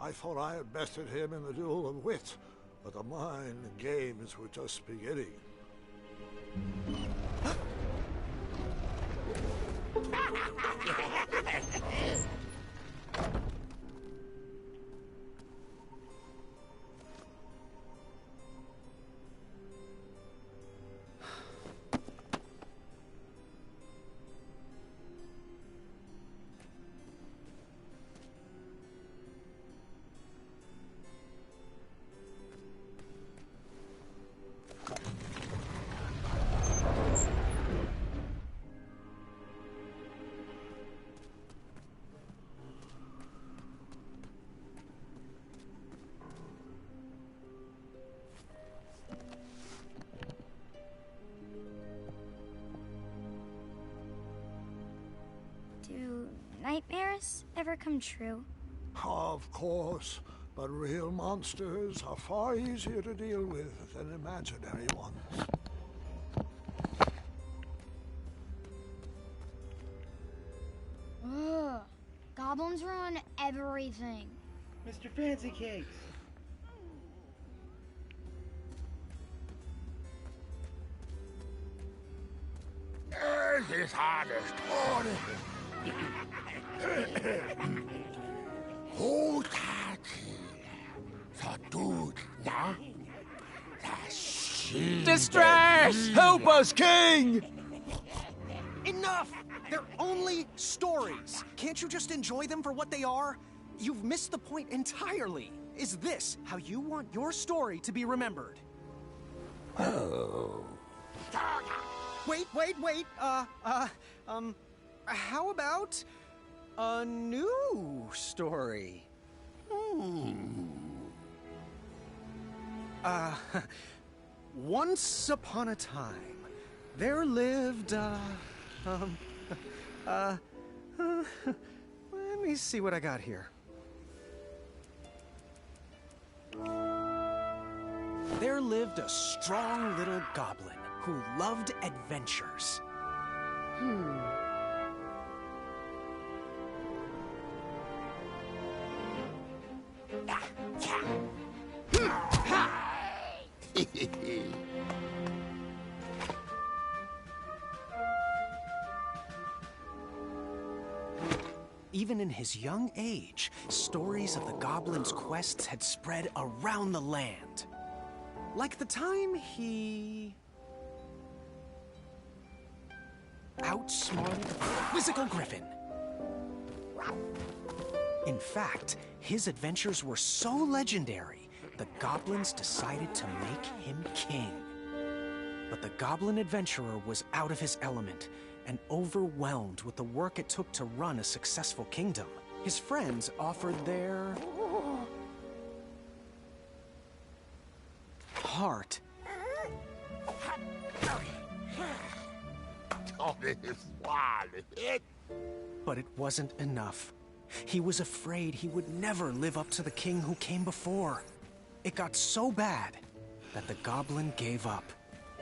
I thought I had bested him in the duel of wits, but the mind games were just beginning. Do nightmares ever come true? Of course, but real monsters are far easier to deal with than imaginary ones. Ugh, goblins ruin everything. Mr. Fancy Cakes. Es ist alles Tode. Distress! Help us, King! Enough! They're only stories. Can't you just enjoy them for what they are? You've missed the point entirely. Is this how you want your story to be remembered? Oh. Wait. How about a new story? Once upon a time, there lived, let me see what I got here. There lived a strong little goblin who loved adventures. Even in his young age, stories of the goblin's quests had spread around the land. Like the time he outsmarted the Quizzical Griffin. In fact, his adventures were so legendary, the goblins decided to make him king. But the goblin adventurer was out of his element and overwhelmed with the work it took to run a successful kingdom. His friends offered their heart. But it wasn't enough. He was afraid he would never live up to the king who came before. It got so bad that the goblin gave up.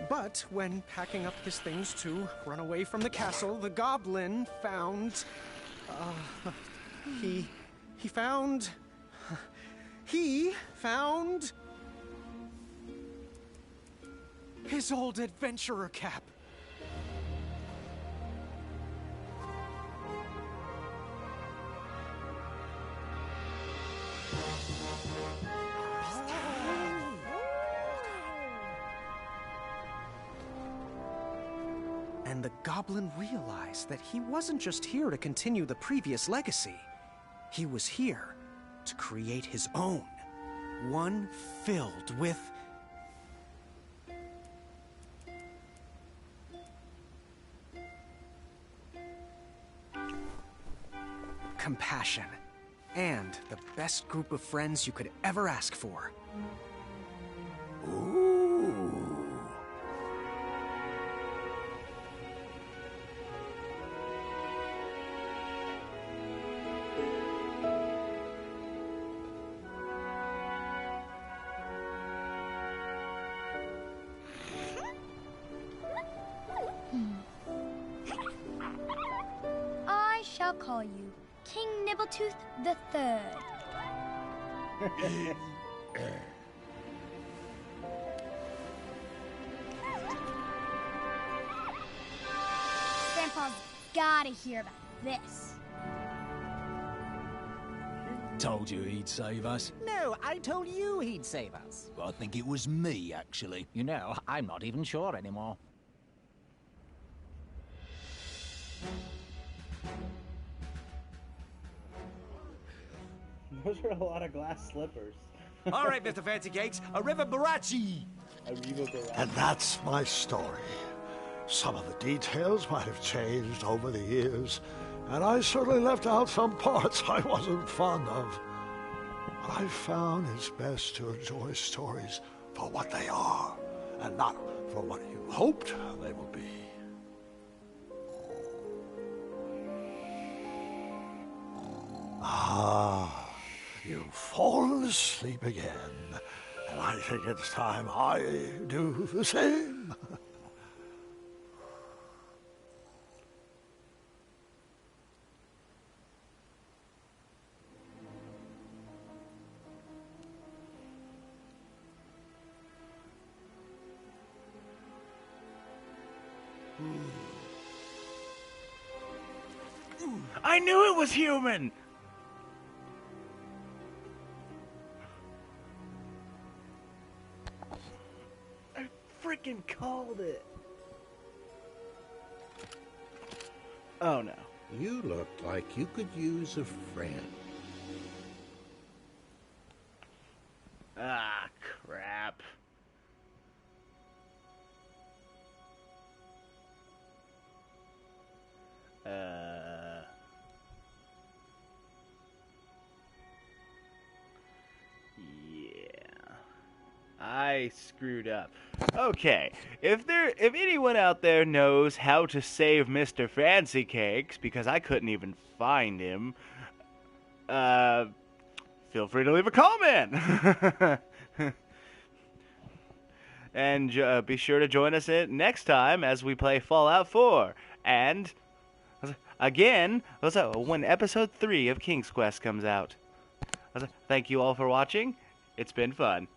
But when packing up his things to run away from the castle, the goblin found... He found his old adventurer cap. And the goblin realized that he wasn't just here to continue the previous legacy. He was here to create his own. One filled with compassion, and the best group of friends you could ever ask for. Ooh. I shall call you King Nibbletooth the Third. Grandpa's gotta hear about this. Told you he'd save us. No, I told you he'd save us. I think it was me, actually. You know, I'm not even sure anymore. Those are a lot of glass slippers. All right, Mr. Fancy Cakes, arrivederci. And that's my story. Some of the details might have changed over the years, and I certainly left out some parts I wasn't fond of. But I found it's best to enjoy stories for what they are, and not for what you hoped they would be. Ah, you've fallen asleep again, and I think it's time I do the same. I knew it was human! I freaking called it. Oh no. You look like you could use a friend. Ah, crap. Yeah. I screwed up. Okay, if anyone out there knows how to save Mr. Fancy Cakes, because I couldn't even find him, feel free to leave a comment. And be sure to join us next time as we play Fallout 4. And again, when episode 3 of King's Quest comes out. Thank you all for watching. It's been fun.